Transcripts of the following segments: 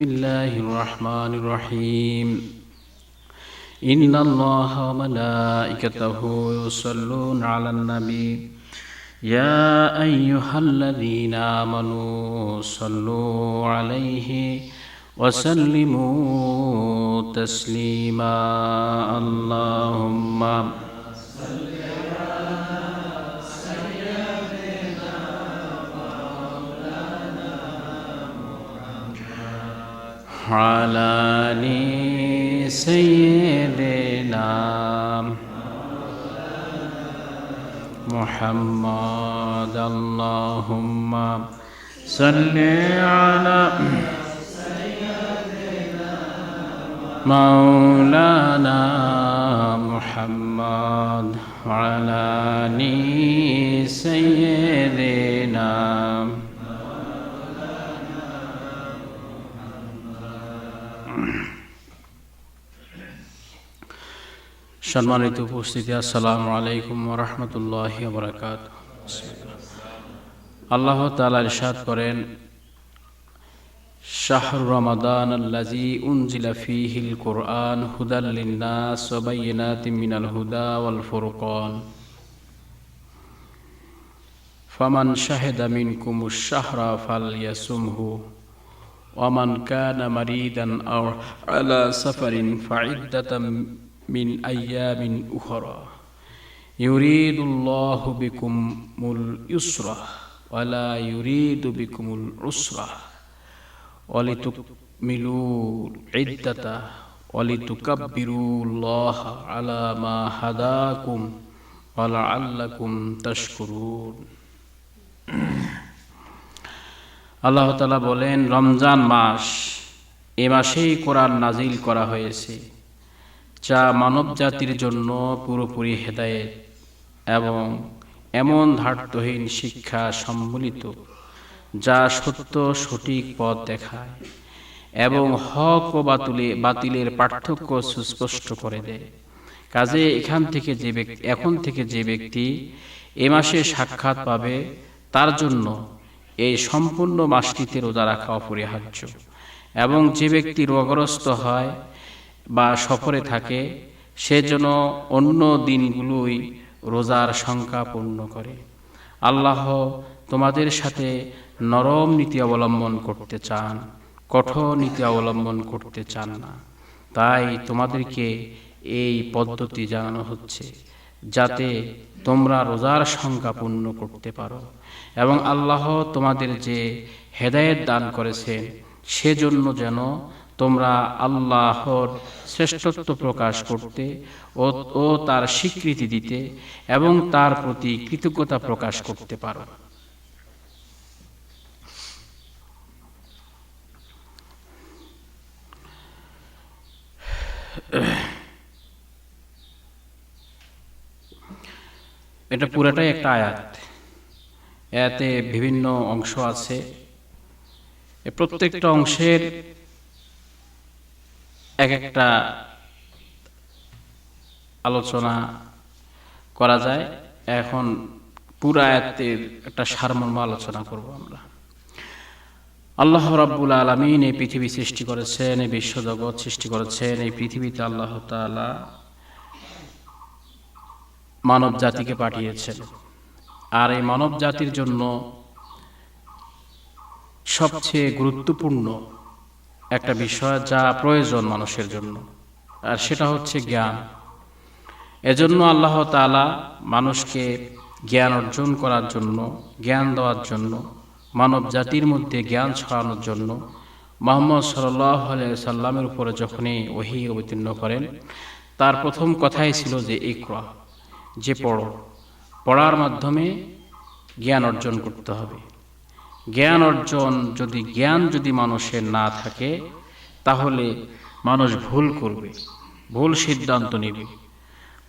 بسم الله الرحمن الرحيم إن الله وملائكته يصلون على النبي يا أيها الذين آمنوا صلوا عليه وسلموا تسليما اللهم على آل سيدنا محمد اللهم صل على مولانا محمد وعلى آل سيدنا সম্মানিত উপস্থিতি, আসসালামু আলাইকুম ওয়া রাহমাতুল্লাহি ওয়া বারাকাতুহু। আল্লাহ তাআলা ইরশাদ করেন, শাহরু রমাদান আল্লাযী উনজিলা ফীহিল কুরআন হুদাল লিন-নাস ওয়া বায়িনাতিম মিনাল হুদা ওয়াল ফুরকান ফামান শাহিদা মিনকুমুশ শাহরা ফালইয়াসুমহু ওয়া মান কানা মারিদান আও আলা সাফারিন ফাইদ্দাতাম মিন আইয়ামিন উখরা ইউরিদুল্লাহু বিকুমুল ইউসরা ওয়া লা ইউরিদু বিকুমুল উসরা ওয়া লিতুকমিলুল ইদ্দাতা ওয়া লিতুকাব্বিরুল্লাহা আলা মা হাদাকুম ওয়া লাআল্লাকুম তাশকুরুন। আল্লাহ তাআলা বলেন, রমজান মাস, এ মাসেই কোরআন নাজিল করা হয়েছে, যা মানব জাতির জন্য পুরোপুরি হেদায়েত এবং এমন ধার্তহীন শিক্ষা সম্বলিত যা সত্য সঠিক পথ দেখায় এবং হক ও বাতিলের পার্থক্য সুস্পষ্ট করে দেয়। কাজে এখন থেকে যে ব্যক্তি এ মাসে সাক্ষাৎ পাবে তার জন্য এই সম্পূর্ণ মাসটিতে রোজা রাখা অপরিহার্য, এবং যে ব্যক্তি রোগগ্রস্ত হয় বা সফরে থাকে সে যেন অন্য দিনগুলোই রোজার সংখ্যা পূর্ণ করে। আল্লাহ তোমাদের সাথে নরম নীতি অবলম্বন করতে চান, কঠোর নীতি অবলম্বন করতে চান না। তাই তোমাদেরকে এই পদ্ধতি জানানো হচ্ছে যাতে তোমরা রোজার সংখ্যা পূর্ণ করতে পারো, এবং আল্লাহ তোমাদের যে হেদায়েত দান করেছেন সেজন্য যেন তোমরা আল্লাহর শ্রেষ্ঠত্ব প্রকাশ করতে ও তার স্বীকৃতি দিতে এবং তার প্রতি কৃতজ্ঞতা প্রকাশ করতে পারো। এটা পুরাটাই একটা আয়াত, এতে বিভিন্ন অংশ আছে। প্রত্যেকটা অংশের এক একটা আলোচনা করা যায়। এখন পুরা আয়াতের একটা সারমর্ম আলোচনা করব আমরা। আল্লাহ রাব্বুল আলামিন এই পৃথিবী সৃষ্টি করেছেন, এই বিশ্বজগৎ সৃষ্টি করেছেন। এই পৃথিবীতে আল্লাহ তাআলা মানব জাতিকে পাঠিয়েছেন, আর এই মানব জাতির জন্য সবচেয়ে গুরুত্বপূর্ণ একটা বিষয় যা প্রয়োজন মানুষের জন্য, আর সেটা হচ্ছে জ্ঞান। এজন্য আল্লাহ তাআলা মানুষকে জ্ঞান অর্জন করার জন্য, জ্ঞান দেওয়ার জন্য, মানব জাতির মধ্যে জ্ঞান ছড়ানোর জন্য মুহাম্মদ সাল্লাল্লাহু আলাইহি সাল্লামের উপরে যখনই ওহী অবতীর্ণ করেন, তার প্রথম কথাই ছিল যে ইকরা, যে পড়ো, পড়ার মাধ্যমে জ্ঞান অর্জন করতে হবে। জ্ঞান যদি মানুষের না থাকে তাহলে মানুষ ভুল করবে, ভুল সিদ্ধান্ত নেবে,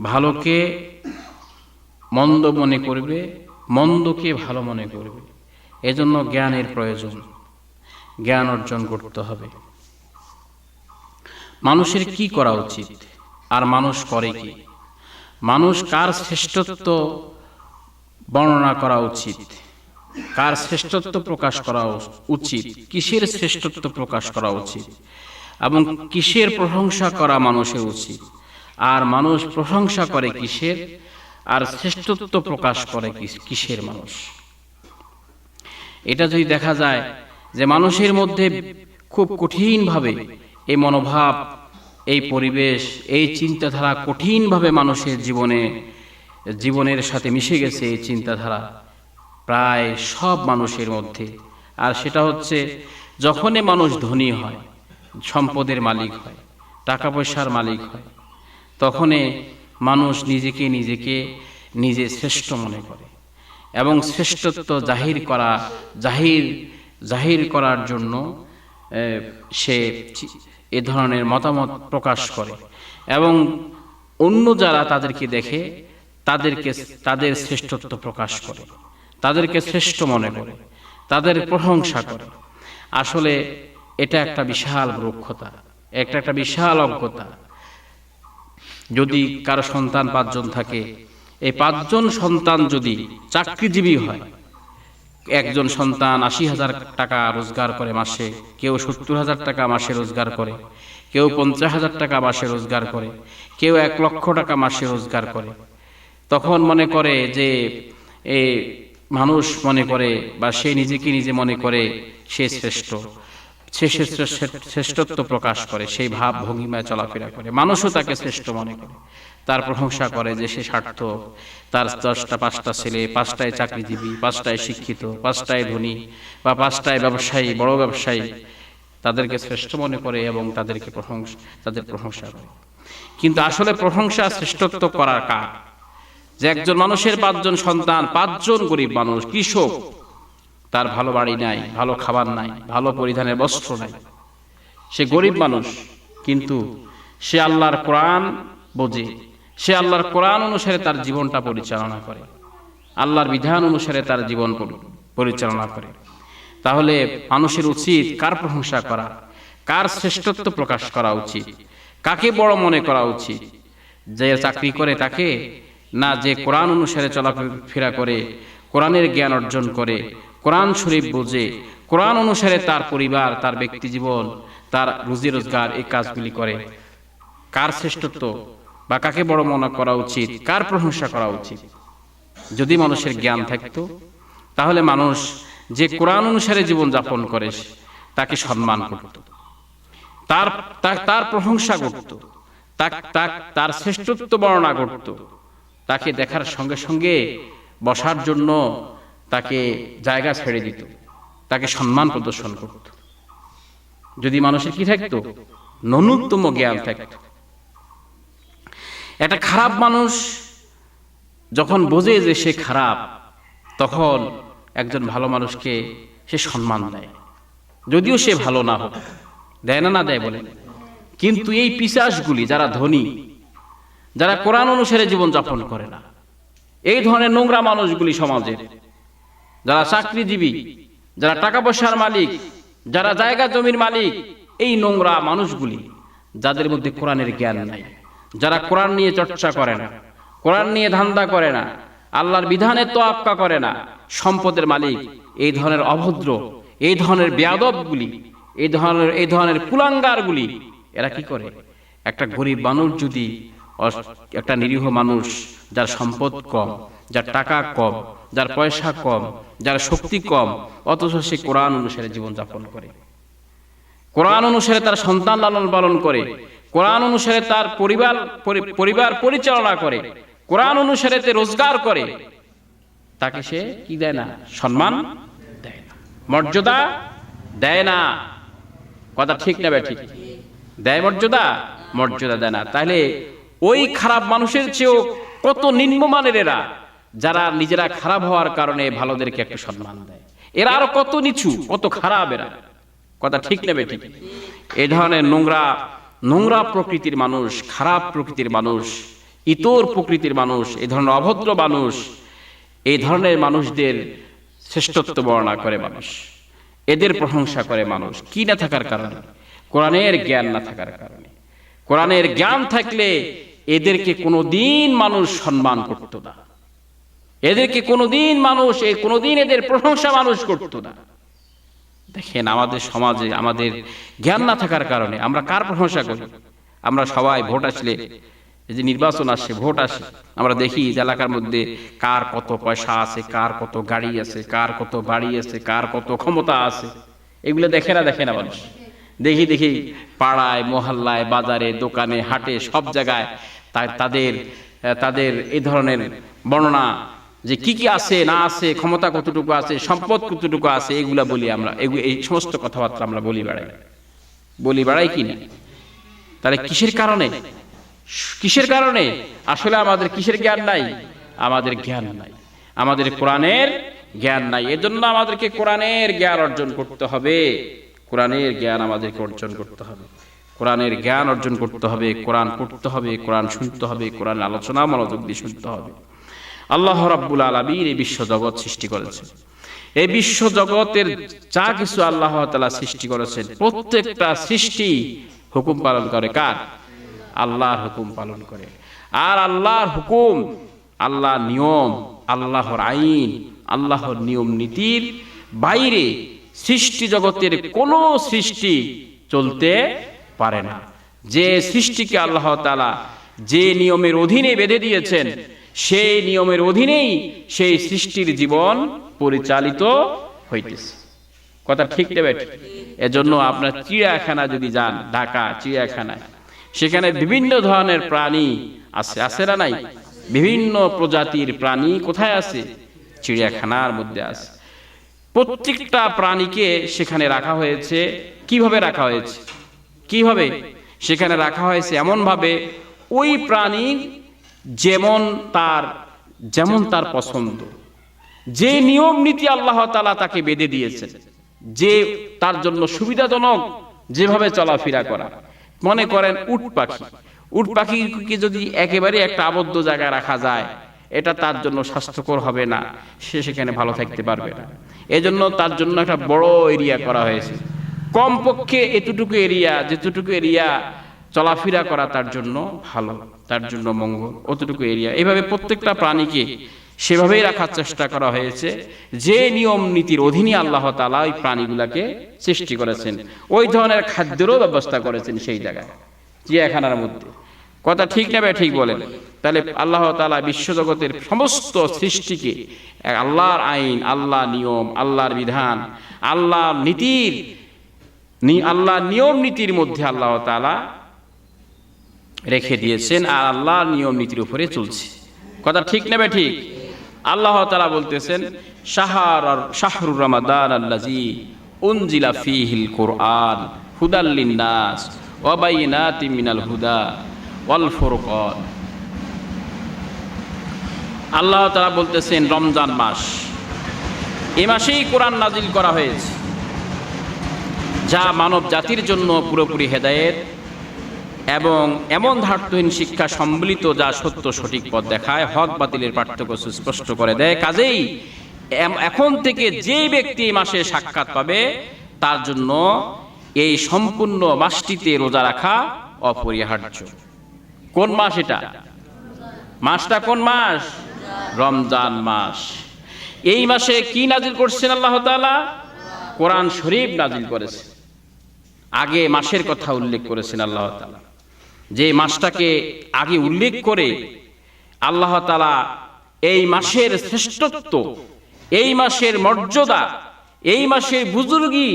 ভালোকে মন্দ মনে করবে, মন্দকে ভালো মনে করবে। এজন্য জ্ঞানের প্রয়োজন, জ্ঞান অর্জন করতে হবে। মানুষের কি করা উচিত আর মানুষ করে কি, মানুষ কার শ্রেষ্ঠত্ব বর্ণনা করা উচিত কার শ্রেষ্ঠত্ব প্রকাশ করা উচিত, কিসের শ্রেষ্ঠত্ব প্রকাশ করা উচিত, এবং কিসের প্রশংসা করা মানুষের উচিত, আর মানুষ প্রশংসা করে কিসের, আর শ্রেষ্ঠত্ব প্রকাশ করে কিসের মানুষ। এটা যদি দেখা যায় যে মানুষের মধ্যে খুব কঠিনভাবে এই মনোভাব, এই পরিবেশ, এই চিন্তাধারা কঠিনভাবে মানুষের জীবনের সাথে মিশে গেছে, এই চিন্তাধারা প্রায় সব মানুষের মধ্যে। আর সেটা হচ্ছে যখনই মানুষ ধনী হয়, সম্পদের মালিক হয়, টাকা পয়সার মালিক হয়, তখনই মানুষ নিজে শ্রেষ্ঠ মনে করে এবং শ্রেষ্ঠত্ব জাহির করার জন্য সে এ ধরনের মতামত প্রকাশ করে এবং অন্য যারা তাদেরকে দেখে তাদের শ্রেষ্ঠত্ব প্রকাশ করে, তাদেরকে শ্রেষ্ঠ মনে করে, তাদের প্রশংসা করে। আসলে এটা একটা বিশাল মূর্খতা, একটা বিশাল অজ্ঞতা। যদি কারো সন্তান 5 জন থাকে, এই 5 জন সন্তান যদি চাকরিজীবী হয়, একজন সন্তান 80,000 টাকা রোজগার করে মাসে, কেউ 70,000 টাকা মাসে রোজগার করে, কেউ 50,000 টাকা মাসে রোজগার করে, কেউ 1 লক্ষ টাকা মাসে রোজগার করে, তখন মনে করে যে মানুষ মনে করে বা সে নিজে মনে করে সে শ্রেষ্ঠত্ব প্রকাশ করে, সেই ভাব ভঙ্গিমায় চলাফেরা করে। মানুষও তাকে শ্রেষ্ঠ মনে করে, তার প্রশংসা করে যে সে সার্থক, তার 5টা ছেলে, 5টায় চাকরিজীবী, 5টায় শিক্ষিত, 5টায় ধনী বা 5টায় ব্যবসায়ী, বড় ব্যবসায়ী, তাদেরকে শ্রেষ্ঠ মনে করে এবং তাদের প্রশংসা করে। কিন্তু আসলে প্রশংসা শ্রেষ্ঠত্ব করার কাজ যে একজন মানুষের 5 জন সন্তান, 5 জন গরিব মানুষ, কৃষক, তার ভালো বাড়ি নাই, ভালো খাবার নাই, ভালো পরিধানের বস্ত্র নাই, সে গরিব মানুষ, কিন্তু সে আল্লাহর কোরআন বোঝে, সে আল্লাহর কোরআন অনুসারে তার জীবনটা পরিচালনা করে, আল্লাহর বিধান অনুসারে তার জীবন পরিচালনা করে। তাহলে মানুষের উচিত কার প্রশংসা করা, কার শ্রেষ্ঠত্ব প্রকাশ করা উচিত, কাকে বড় মনে করা উচিত? যে চাকরি করে তাকে, না যে কোরআন অনুসারে চলাফেরা করে, কোরআনের জ্ঞান অর্জন করে, কোরআন শরীফ বোঝে, কোরআন অনুসারে তার পরিবার, তার ব্যক্তি জীবন, তার রুজি রোজগার এই কাজগুলি করে? কার শ্রেষ্ঠত্ব বা কাকে বড় মনে করা উচিত, কার প্রশংসা করা উচিত? যদি মানুষের জ্ঞান থাকতো, তাহলে মানুষ যে কোরআন অনুসারে জীবন যাপন করে তাকে সম্মান করত, তার প্রশংসা করত, তার শ্রেষ্ঠত্ব বর্ণনা করত, তাকে দেখার সঙ্গে সঙ্গে বসার জন্য তাকে জায়গা ছেড়ে দিত, তাকে সম্মান প্রদর্শন করত। যদি মানুষের কি থাকতো? ন্যূনতম জ্ঞান থাকত। একটা খারাপ মানুষ যখন বোঝে যে সে খারাপ, তখন একজন ভালো মানুষকে সে সম্মান দেয়, যদিও সে ভালো না হোক। দেয় না দেয় বলে? কিন্তু এই পিশাচগুলি, যারা ধনী, যারা কোরআন অনুসারে জীবন যাপন করে না, এই ধরনের নোংরা মানুষগুলি সমাজের, যারা চাকরিজীবী, যারা টাকা পয়সার মালিক, যারা জায়গা জমির মালিক, এই নোংরা মানুষগুলি, যাদের মধ্যে কোরআনের জ্ঞান নাই, যারা কোরআন নিয়ে চর্চা করে না, কোরআন নিয়ে ধান্দা করে না, আল্লাহর বিধানের তোয়াক্কা করে না, সম্পদের মালিক, এই ধরনের অভদ্র, এই ধরনের বেয়াদবগুলি, এই ধরনের কুলাঙ্গারগুলি, এরা কি করে? একটা গরিব মানুষ যদি, একটা নিরীহ মানুষ যার সম্পদ কম, যার টাকা কম, যার পয়সা কম, যার শক্তি কম, অথচ সে কোরআন অনুসারে জীবন যাপন করে, কোরআন অনুসারে তার সন্তান লালন পালন করে, কোরআন অনুসারে তার পরিবার পরিচালনা করে, কোরআন অনুসারে তে রোজগার করে, তাকে সে কি দেয় না? সম্মান দেয় না, মর্যাদা দেয় না। কথা ঠিক না ঠিক? দেয় মর্যাদা দেয় না। তাহলে ওই খারাপ মানুষের চেয়েও কত নিম্নমানের এরা, যারা নিজেরা খারাপ হওয়ার কারণে ভালোদেরকে একটু সম্মান দেয়, এরা আরো কত নিচু, কত খারাপ এরা। কথা ঠিক নেবে ঠিক? এই ধরনের নোংরা প্রকৃতির মানুষ, খারাপ প্রকৃতির মানুষ, ইতর প্রকৃতির মানুষ, এই ধরনের অভদ্র মানুষ, এই ধরনের মানুষদের শ্রেষ্ঠত্ব বর্ণনা করে মানুষ, এদের প্রশংসা করে মানুষ। কি না থাকার কারণে? কোরআনের জ্ঞান না থাকার কারণে। কোরআনের জ্ঞান থাকলে এদেরকে কোনোদিন মানুষ সম্মান করত না, এদেরকে কোনোদিন এদের প্রশংসা মানুষ করতো না। দেখেন আমাদের সমাজে আমাদের জ্ঞান না থাকার কারণে আমরা কার প্রশংসা করি? আমরা সবাই ভোট আসলে, এই যে নির্বাচন আসে, ভোট আসে, আমরা দেখি যে এলাকার মধ্যে কার কত পয়সা আছে, কার কত গাড়ি আছে, কার কত বাড়ি আছে, কার কত ক্ষমতা আছে, এগুলো দেখে না মানুষ। দেখি পাড়ায়, মহল্লায়, বাজারে, দোকানে, হাটে, সব জায়গায় তাদের এই ধরনের বর্ণনা, যে কি কি আছে না আছে, ক্ষমতা কতটুকু আছে, সম্পদ কতটুকু আছে, এগুলা বলি আমরা। এই সমস্ত কথাবার্তা আমরা বলি বেড়াই কি না? তাহলে কিসের কারণে আসলে আমাদের কিসের জ্ঞান নাই? আমাদের জ্ঞান নাই, আমাদের কোরআনের জ্ঞান নাই। এজন্য আমাদেরকে কোরআনের জ্ঞান অর্জন করতে হবে। কোরআনের জ্ঞান আমাদেরকে অর্জন করতে হবে। কোরআনের জ্ঞান অর্জন করতে হবে, কোরআন পড়তে হবে, কোরআন শুনতে হবে, কোরআন আলোচনা মনোযোগ দিয়ে শুনতে হবে। আল্লাহ রাব্বুল আলামিন এই বিশ্ব জগৎ সৃষ্টি করেছেন। এই বিশ্ব জগতের যা কিছু আল্লাহ তাআলা সৃষ্টি করেছেন, প্রত্যেকটা সৃষ্টি হুকুম পালন করে কার? আল্লাহর হুকুম পালন করে। আর আল্লাহর হুকুম, আল্লাহর নিয়ম, আল্লাহর আইন, আল্লাহর নিয়ম নীতির বাইরে সৃষ্টি জগতের কোনো সৃষ্টি চলতে পারে না। যে সৃষ্টিকে আল্লাহ তাআলা যে নিয়মের অধীনে বেঁধে দিয়েছেন, সেই নিয়মের অধীনেই সেই সৃষ্টির জীবন পরিচালিত হইতেছে। কথা ঠিক নেবে? এজন্য আপনার চিড়িয়াখানা যদি যান, ঢাকা চিড়িয়াখানায়, সেখানে বিভিন্ন ধরনের প্রাণী আছে না নাই? বিভিন্ন প্রজাতির প্রাণী কোথায় আছে? চিড়িয়াখানার মধ্যে আছে। প্রত্যেকটা প্রাণীকে সেখানে রাখা হয়েছে। কিভাবে রাখা হয়েছে? সেখানে রাখা হয়েছে এমন ভাবে, ওই প্রাণীর যেমন তার পছন্দ, যে নিয়ম নীতি আল্লাহ তাআলা তাকে বেঁধে দিয়েছেন, যে তার জন্য সুবিধাজনক যেভাবে চলাফেরা করা। মনে করেন উট পাখিকে যদি একেবারে একটা আবদ্ধ জায়গায় রাখা যায়, এটা তার জন্য স্বাস্থ্যকর হবে না, সে সেখানে ভালো থাকতে পারবে না। এজন্য তার জন্য একটা বড় এরিয়া করা হয়েছে। কমপক্ষে যেটুকু এরিয়া চলাফেরা করা তার জন্য ভালো, তার জন্য মঙ্গল, অতটুকু এরিয়া। এইভাবে প্রত্যেকটা প্রাণীকে সেভাবেই রাখার চেষ্টা করা হয়েছে, যে নিয়ম নীতির অধীনে আল্লাহ তাআলা ওই প্রাণীগুলাকে সৃষ্টি করেছেন। ওই ধরনের খাদ্যেরও ব্যবস্থা করেছেন সেই জায়গায়, চিড়িয়াখানার মধ্যে। কথা ঠিক না? ঠিক বলেন। তাহলে আল্লাহ তাআলা বিশ্বজগতের সমস্ত সৃষ্টিকে আল্লাহর আইন, আল্লাহর নিয়ম, আল্লাহর বিধান, আল্লাহর নিয়ম নীতির মধ্যে আল্লাহ তাআলা রেখে দিয়েছেন, আর আল্লাহর নিয়ম নীতির উপরে চলছে। কথা ঠিক না? ঠিক। আল্লাহ তাআলা বলতেছেন, শাহরুর রমাদান আল্লাযী উনজিলা ফীহিল কুরআন হুদাল লিন-নাস ওয়া বাইয়িনাতিম মিনাল হুদা ওয়াল ফুরকান। আল্লাহ তাআলা বলতেছেন, রমজান মাস, এই মাসেই কোরআন নাজিল করা হয়েছে, যা মানব জাতির জন্য পুরোপুরি হেদায়েত এবং এমন ধার্তহীন শিক্ষা সম্বলিত, যা সত্য সঠিক পথ দেখায়, হক বাতিলের পার্থক্য সুস্পষ্ট করে দেয়। কাজেই এখন থেকে যে ব্যক্তি এই মাসে সাক্ষাৎ পাবে, তার জন্য এই সম্পূর্ণ মাসটিতে রোজা রাখা অপরিহার্য। কোন মাস এটা? মাসটা কোন মাস? রমজান মাস। এই মাসে কি নাজিল করছেন আল্লাহ তাআলা? কোরআন শরীফ নাজিল করেছেন। আগে মাসের কথা উল্লেখ করেছেন আল্লাহ তাআলা, যে মাসটাকে আগে উল্লেখ করে আল্লাহ তাআলা এই মাসের শ্রেষ্ঠত্ব, এই মাসের মর্যাদা, এই মাসের বুজুর্গি,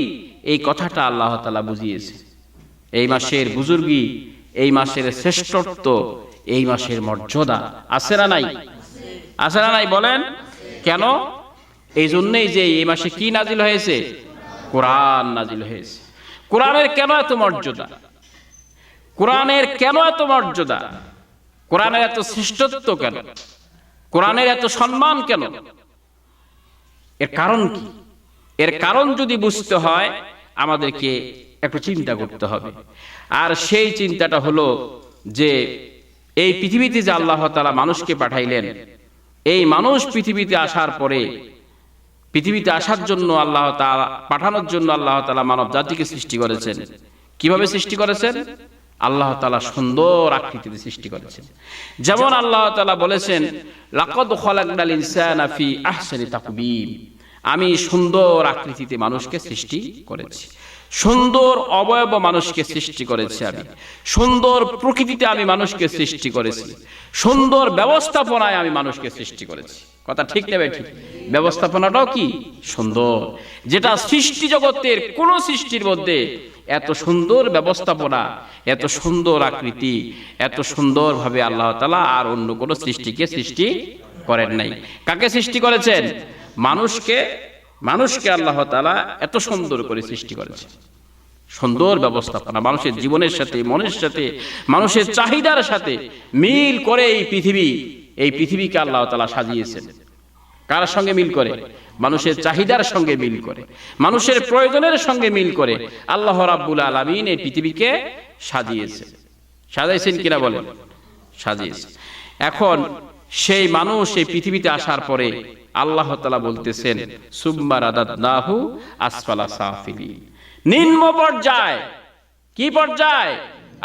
এই কথাটা আল্লাহ তাআলা বুঝিয়েছে। এই মাসের বুজুর্গি, এই মাসের শ্রেষ্ঠত্ব, এই মাসের মর্যাদা আছে না নাই? আছে না নাই বলেন? কেন? এই জন্যই যে এই মাসে কি নাজিল হয়েছে? কোরআন নাজিল হয়েছে। কোরআনের কেন এত মর্যাদা? কোরআনের কেন এত মর্যাদা? কোরআনের এত শ্রেষ্ঠত্ব কেন? কোরআনের এত সম্মান কেন? এর কারণ কি? এর কারণ যদি বুঝতে হয়, আমাদেরকে একটু চিন্তা করতে হবে। আর সেই চিন্তাটা হলো যে এই পৃথিবীতে যে আল্লাহ তাআলা মানুষকে পাঠাইলেন, এই মানুষ পৃথিবীতে আসার পরে, পৃথিবীতে আসার জন্য আল্লাহ তাআলা, পাঠানোর জন্য আল্লাহ তাআলা মানব জাতিকে সৃষ্টি করেছেন। কিভাবে সৃষ্টি করেছেন? আল্লাহ তাআলা সুন্দর আকৃতিতে সৃষ্টি করেছেন। যেমন আল্লাহ তাআলা বলেছেন, লাকাদ খালাকনাল ইনসানা ফি আহসানি তাকবীম, আমি সুন্দর আকৃতিতে মানুষকে সৃষ্টি করেছি, সুন্দর অবয়ব মানুষকে সৃষ্টি করেছি, আমি সুন্দর প্রকৃতিতে আমি মানুষকে সৃষ্টি করেছি, সুন্দর ব্যবস্থাপনায় আমি মানুষকে সৃষ্টি করেছি। কথা ঠিক নেবে ঠিক, ব্যবস্থাপনাটাও কি সুন্দর, যেটা সৃষ্টি জগতের কোন সৃষ্টির মধ্যে এত সুন্দর ব্যবস্থাপনা, এত সুন্দর আকৃতি, এত সুন্দরভাবে আল্লাহ তাআলা আর অন্য কোন সৃষ্টিকে সৃষ্টি করেন নাই। কাকে সৃষ্টি করেছেন? মানুষকে আল্লাহ তাআলা এত সুন্দর করে সৃষ্টি করেছে। সুন্দর ব্যবস্থাপনা, মানুষের জীবনের সাথে, মনের সাথে, মানুষের চাহিদার সাথে মিল করে এই পৃথিবীকে আল্লাহ তাআলা সাজিয়েছেন। কার সঙ্গে মিল করে? মানুষের চাহিদার সঙ্গে মিল করে, মানুষের প্রয়োজনের সঙ্গে মিল করে আল্লাহ রাব্বুল আলামিন এই পৃথিবীকে সাজিয়েছেন কিনা বলেন? সাজিয়েছে। এখন সেই মানুষ এই পৃথিবীতে আসার পরে আল্লাহ তাআলা বলতেছেন, সুম্মা রাদাদনাহু আসফালা সাফিলিন, নিম্ন পর্যায়। কি পর্যায়?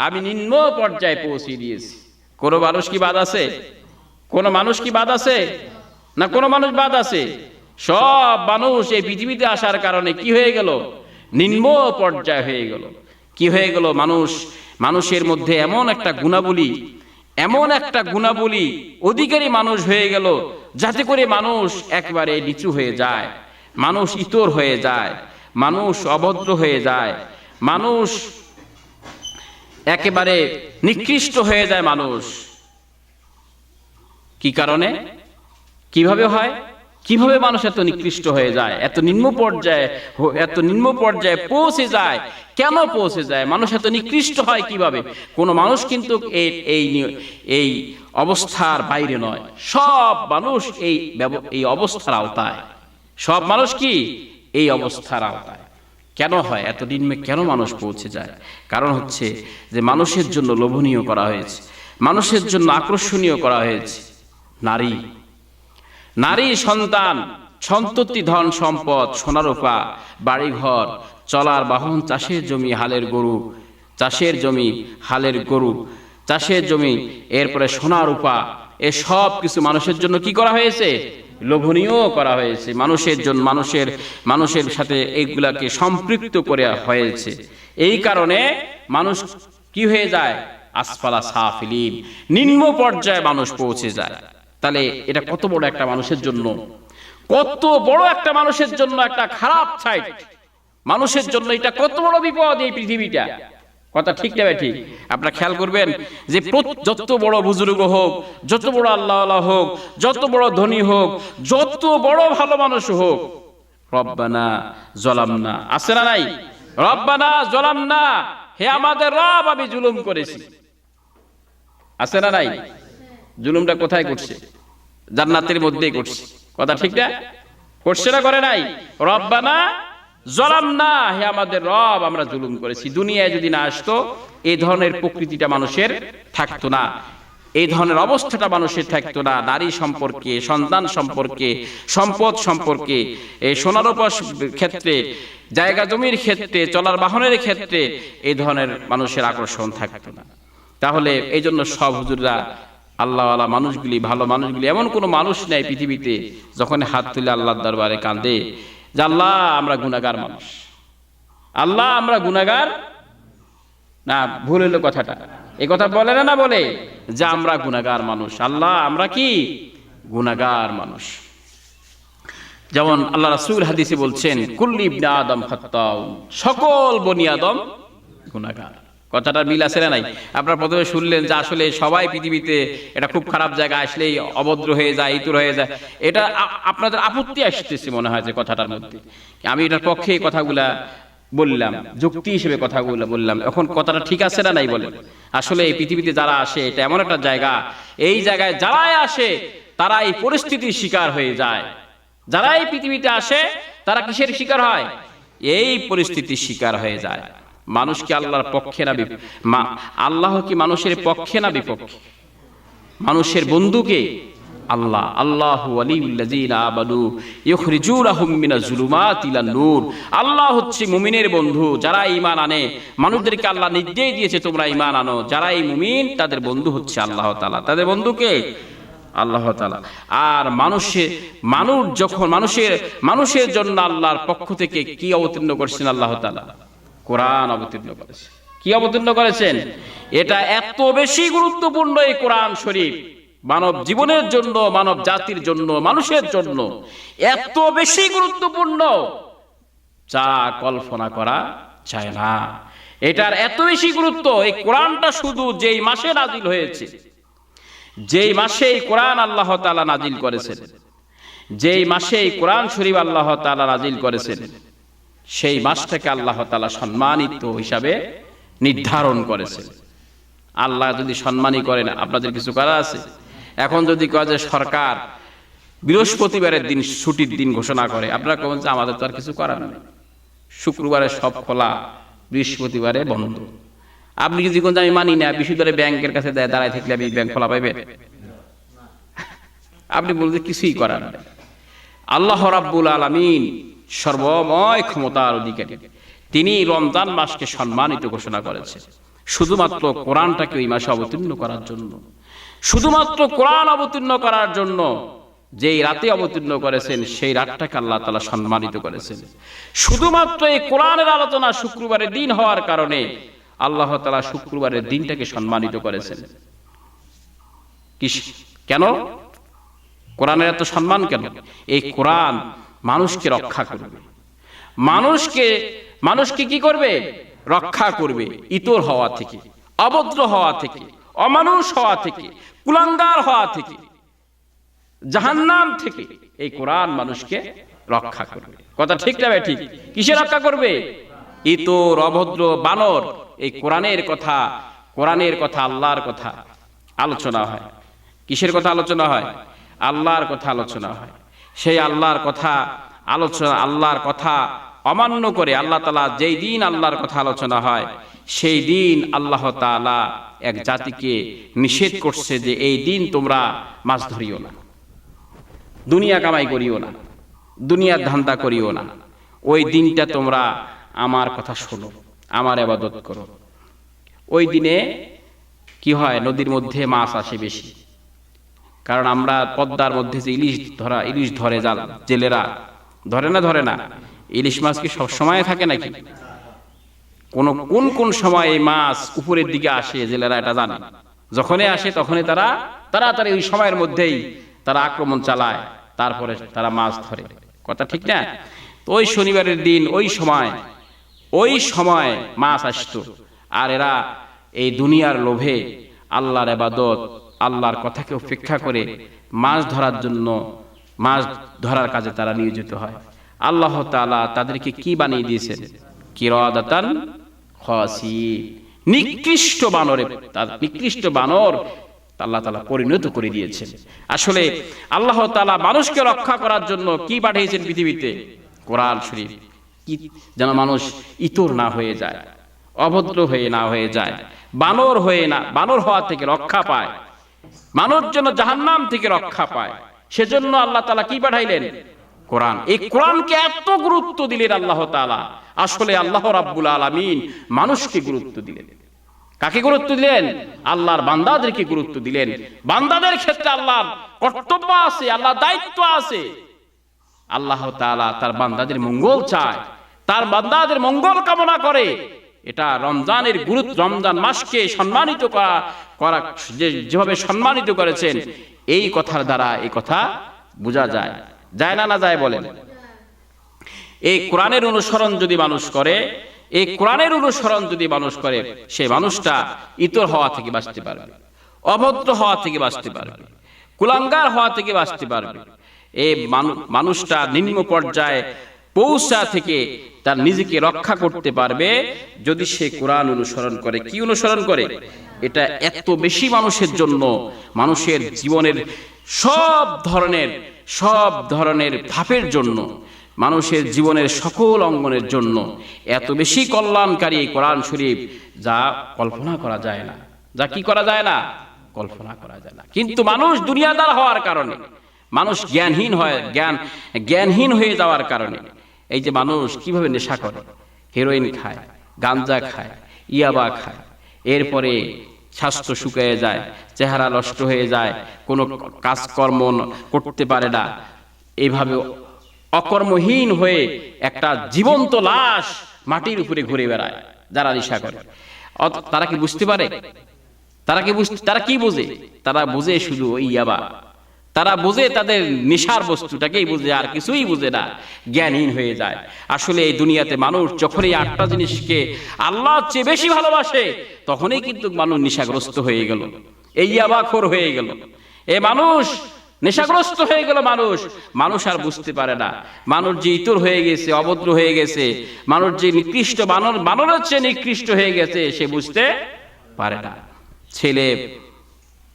আমি নিম্ন পর্যায়ে পৌঁছে দিয়েছি। কোন মানুষ কি বাদ আছে? কোন মানুষ কি বাদ আছে? না, কোন মানুষ বাদ আছে? সব মানুষ এই পৃথিবীতে আসার কারণে কি হয়ে গেল? নিম্ন পর্যায় হয়ে গেল। কি হয়ে গেল? মানুষের মধ্যে এমন একটা গুণাবলী অধিকারী মানুষ হয়ে গেল, যাতে করে মানুষ একবারে নিচু হয়ে যায়, মানুষ ইতর হয়ে যায়, মানুষ অভদ্র হয়ে যায়, মানুষ একেবারে নিকৃষ্ট হয়ে যায়। মানুষ কি কারণে, কিভাবে হয়, কিভাবে মানুষ এত নিকৃষ্ট হয়ে যায়, এত নিম্ন পর্যায়ে পৌঁছে যায়? কেন পৌঁছে যায়? মানুষ এত নিকৃষ্ট হয় কিভাবে? কোন মানুষ কিন্তু এই অবস্থার বাইরে নয়। সব মানুষ এই অবস্থার আওতায়। সব মানুষ কি এই অবস্থার আওতায়? কেন হয় এত নিম্নে, কেন মানুষ পৌঁছে যায়? কারণ হচ্ছে যে মানুষের জন্য লোভনীয় করা হয়েছে, মানুষের জন্য আকর্ষণীয় করা হয়েছে নারী, সন্তান, সন্ততি, ধন সম্পদ, সোনারূপা, বাড়িঘর, চলার বাহন, চাষের জমি, হালের গরু, চাষের জমি, এরপরে সোনারূপা, এ সব কিছু মানুষের জন্য কি করা হয়েছে? লোভনীয় করা হয়েছে। মানুষের সাথে এইগুলাকে সম্পৃক্ত করে হয়েছে। এই কারণে মানুষ কি হয়ে যায়? আসফালা সাফিলিন, নিম্ন পর্যায়ে মানুষ পৌঁছে যায়। তাহলে এটা কত বড় একটা মানুষের জন্য, একটা খারাপ সাইড মানুষের জন্য, এটা কত বড় বিপদ এই পৃথিবীটা। কথা ঠিক না ঠিক? আপনারা খেয়াল করবেন যে যত বড় বুজুর্গ হোক, যত বড় আল্লাহওয়ালা হোক, যত বড় ধনী হোক, যত বড় ভালো মানুষ হোক, রব্বানা যালামনা, আছে না নাই? রব্বানা যালামনা, হে আমাদের রব, আমি জুলুম করেছি। আছে না নাই? জুলুমটা কোথায় করছে? জান্নাতের মধ্যেই করছে। কথা ঠিক না? করছে না, করে নাই? রব্বানা যালামনা, হে আমাদের রব, আমরা জুলুম করেছি। দুনিয়ায় যদি না আসতো, এই ধরনের প্রকৃতিটা মানুষের থাকতো না, এই ধরনের অবস্থাটা মানুষের থাকতো না। নারী সম্পর্কে, সন্তান সম্পর্কে, সম্পদ সম্পর্কে, এই সোনারূপার ক্ষেত্রে, জায়গা জমির ক্ষেত্রে, চলার বাহনের ক্ষেত্রে এই ধরনের মানুষের আকর্ষণ থাকতো না। তাহলে এই জন্য সব হুজুররা, আল্লাহওয়ালা মানুষগুলি, ভালো মানুষগুলি, এমন কোনো মানুষ নেই পৃথিবীতে যখন হাত তুলে আল্লাহর দরবারে কাঁদে যে আল্লাহ আমরা গুনাহগার মানুষ, আল্লাহ আমরা গুনাহগার। না, ভুল হলো কথাটা। এই কথা বলে না বলে যে আমরা গুনাহগার মানুষ, আল্লাহ আমরা কি গুনাহগার মানুষ। যেমন আল্লাহ রাসূল হাদিসে বলছেন, কুল্লু ইবনে আদম খাত্তাউন, সকল বনি আদম গুনাহগার। কথাটার মিল আছে না নাই? আপনারা প্রথমে শুনলেন যে আসলে সবাই পৃথিবীতে এটা খুব খারাপ জায়গা, আসলেই অভদ্র হয়ে যায়, ইতর হয়ে যায়। এটা আপনাদের আপত্তি আসতেছে মনে হয় যে কথাটার মধ্যে। আমি এটার পক্ষে এই কথাগুলা বললাম, যুক্তি হিসেবে কথাগুলো বললাম। এখন কথাটা ঠিক আছে না নাই বলেন? আসলে এই পৃথিবীতে যারা আসে, এটা এমন একটা জায়গা, এই জায়গায় যারাই আসে তারা এই পরিস্থিতির শিকার হয়ে যায়। যারা এই পৃথিবীতে আসে তারা কিসের শিকার হয়? এই পরিস্থিতির শিকার হয়ে যায়। মানুষ কি আল্লাহর পক্ষে না আল্লাহ কি মানুষের পক্ষে না বিপক্ষে? মানুষের বন্ধুকে আল্লাহ। আল্লাহু ওয়ালিউল্লাযীনা আমানু ইউখরিজুনাহুম মিনাজ যুলুমাতি ইলান নূর। আল্লাহ হচ্ছে মুমিনের বন্ধু, যারা ঈমান আনে। মানুষদেরকে আল্লাহ নির্দেশ দিয়েছে তোমরা ঈমান আনো। যারা এই মুমিন তাদের বন্ধু হচ্ছে আল্লাহ তাআলা। তাদের বন্ধু কে? আল্লাহ তাআলা। আর মানুষ যখন মানুষের জন্য আল্লাহর পক্ষ থেকে কি অবতীর্ণ করেছেন আল্লাহ তাআলা? কোরআন অবতীর্ণ করেছেন। কি অবতীর্ণ করেছেন? এটা এত বেশি গুরুত্বপূর্ণ এই কোরআন শরীফ, মানব জীবনের জন্য, মানব জাতির জন্য, মানুষের জন্য এত বেশি গুরুত্বপূর্ণ যা কল্পনা করা যায় না। এটার এত বেশি গুরুত্ব, এই কোরআনটা শুধু যেই মাসে নাজিল হয়েছে, যেই মাসে এই কোরআন আল্লাহ তাআলা নাজিল করেছেন, যেই মাসে এই কোরআন শরীফ আল্লাহ তাআলা নাজিল করেছেন, সেই মাসটাকে আল্লাহ তাআলা সম্মানিত হিসাবে নির্ধারণ করেছেন। আল্লাহ যদি সম্মানী করেন, আপনাদের কিছু করা আছে? এখন যদি কয় যে সরকার বৃহস্পতিবারের দিন ছুটির দিন ঘোষণা করে, আপনারা কেমন যে আমাদের তো আর কিছু করার নেই, শুক্রবারে সব খোলা, বৃহস্পতিবারে বন্ধ। আপনি যদি কোন আমি মানি না, বৃহস্পতিবারে ব্যাংকের কাছে দাঁড়ায় থাকলে আমি ব্যাংক খোলা পাইবেন? আপনি বলতে কিছুই করার নেই। আল্লাহ রাব্বুল আলামিন সর্বময় ক্ষমতার অধিকারী, তিনি রমজান মাসকে সম্মানিত ঘোষণা করেছেন শুধুমাত্র কোরআনটাকে ওই মাসে অবতীর্ণ করার জন্য। শুধুমাত্র কোরআন অবতীর্ণ করার জন্য যেই রাতে অবতীর্ণ করেছেন, সেই রাতটাকে আল্লাহ তাআলা সম্মানিত করেছেন। শুধুমাত্র এই কোরআনের আলোচনা শুক্রবারের দিন হওয়ার কারণে আল্লাহ তাআলা শুক্রবারের দিনটাকে সম্মানিত করেছেন। কেন? কোরআনের এত সম্মান কেন? এই কোরআন মানুষকে রক্ষা করবে। মানুষকে কি করবে? রক্ষা করবে ইতর হওয়া থেকে, অভদ্র হওয়া থেকে, অমানুষ হওয়া থেকে, কুলাঙ্গার হওয়া থেকে, জাহান্নাম থেকে এই কোরআন মানুষকে রক্ষা করবে। কথা ঠিক না ভাই? ঠিক। কিসে রক্ষা করবে? ইতর, অভদ্র, বানর। এই কোরআনের কথা আল্লাহর কথা আলোচনা হয়। কিসের কথা আলোচনা হয়? আল্লাহর কথা আলোচনা হয়। সেই আল্লাহর কথা অমান্য করে আল্লাহ তাআলা যেই দিন আল্লাহর কথা আলোচনা হয়, সেই দিন আল্লাহ তাআলা এক জাতিকে নিষেধ করছে যে এই দিন তোমরা মাছ ধরিও না, দুনিয়া কামাই করিও না, দুনিয়ার ধান্দা করিও না। ওই দিনটা তোমরা আমার কথা শোনো, আমার ইবাদত করো। ওই দিনে কি হয়? নদীর মধ্যে মাছ আসে বেশি, কারণ আমরা পদ্মার মধ্যে যে ইলিশ ধরে জেলেরা ধরে না। ইলিশ মাছ কি সব সময় থাকে নাকি? কোন সময় এই মাছ উপরের দিকে আসে জেলেরা এটা জানে। যখনই আসে তখনই তারা তাড়াতাড়ি ওই সময়ের মধ্যেই তারা আক্রমণ চালায়, তারপরে তারা মাছ ধরে। কথা ঠিক না? তো ওই শনিবারের দিন ওই সময় মাছ আসতো, আর এরা এই দুনিয়ার লোভে আল্লাহর ইবাদত, আল্লাহর কথাকে উপেক্ষা করে মাছ ধরার কাজে তারা নিয়োজিত হয়। আল্লাহ তাআলা তাদেরকে কি বানিয়ে দিয়েছেন? কিরাদাতান খাসিন, নিকৃষ্ট বানর আল্লাহ তাআলা পরিণত করে দিয়েছেন। আসলে আল্লাহ তাআলা মানুষকে রক্ষা করার জন্য কি পাঠিয়েছেন পৃথিবীতে? কোরআন শরীফ। যেন মানুষ ইতর না হয়ে যায়, অভদ্র না হয়ে যায়, বানর হওয়া থেকে রক্ষা পায়, মানুষ যেন জাহান্নাম থেকে রক্ষা পায়। সেজন্য আল্লাহ তাআলা কি পাঠাইলেন? কোরআন। এই কোরআনকে এত গুরুত্ব দিলেন আল্লাহ তাআলা। আসলে আল্লাহ রাব্বুল আলামিন মানুষকে গুরুত্ব দিলেন। কাকে গুরুত্ব দিলেন? আল্লাহর বান্দাদেরকে গুরুত্ব দিলেন। বান্দাদের ক্ষেত্রে আল্লাহর কর্তব্য আছে, আল্লাহর দায়িত্ব আছে। আল্লাহ তাআলা তার বান্দাদের মঙ্গল চায়, তার বান্দাদের মঙ্গল কামনা করে। এটা রমজান মাসকে সম্মানিত করা যেভাবে সম্মানিত করেছেন, এই কথার দ্বারা এই কথা বোঝা যায় না যায়? বলেন। এই কোরআনের অনুসরণ যদি মানুষ করে, সেই মানুষটা ইতর হওয়া থেকে বাঁচতে পারবে, অভদ্র হওয়া থেকে বাঁচতে পারবে, কুলাঙ্গার হওয়া থেকে বাঁচতে পারবে। এই মানুষটা নিম্ন পর্যায়ে পৌঁছা থেকে তার নিজেকে রক্ষা করতে পারবে যদি সে কোরআন অনুসরণ করে। কি অনুসরণ করে? এটা এত বেশি মানুষের জন্য, মানুষের জীবনের সব ধরনের ধাপের জন্য, মানুষের জীবনের সকল অঙ্গনের জন্য এত বেশি কল্যাণকারী এই কোরআন শরীফ, যা কল্পনা করা যায় না, যা কি করা যায় না, কল্পনা করা যায় না। কিন্তু মানুষ দুনিয়াদার হওয়ার কারণে, মানুষ জ্ঞানহীন হয়ে যাওয়ার কারণে এই যে মানুষ কিভাবে নেশা করে, হেরোইন খায়, গাঞ্জা খায়, ইয়াবা খায়, এরপরে স্বাস্থ্য শুকিয়ে যায়, চেহারা নষ্ট হয়ে যায়, কোনো কাজকর্ম করতে পারে না, এইভাবে অকর্মহীন হয়ে একটা জীবন্ত লাশ মাটির উপরে ঘুরে বেড়ায় যারা নেশা করে। তারা কি বুঝতে পারে? তারা কি বোঝে? তারা বোঝে শুধু ওই ইয়াবা, তারা বোঝে তাদের নেশার বস্তুটাকেই বোঝে, আর কিছুই বোঝে না, জ্ঞানহীন হয়ে যায়। আসলে এই দুনিয়াতে মানুষ যখন এই 8টা জিনিসকে আল্লাহর চেয়ে বেশি ভালোবাসে, তখনই কিন্তু মানুষ নেশাগ্রস্ত হয়ে গেল, এই ইয়াবাখোর হয়ে গেল, এই মানুষ নেশাগ্রস্ত হয়ে গেল। মানুষ আর বুঝতে পারে না, মানুষ যে ইতর হয়ে গেছে, অভদ্র হয়ে গেছে, মানুষ যে নিকৃষ্ট, বানরের চেয়ে নিকৃষ্ট হয়ে গেছে, সে বুঝতে পারে না। ছেলে,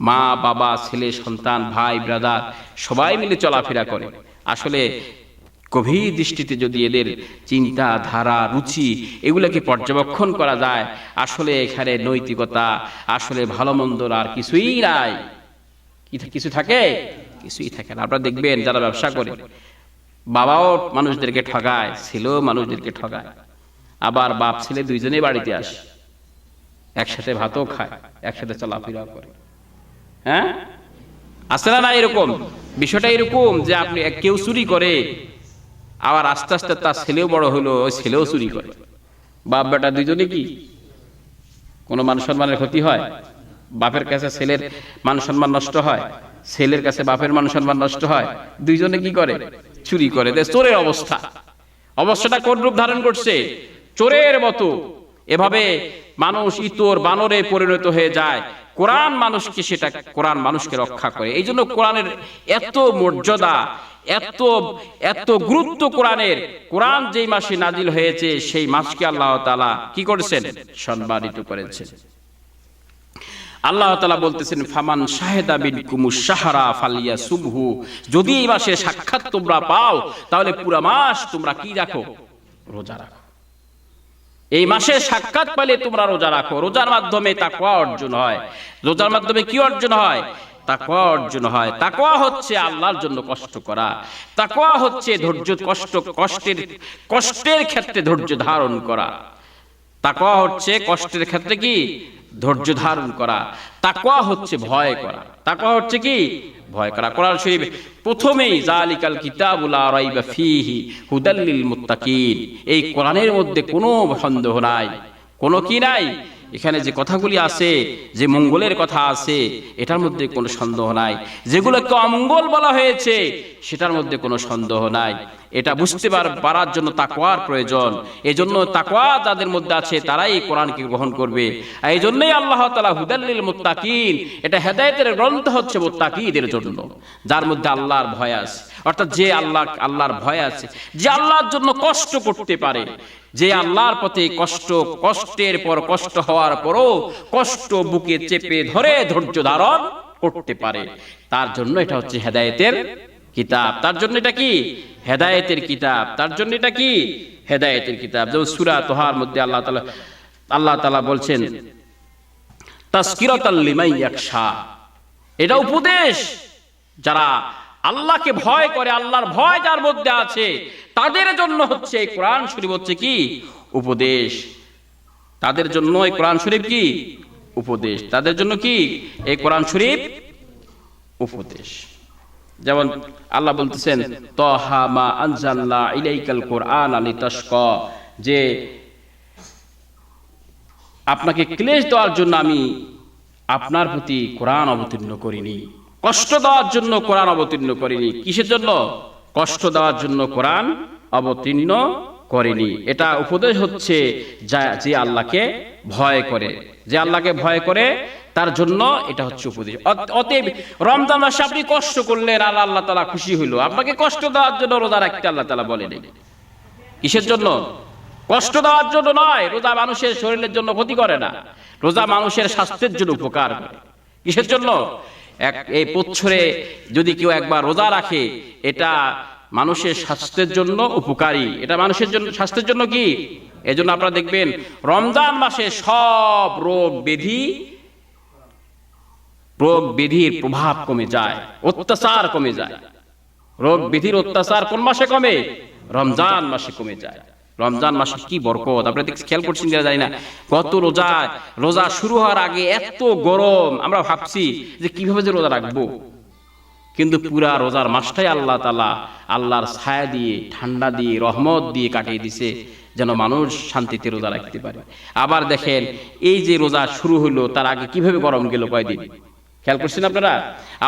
মা বাবা, ছেলে সন্তান, ভাই ব্রাদার সবাই মিলে চলাফেরা করে। আসলে গভীর দৃষ্টিতে যদি এদের চিন্তা ধারা, রুচি এগুলোকে পর্যবেক্ষণ করা যায়, আসলে এখানে নৈতিকতা, আসলে ভালো মন্দর আর কিছুই নাই। কিছু থাকে? কিছুই থাকে না। আপনারা দেখবেন যারা ব্যবসা করে, বাবাও মানুষদেরকে ঠগায়, ছেলেও মানুষদেরকে ঠগায়, আবার বাপ ছেলে দুইজনেই বাড়িতে আসে, একসাথে ভাতও খায়, একসাথে চলাফেরা করে। হ্যাঁ, আছে না? এরকম বিষয়টা এরকম যে আপনি কেউ চুরি করে, আবার আস্তে আস্তে তার ছেলেও বড় হলো, ওই ছেলেও চুরি করে, বাপ বেটা দুইজনে কি কোনো মান সম্মানের ক্ষতি হয়? বাপের কাছে ছেলের মান সম্মান নষ্ট হয়, ছেলের কাছে বাপের মান সম্মান নষ্ট হয়, দুইজনে কি করে? চুরি করে। চোরের অবস্থাটা কোন রূপ ধারণ করছে? চোরের মতো। এভাবে মানুষ ইতর বানরে পরিণত হয়ে যায়। কোরআন মানুষকে রক্ষা করে। এই জন্য কোরআনের এত মর্যাদা, এত গুরুত্ব কোরআনের। কোরআন যেই মাসে নাজিল হয়েছে, সেই মাসকে আল্লাহ তাআলা কি করেছেন? সম্মানিত করেছেন। আল্লাহ তাআলা বলতেছেন, ফামান শাহেদা বিনকুমুশ শাহরা ফালিয়াসুমহু, যদি এই মাসে সাক্ষাৎ তোমরা পাও, তাহলে পুরো মাস তোমরা কি রাখো? রোজা রাখো। এই মাসে সাক্ষাৎ পেলে তোমরা রোজা রাখো। রোজার মাধ্যমে তাকওয়া অর্জন হয়। রোজার মাধ্যমে কি অর্জন হয়? তাকওয়া অর্জন হয়। তাকওয়া হচ্ছে আল্লাহর জন্য কষ্ট করা। তাকওয়া হচ্ছে কষ্টের ক্ষেত্রে ধৈর্য ধারণ করা। তাকওয়া হচ্ছে কষ্টের ক্ষেত্রে কি? ধৈর্য ধারণ করা। তাকওয়া হচ্ছে ভয় করা। তাকওয়া হচ্ছে কি? ভয় করা। কোরআন শরীফ প্রথমেই যালিকাল কিতাবু লা রাইবা ফীহি হুদাল লিল মুত্তাকিন, এই কোরআনের মধ্যে কোনো সন্দেহ নাই, কোনো কি নাই, এখানে যে কথাগুলি আছে, যে মঙ্গলের কথা আছে, এটার মধ্যে কোনো সন্দেহ নাই। যেগুলোকে অমঙ্গল বলা হয়েছে, সেটার মধ্যে কোনো সন্দেহ নাই। এটা বুঝতে পারার জন্য তাকওয়ার প্রয়োজন। এই জন্য তাকওয়া যাদের মধ্যে আছে, তারাই এই কোরআনকে গ্রহণ করবে। এই জন্যই আল্লাহ তাআলা হুদাল লিল মুত্তাকিন, এটা হেদায়েতের গ্রন্থ হচ্ছে মুত্তাকিদের জন্য, যার মধ্যে আল্লাহর ভয় আছে। অর্থাৎ যে আল্লাহর ভয় আছে, যে আল্লাহর জন্য কষ্ট করতে পারে, যে আল্লাহর পথে কষ্টের পর কষ্ট হওয়ার পরও কষ্ট বুকে চেপে ধরে ধৈর্য ধারণ করতে পারে, তার জন্য এটা হচ্ছে হেদায়েতের কিতাব। তার জন্য এটা কি? হেদায়েতের কিতাব। তার জন্য এটা কি? হেদায়েতের কিতাব। যেমন সূরা তোহার মধ্যে আল্লাহ তাআলা বলছেন, তাযকিরাতাল লিমান ইয়াখশা, এটা উপদেশ যারা আল্লাহকে ভয় করে, আল্লাহর ভয় যার মধ্যে আছে, তাদের জন্য হচ্ছে এই কোরআন শরীফ হচ্ছে কি? উপদেশ। তাদের জন্য এই কোরআন শরীফ কি? উপদেশ। তাদের জন্য কি এই কোরআন শরীফ? উপদেশ। যেমন আল্লাহ বলতেছেন, তাহা মা আনজালনা ইলাইকাল কুরআনা লিতাশকা, যে আপনাকে ক্লেশ দেওয়ার জন্য আমি আপনার প্রতি কোরআন অবতীর্ণ করিনি, কষ্ট দেওয়ার জন্য কোরআন অবতীর্ণ করিনি। কিসের জন্য? কষ্ট দেওয়ার জন্য কোরআন অবতীর্ণ করিনি। এটা উপদেশ হচ্ছে যে আল্লাহকে ভয় করে, যে আল্লাহকে ভয় করে, তার জন্য এটা হচ্ছে উপদেশ। অতএব রমজান মাসে আপনি কষ্ট করলেন, আল্লাহ তাআলা খুশি হইল। আপনাকে কষ্ট দেওয়ার জন্য রোজা রাখতে আল্লাহ তাআলা বলেনি। কিসের জন্য? কষ্ট দেওয়ার জন্য নয়। রোজা মানুষের শরীরের জন্য ক্ষতি করে না, রোজা মানুষের স্বাস্থ্যের জন্য উপকার করে। কিসের জন্য? এই বছরে যদি কেউ একবার রোজা রাখে, এটা মানুষের স্বাস্থ্যের জন্য উপকারী। এটা মানুষের জন্য, স্বাস্থ্যের জন্য কি? এজন্য আপনারা দেখবেন রমজান মাসে সব রোগ ব্যাধি রোগ ব্যাধির প্রভাব কমে যায়, অত্যাচার কমে যায়। রোগ ব্যাধির অত্যাচার কোন মাসে কমে? রমজান মাসে কমে যায়। রমজান মাসে কি বরকত! আপনারা খেয়াল করছেন কিনা জানি না, গত রোজা শুরু হওয়ার আগে এত গরম, আমরা ভাবছি যে কিভাবে যে রোজা রাখবো, কিন্তু পুরা রোজার মাসটাই আল্লাহ তাআলা আল্লাহর ছায়া দিয়ে, ঠান্ডা দিয়ে, রহমত দিয়ে কাটিয়ে দিছে, যেন মানুষ শান্তিতে রোজা রাখতে পারে। আবার দেখেন, এই যে রোজা শুরু হলো তার আগে কিভাবে গরম গেল কয়দিন, খেয়াল করছেন আপনারা?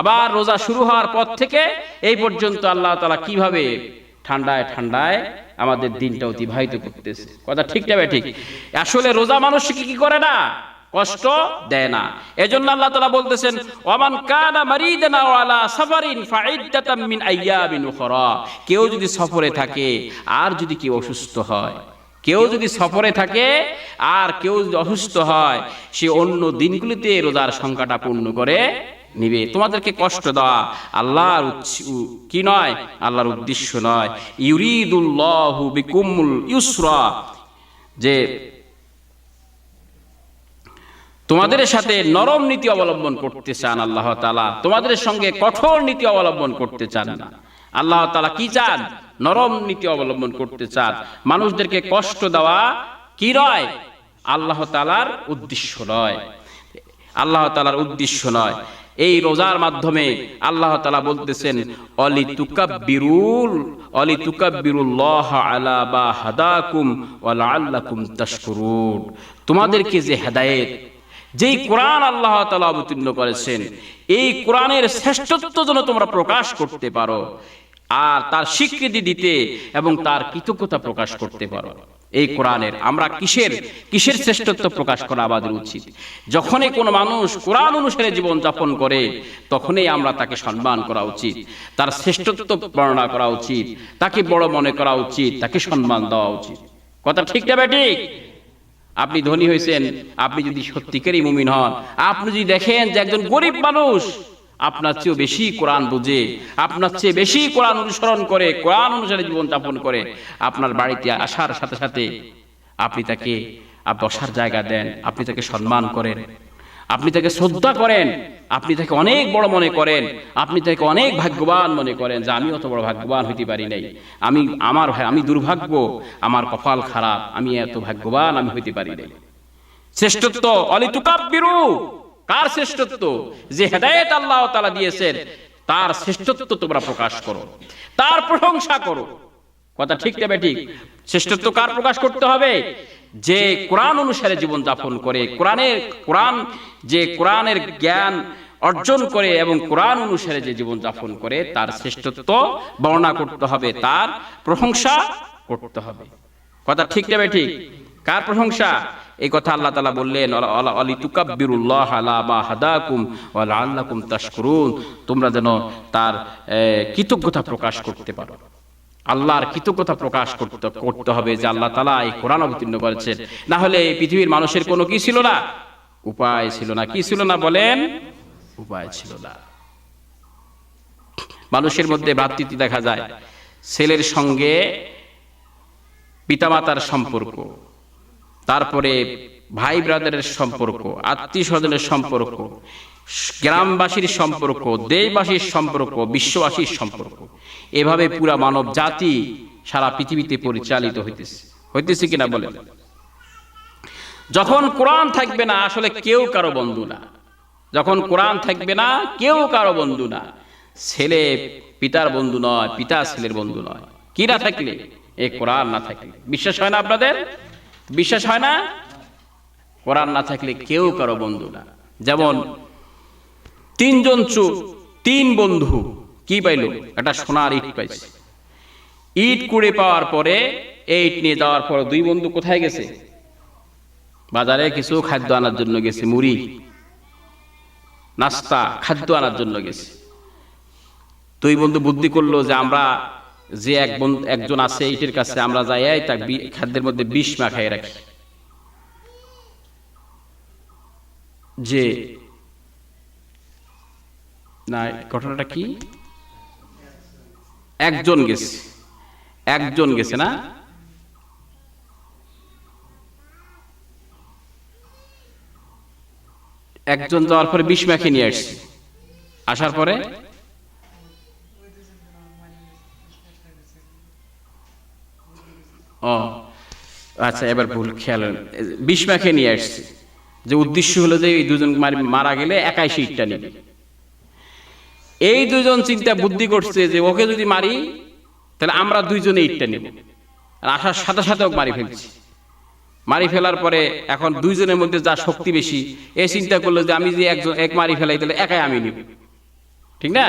আবার রোজা শুরু হওয়ার পর থেকে এই পর্যন্ত আল্লাহ তাআলা কিভাবে ঠান্ডায় ঠান্ডায় আমাদের দিনটা অতিবাহিত করতেছে। কথা ঠিক না ঠিক? আসলে রোজা মানুষকে কি করে না, কষ্ট দেয় না। এজন্য আল্লাহ তাআলা বলতেছেন, ওয়ামান কানা মারিদান আও আলা সাফারিন ফাইদ্দাতাম মিন আইয়ামিন উখরা। কেউ যদি সফরে থাকে আর যদি কেউ অসুস্থ হয়, কেউ যদি সফরে থাকে আর কেউ যদি অসুস্থ হয়, সে অন্য দিনগুলিতে রোজার সংখ্যাটা পূর্ণ করে নিবে। তোমাদেরকে কষ্ট দেওয়া আল্লাহর কি নয়, আল্লাহর উদ্দেশ্য নয়। ইউরিদুল্লাহু বিকুমুল ইউসরা, যে তোমাদের সাথে নরম নীতি অবলম্বন করতে চান আল্লাহ তাআলা, তোমাদের সঙ্গে কঠোর নীতি অবলম্বন করতে চান না। আল্লাহ তাআলা কি চান? নরম নীতি অবলম্বন করতে চান। মানুষদেরকে কষ্ট দেওয়া কি নয়, আল্লাহ তাআলার উদ্দেশ্য নয়, আল্লাহ তাআলার উদ্দেশ্য নয়। এই রোজার মাধ্যমে আল্লাহ তাআলা বলতেছেন, অলিতুকাব্বিরুল্লাহ আলা মা হাদাকুম ওয়া লাআল্লাকুম তাশকুরুন। তোমাদেরকে যে হেদায়েত, যেই কোরআন আল্লাহ তাআলা অবতীর্ণ করেছেন, এই কোরআনের শ্রেষ্ঠত্ব যেন তোমরা প্রকাশ করতে পারো, আর তার স্বীকৃতি দিতে এবং তার কৃতজ্ঞতা প্রকাশ করতে পারো। এই কোরআনের আমরা কিসের শ্রেষ্ঠত্ব প্রকাশ করা আমাদের উচিত? যখনই কোনো মানুষ কোরআন অনুসারে জীবন যাপন করে, তখনই আমরা তাকে সম্মান করা উচিত, তার শ্রেষ্ঠত্ব বর্ণনা করা উচিত, তাকে বড় মনে করা উচিত, তাকে সম্মান দেওয়া উচিত। কথা ঠিক না ঠিক? আপনি ধনী হয়েছেন, আপনি যদি সত্যিকারই মুমিন হন, আপনি যদি দেখেন যে একজন গরিব মানুষ আপনার চেয়ে বেশি কোরআন বুঝে, আপনার চেয়ে বেশি কোরআন অনুসরণ করে, কোরআন অনুসারে জীবন যাপন করে, আপনার বাড়িতে আসার সাথে সাথে আপনি তাকে বসার জায়গা দেন, আপনি তাকে সম্মান করেন, আপনি তাকে শ্রদ্ধা করেন, আপনি তাকে অনেক বড় মনে করেন, আপনি তাকে অনেক ভাগ্যবান মনে করেন, যে আমি অত বড় ভাগ্যবান হইতে পারি নাই, আমি দুর্ভাগ্য, আমার কপাল খারাপ, আমি এত ভাগ্যবান আমি হইতে পারি নাই। শ্রেষ্ঠত্ব অলিতুকাব্বিরু, কার শ্রেষ্ঠত্ব? যে হেদায়েত আল্লাহ তাআলা দিয়েছেন তার শ্রেষ্ঠত্ব তোমরা প্রকাশ করো, তার প্রশংসা করো। কথা ঠিক না ঠিক? শ্রেষ্ঠত্ব কার প্রকাশ করতে হবে? যে কোরআন অনুসারে জীবন যাপন করে, কোরআনের জ্ঞান অর্জন করে এবং কোরআন অনুসারে যে জীবন যাপন করে, তার শ্রেষ্ঠত্ব বর্ণনা করতে হবে, তার প্রশংসা করতে হবে। কথা ঠিক না ঠিক? কার প্রশংসা? এই কথা আল্লাহ তাআলা বললেন, অলিতুকাব্বিরুল্লাহ আলা মা হাদাকুম ওয়া লাআল্লাকুম তাশকুরুন। তোমরা যেন তার কৃতজ্ঞতা প্রকাশ করতে পারো। আল্লাহর কৃতজ্ঞতা প্রকাশ করতে হবে যে আল্লাহ তাআলা এই কোরআন অবতীর্ণ করেছেন। না হলে এই পৃথিবীর মানুষের কোনো কি ছিল না? উপায় ছিল না। কি ছিল না বলেন? উপায় ছিল না। মানুষের মধ্যে ভ্রাতৃত্ব দেখা যায়, ছেলের সঙ্গে পিতামাতার সম্পর্ক, তারপরে ভাই ব্রাদারের সম্পর্ক, আত্মীয় স্বজনের সম্পর্ক, গ্রামবাসীর সম্পর্ক, দেশবাসীর সম্পর্ক, বিশ্ববাসীর সম্পর্ক, এভাবে পুরা মানব জাতি সারা পৃথিবীতে পরিচালিত হইতেছে কিনা বলেন? যখন কোরআন থাকবে না, আসলে কেউ কারো বন্ধু না। যখন কোরআন থাকবে না, কেউ কারো বন্ধু না। ছেলে পিতার বন্ধু নয়, পিতা ছেলের বন্ধু নয়। কি না থাকলে? এই কোরআন না থাকলে। বিশ্বাস হয় না আপনাদের? বিশ্বাস হয় না? কোরআন না থাকলে কেউ কারো বন্ধু না। যেমন তিন বন্ধু কি পাইল? একটা সোনার ইট পাইছে। ইট কুড়ে পাওয়ার পরে, এই ইট নিয়ে যাওয়ার পর দুই বন্ধু কোথায় গেছে? বাজারে কিছু খাদ্য আনার জন্য গেছে, মুড়ি, নাস্তা, খাদ্য আনার জন্য গেছে। দুই বন্ধু বুদ্ধি করলো যে আমরা যে একজন আছে ইটের কাছে, আমরা যাই তার খাদ্যের মধ্যে বিষ মাখাই রাখি, যে না ঘটনাটা কি? একজন গেছে না, একজন যাওয়ার পরে বিষ মাখিয়ে নিয়ে আসছে। আসার পরে ও আচ্ছা, এবার ভুল খেয়াল, বিষ মাখে নিয়ে আসছে, যে উদ্দেশ্য হলো যে এই দুজন মারা গেলে একাই শীতটা নেবে। এই দুজন চিন্তা বুদ্ধি করছে যে ওকে যদি মারি তাহলে আমরা দুইজনে ইটটা নেব, আর আসার সাথে সাথে ওকে মারি ফেলছি। মারি ফেলার পরে এখন দুইজনের মধ্যে যা শক্তি বেশি, এই চিন্তা করলো যে আমি যে এক মারি ফেলাই তাহলে একাই আমি নিব, ঠিক না?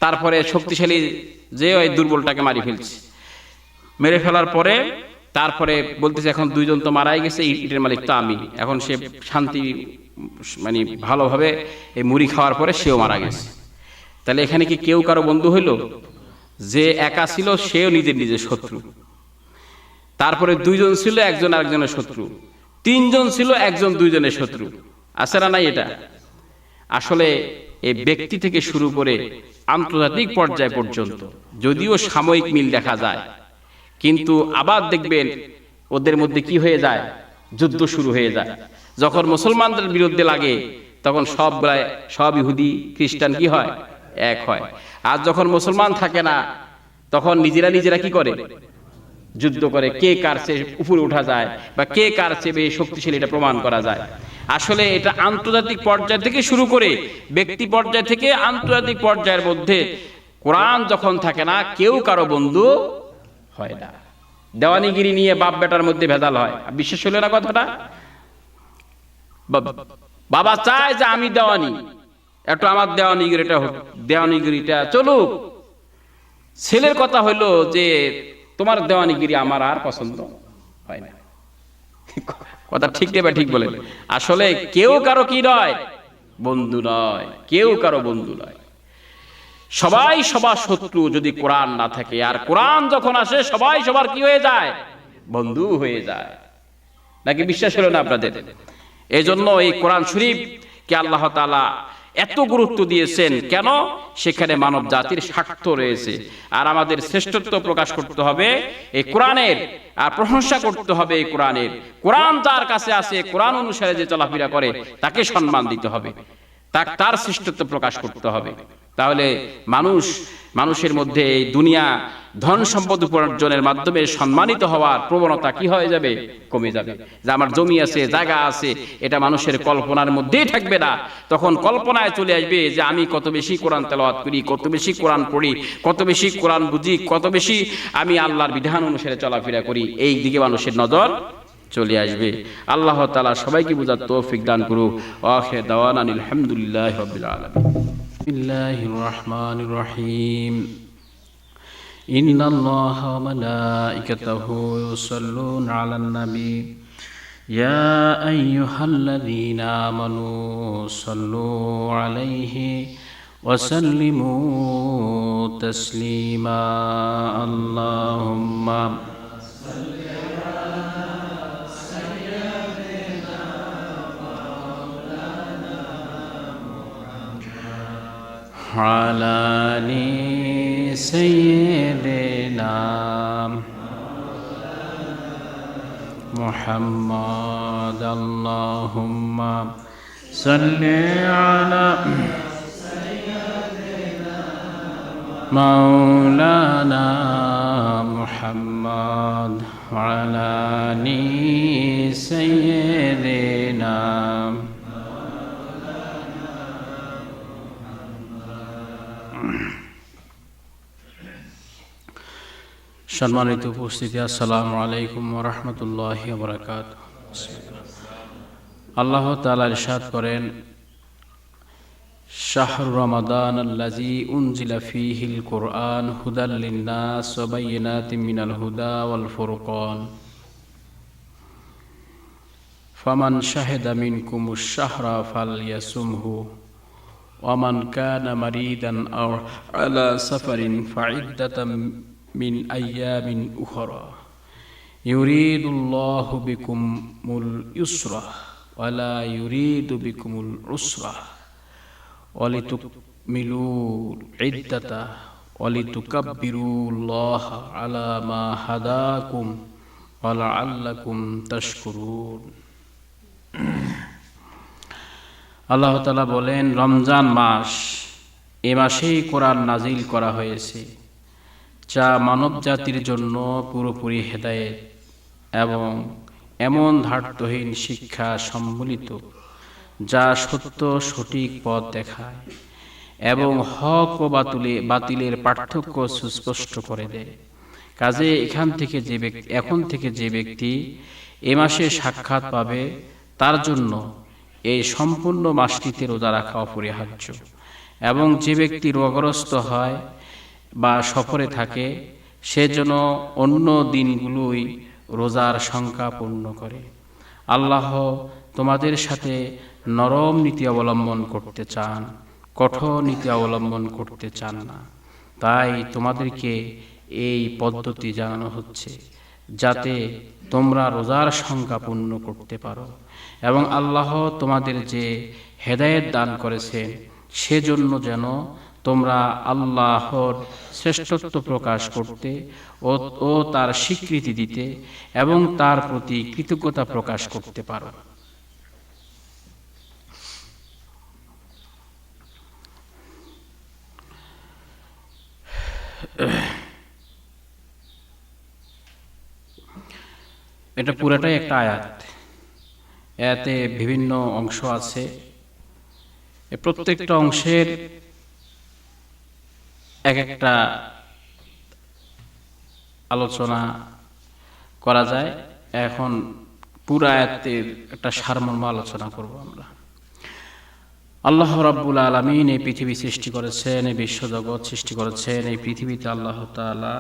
তারপরে শক্তিশালী যে ওই দুর্বলটাকে মারি ফেলছে, মেরে ফেলার পরে তারপরে বলতেছে এখন দুইজন তো মারাই গেছে, ইটের মালিক তো আমি। এখন সে শান্তি মানে ভালোভাবে এই মুড়ি খাওয়ার পরে সেও মারা গেছে। তাহলে এখানে কি কেউ কারো বন্ধু হইল? যে একা ছিল সেও নিজের শত্রু। তারপরে দুইজন ছিল একজন আরেকজনের শত্রু, তিনজন ছিল একজন দুইজনের শত্রু। আছে না নাই? এটা আসলে এই ব্যক্তি থেকে শুরু করে আন্তর্জাতিক পর্যায় পর্যন্ত যদিও সাময়িক মিল দেখা যায়, কিন্তু আবার দেখবেন ওদের মধ্যে কি হয়ে যায়, যুদ্ধ শুরু হয়ে যায়। যখন মুসলমানদের বিরুদ্ধে লাগে তখন সব ইহুদি খ্রিস্টান কি হয়, এক হয়। আর যখন মুসলমান থাকে না তখন নিজেরা কি করে, যুদ্ধ করে, কে কার চেয়ে উপরে উঠা যায় বা কে কার চেয়ে শক্তিশালী এটা প্রমাণ করা যায়। আসলে এটা আন্তর্জাতিক পর্যায় থেকে শুরু করে ব্যক্তি পর্যায় থেকে আন্তর্জাতিক পর্যায়ের মধ্যে কোরআন যখন থাকে না কেউ কারো বন্ধু হয় না। দেওয়ানিগিরি নিয়ে বাপ বেটার মধ্যে ভেজাল হয়, বিশ্বাস হলো না কথাটা? বাবা চায় যে আমি দেওয়ানি, একটু আমার দেওয়ানিগিরিটা চলুক। ছেলের কথা হইলো যে তোমার দেওয়ানিগিরি আমার আর পছন্দ হয় না। কথা ঠিক নেবে, ঠিক বলেন। আসলে কেউ কারো কি নয়, বন্ধু নয়, কেউ কারো বন্ধু নয়। সবাই সবার শত্রু যদি কোরআন না থাকে। আর কোরআন যখন আসে সবাই সবার কি হয়ে যায়, বন্ধু হয়ে যায়। নাকি বিশ্বাস হলো না আপনাদের? এই জন্য এই কোরআন শরীফকে আল্লাহ তাআলা এত গুরুত্ব দিয়েছেন। কেন? সেখানে মানব জাতির স্বার্থ রয়েছে। আর আমাদের শ্রেষ্ঠত্ব প্রকাশ করতে হবে এই কোরআনের, আর প্রশংসা করতে হবে এই কোরআনের। কোরআন যার কাছে আছে, কোরআন অনুসারে যে চলাফেরা করে তাকে সম্মান দিতে হবে, তার শ্রেষ্ঠত্ব প্রকাশ করতে হবে। তাহলে মানুষের মধ্যে এই দুনিয়া ধন সম্পদ উপার্জনের মাধ্যমে সম্মানিত হওয়ার প্রবণতা কি হয়ে যাবে, কমে যাবে। যে আমার জমি আছে, জায়গা আছে, এটা মানুষের কল্পনার মধ্যেই থাকবে না। তখন কল্পনায় চলে আসবে যে আমি কত বেশি কোরআন তেলাওয়াত করি, কত বেশি কোরআন পড়ি, কত বেশি কোরআন বুঝি, কত বেশি আমি আল্লাহর বিধান অনুসারে চলাফেরা করি। এই দিকে মানুষের নজর চলে আসবে। আল্লাহ তাআলা সবাইকে বুঝার তৌফিক দান করুক। আখির দাওয়ানা আলহামদুলিল্লাহি রাব্বিল আলামিন। বিসমিল্লাহির রহমানির রহিম। ইন্নাল্লাহা ওয়া মালাইকাতাহু ইউসাল্লুনা আলান নবী ইয়া আইয়ুহাল্লাযীনা আমানু সাল্লু আলাইহি ওয়া সাল্লিমু তাসলিমা। আল্লাহুম্মা على سيدنا محمد اللهم صل على مولانا محمد وعلى آل سيدنا। সম্মানিত উপস্থিতি, আসসালামু আলাইকুম ওয়া রাহমাতুল্লাহি ওয়া বারাকাতুহু। আল্লাহ তাআলা ইরশাদ করেন, শাহরু রমাদান আল্লাযী উনজিলা ফীহিল কুরআন হুদাল লিন-নাস ওয়া বায়িনাতিম মিনাল হুদা ওয়াল ফুরকান ফামান শাহিদা মিনকুমুশ শাহরা ফালইয়াসুমহু ওয়া মান কানা মারিদান আও আলা সাফারিন ফাইদ্দাতাম মিন আইয়ামিন উখরা ইউরিদুল্লাহু বিকুমুল ইউসরা ওয়া লা ইউরিদু বিকুমুল উসরা ওয়ালিতুকমিলুল ইদ্দাতা ওয়ালিতুকাব্বিরুল্লাহা আলা মা হাদাকুম ওয়া লাআল্লাকুম তাশকুরুন। আল্লাহ তাআলা বলেন, রমজান মাস এ মাসেই কোরআন নাজিল করা হয়েছে, যা মানব জাতির জন্য পুরোপুরি হেদায়েত এবং এমন ধার্তহীন শিক্ষা সম্বলিত যা সত্য সঠিক পথ দেখায় এবং হক ও বাতিলের পার্থক্য সুস্পষ্ট করে দেয়। কাজে এখন থেকে যে ব্যক্তি এ মাসে সাক্ষাৎ পাবে তার জন্য এই সম্পূর্ণ মাসটিতে রোজা রাখা অপরিহার্য, এবং যে ব্যক্তি রোগগ্রস্ত হয় বা সফরে থাকে সে যেন অন্য দিনগুলোই রোজার সংখ্যা পূর্ণ করে। আল্লাহ তোমাদের সাথে নরম নীতি অবলম্বন করতে চান, কঠোর নীতি অবলম্বন করতে চান না। তাই তোমাদেরকে এই পদ্ধতি জানানো হচ্ছে যাতে তোমরা রোজার সংখ্যা পূর্ণ করতে পারো, এবং আল্লাহ তোমাদের যে হেদায়েত দান করেছেন সেজন্য যেন তোমরা আল্লাহর শ্রেষ্ঠত্ব প্রকাশ করতে ও তার স্বীকৃতি দিতে এবং তার প্রতি কৃতজ্ঞতা প্রকাশ করতে পারো। এটা পুরোটাই একটা আয়াত, এতে বিভিন্ন অংশ আছে। প্রত্যেকটা অংশের এক একটা আলোচনা করা যায়। এখন পুরো আয়াতের একটা সারমর্ম আলোচনা করব আমরা। আল্লাহ রাব্বুল আলামিন এই পৃথিবী সৃষ্টি করেছেন, এই বিশ্বজগৎ সৃষ্টি করেছেন। এই পৃথিবীতে আল্লাহ তাআলা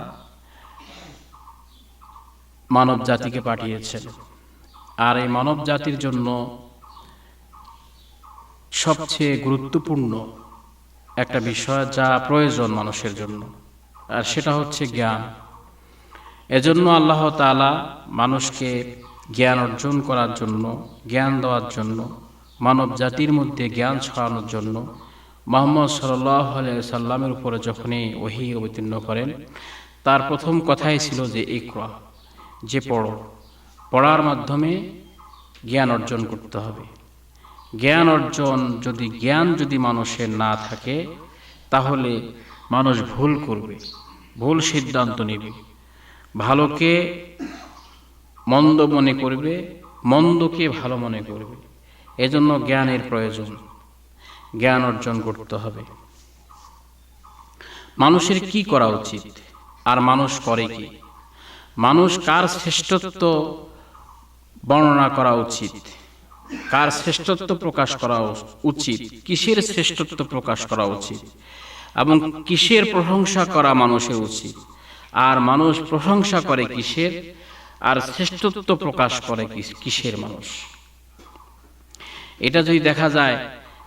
মানব জাতিকে পাঠিয়েছেন, আর এই মানব জাতির জন্য সবচেয়ে গুরুত্বপূর্ণ একটা বিষয় যা প্রয়োজন মানুষের জন্য, আর সেটা হচ্ছে জ্ঞান। এজন্য আল্লাহ তাআলা মানুষকে জ্ঞান অর্জন করার জন্য, জ্ঞান দেওয়ার জন্য, মানব জাতির মধ্যে জ্ঞান ছড়ানোর জন্য মুহাম্মদ সাল্লাল্লাহু আলাইহি সাল্লামের উপরে যখনই ওহী অবতীর্ণ করেন, তার প্রথম কথাই ছিল যে ইকরা, যে পড়ো। পড়ার মাধ্যমে জ্ঞান অর্জন করতে হবে। জ্ঞান যদি মানুষের না থাকে তাহলে মানুষ ভুল করবে, ভুল সিদ্ধান্ত নেবে, ভালোকে মন্দ মনে করবে, মন্দকে ভালো মনে করবে। এজন্য জ্ঞানের প্রয়োজন, জ্ঞান অর্জন করতে হবে। মানুষের কি করা উচিত আর মানুষ করে কি? মানুষ কার শ্রেষ্ঠত্ব বর্ণনা করা উচিত, কার শ্রেষ্ঠত্ব প্রকাশ করা উচিত, কিসের শ্রেষ্ঠত্ব প্রকাশ করা উচিত, এবং কিসের প্রশংসা করা মানুষের উচিত, আর মানুষ প্রশংসা করে কিসের, আর শ্রেষ্ঠত্ব প্রকাশ করে কিসের মানুষ। এটা যদি দেখা যায়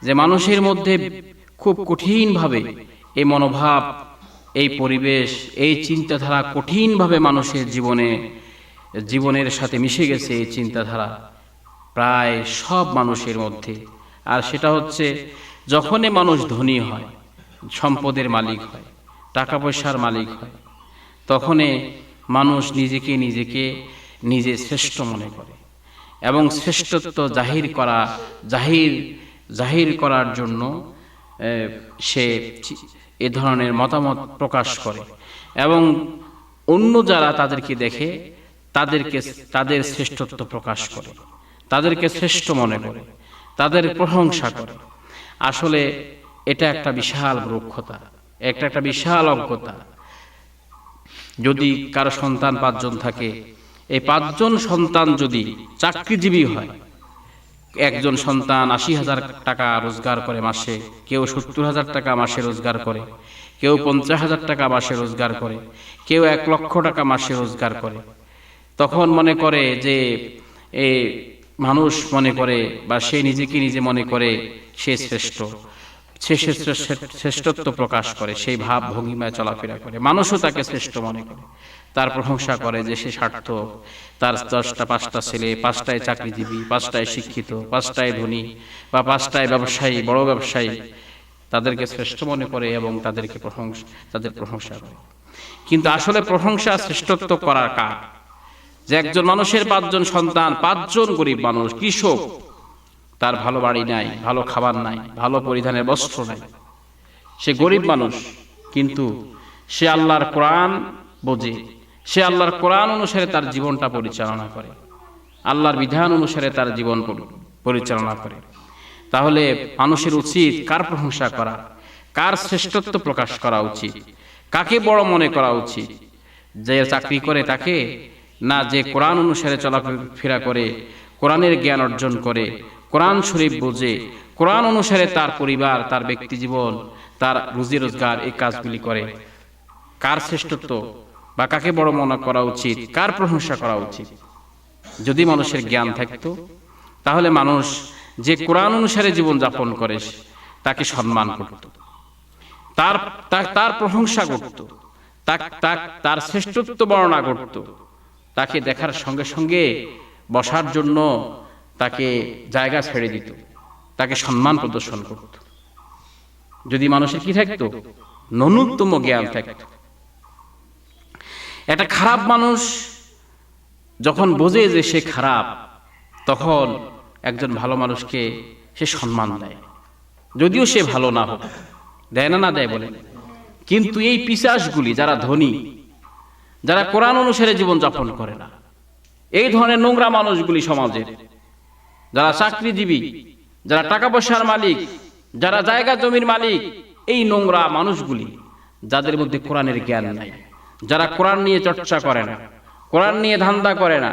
যে মানুষের মধ্যে খুব কঠিনভাবে এই মনোভাব, এই পরিবেশ, এই চিন্তাধারা কঠিনভাবে মানুষের জীবনের সাথে মিশে গেছে, এই চিন্তাধারা প্রায় সব মানুষের মধ্যে। আর সেটা হচ্ছে যখনই মানুষ ধনী হয়, সম্পদের মালিক হয়, টাকা পয়সার মালিক হয়, তখনই মানুষ নিজে শ্রেষ্ঠ মনে করে, এবং শ্রেষ্ঠত্ব জাহির করার জন্য সে এ ধরনের মতামত প্রকাশ করে, এবং অন্য যারা তাদেরকে দেখে তাদের শ্রেষ্ঠত্ব প্রকাশ করে, তাদেরকে শ্রেষ্ঠ মনে করে, তাদের প্রশংসা করে। আসলে এটা একটা বিশাল মূর্খতা, একটা বিশাল অজ্ঞতা। যদি কারো সন্তান 5 জন থাকে, এই 5 জন সন্তান যদি চাকরিজীবী হয়, একজন সন্তান 80,000 টাকা রোজগার করে মাসে, কেউ 70,000 টাকা মাসে রোজগার করে, কেউ 50,000 টাকা মাসে রোজগার করে, কেউ 1 লক্ষ টাকা মাসে রোজগার করে, তখন মনে করে যে মানুষ মনে করে বা সে নিজে মনে করে সে শ্রেষ্ঠ, সে শ্রেষ্ঠত্ব প্রকাশ করে, সেই ভাব ভঙ্গিমায় চলাফেরা করে। মানুষও তাকে শ্রেষ্ঠ মনে করে, তার প্রশংসা করে যে সে সার্থক, তার 5টা ছেলে, 5টায় চাকরিজীবী, 5টায় শিক্ষিত, 5টায় ধনী, বা 5টায় ব্যবসায়ী, বড় ব্যবসায়ী, তাদেরকে শ্রেষ্ঠ মনে করে এবং তাদের প্রশংসা করে। কিন্তু আসলে প্রশংসা, শ্রেষ্ঠত্ব করার কাজ যে একজন মানুষের 5 জন সন্তান, 5 জন গরিব মানুষ, কৃষক, তার ভালো বাড়ি নাই, ভালো খাবার নাই, ভালো পরিধানের বস্ত্র নাই, সে গরিব মানুষ, কিন্তু সে আল্লাহর কোরআন বোঝে, সে আল্লাহর কোরআন অনুসারে তার জীবনটা পরিচালনা করে, আল্লাহর বিধান অনুসারে তার জীবন পরিচালনা করে। তাহলে মানুষের উচিত কার প্রশংসা করা, কার শ্রেষ্ঠত্ব প্রকাশ করা উচিত, কাকে বড় মনে করা উচিত? যে চাকরি করে তাকে, না যে কোরআন অনুসারে চলাফেরা করে, কোরআনের জ্ঞান অর্জন করে, কোরআন শরীফ বোঝে, কোরআন অনুসারে তার পরিবার, তার ব্যক্তি জীবন, তার রুজি রোজগার এই কাজগুলি করে? কার শ্রেষ্ঠত্ব বা কাকে বড় মনে করা উচিত, কার প্রশংসা করা উচিত? যদি মানুষের জ্ঞান থাকতো তাহলে মানুষ যে কোরআন অনুসারে জীবন যাপন করে তাকে সম্মান করত, তার প্রশংসা করত, তার শ্রেষ্ঠত্ব বর্ণনা করত, তাকে দেখার সঙ্গে সঙ্গে বসার জন্য তাকে জায়গা ছেড়ে দিত, তাকে সম্মান প্রদর্শন করত। যদি মানুষের কি থাকতো? ন্যূনতম জ্ঞান থাকতো। একটা খারাপ মানুষ যখন বোঝে যে সে খারাপ, তখন একজন ভালো মানুষকে সে সম্মান দেয়, যদিও সে ভালো না হোক। দেয় না দেয় বলে? কিন্তু এই পিশাচগুলি, যারা ধনী, যারা কোরআন অনুসারে জীবন যাপন করে না, এই ধরনের নোংরা মানুষগুলি সমাজের, যারা চাকরিজীবী, যারা টাকা পয়সার মালিক, যারা জায়গা জমির মালিক, এই নোংরা মানুষগুলি, যাদের মধ্যে কোরআনের জ্ঞান নাই, যারা কোরআন নিয়ে চর্চা করে না, কোরআন নিয়ে ধান্দা করে না,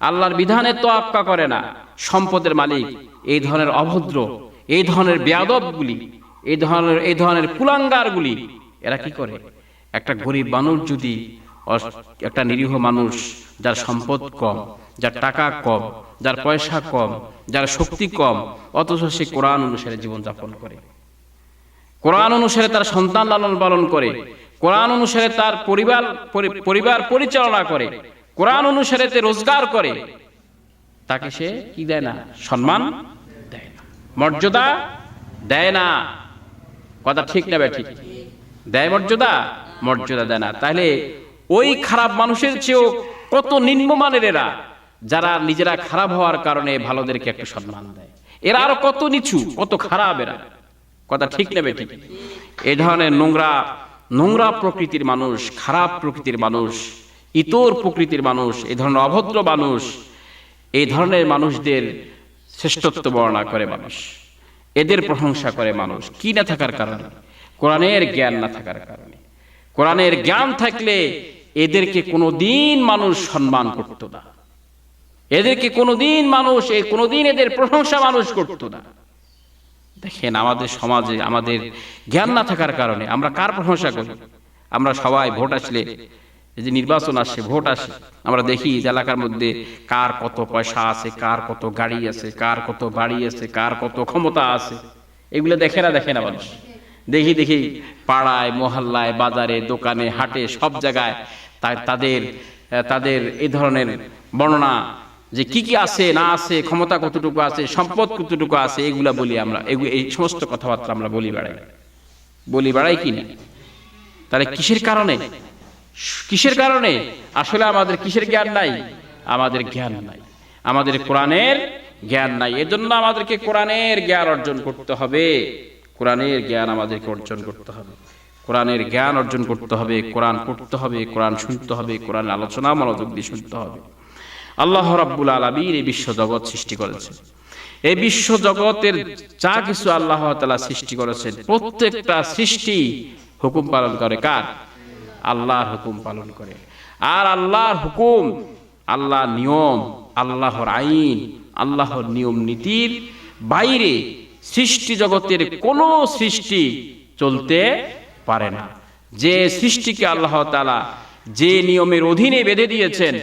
আল্লাহর বিধানের তোয়াক্কা করে না, সম্পদের মালিক, এই ধরনের অভদ্র, এই ধরনের বেয়াদবগুলি, এই ধরনের কুলাঙ্গারগুলি, এরা কি করে? একটা গরিব মানুষ যদি, একটা নিরীহ মানুষ যার সম্পদ কম, যার টাকা কম, যার পয়সা কম, যার শক্তি কম, অথচ সে কোরআন অনুসারে জীবনযাপন করে, কোরআন অনুসারে তার সন্তান লালন পালন করে, কোরআন অনুসারে তার পরিবার পরিচালনা করে, কোরআন অনুসারে তে রোজগার করে, তাকে সে কি দেয় না? সম্মান দেয় না, মর্যাদা দেয় না। কথা ঠিক না ঠিক? দেয় মর্যাদা? মর্যাদা দেয় না। তাহলে ওই খারাপ মানুষের চেয়েও কত নিম্নমানের এরা, যারা নিজেরা খারাপ হওয়ার কারণে ভালোদেরকে একটু সম্মান দেয়। এরা আরো কত নিচু, কত খারাপ এরা। কথা ঠিক নেবে ঠিক? এই ধরনের নোংরা প্রকৃতির মানুষ, খারাপ প্রকৃতির মানুষ, ইতর প্রকৃতির মানুষ, এই ধরনের অভদ্র মানুষ, এই ধরনের মানুষদের শ্রেষ্ঠত্ব বর্ণনা করে মানুষ, এদের প্রশংসা করে মানুষ। কি না থাকার কারণে? কোরআনের জ্ঞান না থাকার কারণে। কোরআনের জ্ঞান থাকলে এদেরকে কোনোদিন মানুষ সম্মান করত না, এদেরকে কোনোদিন এদের প্রশংসা মানুষ করত না। দেখেন, আমাদের সমাজে আমাদের জ্ঞান না থাকার কারণে আমরা কার প্রশংসা করি? আমরা সবাই ভোট আসলে, এই যে নির্বাচন আসে, ভোট আসে, আমরা দেখি এলাকার মধ্যে কার কত পয়সা আছে, কার কত গাড়ি আছে, কার কত বাড়ি আছে, কার কত ক্ষমতা আছে, এগুলো দেখে না মানুষ। দেখি পাড়ায়, মহল্লায়, বাজারে, দোকানে, হাটে, সব জায়গায় তাদের এই ধরনের বর্ণনা, যে কি কি আছে না আছে, ক্ষমতা কতটুকু আছে, সম্পদ কতটুকু আছে, এগুলা বলি আমরা। এই সমস্ত কথাবার্তা আমরা বলি বেড়াই কিনা? তাহলে কিসের কারণে? আসলে আমাদের কিসের জ্ঞান নাই? আমাদের জ্ঞান নাই, আমাদের কোরআনের জ্ঞান নাই। এজন্য আমাদেরকে কোরআনের জ্ঞান অর্জন করতে হবে। কোরআনের জ্ঞান আমাদেরকে অর্জন করতে হবে, কোরআনের জ্ঞান অর্জন করতে হবে, কোরআন পড়তে হবে, কোরআন শুনতে হবে, কোরআন আলোচনা মনোযোগ দিয়ে শুনতে হবে। আল্লাহ রাব্বুল আলামিন এই বিশ্ব জগৎ সৃষ্টি করেছেন। এই বিশ্ব জগতের যা কিছু আল্লাহ তাআলা সৃষ্টি করেছেন, প্রত্যেকটা সৃষ্টি হুকুম পালন করে কার? আল্লাহর হুকুম পালন করে। আর আল্লাহর হুকুম, আল্লাহর নিয়ম, আল্লাহর আইন, আল্লাহর নিয়ম নীতির বাইরে সৃষ্টি জগতের কোনো সৃষ্টি চলতে পারে না। যে সৃষ্টিকে আল্লাহ তাআলা যে নিয়মের অধীনে বেঁধে দিয়েছেন,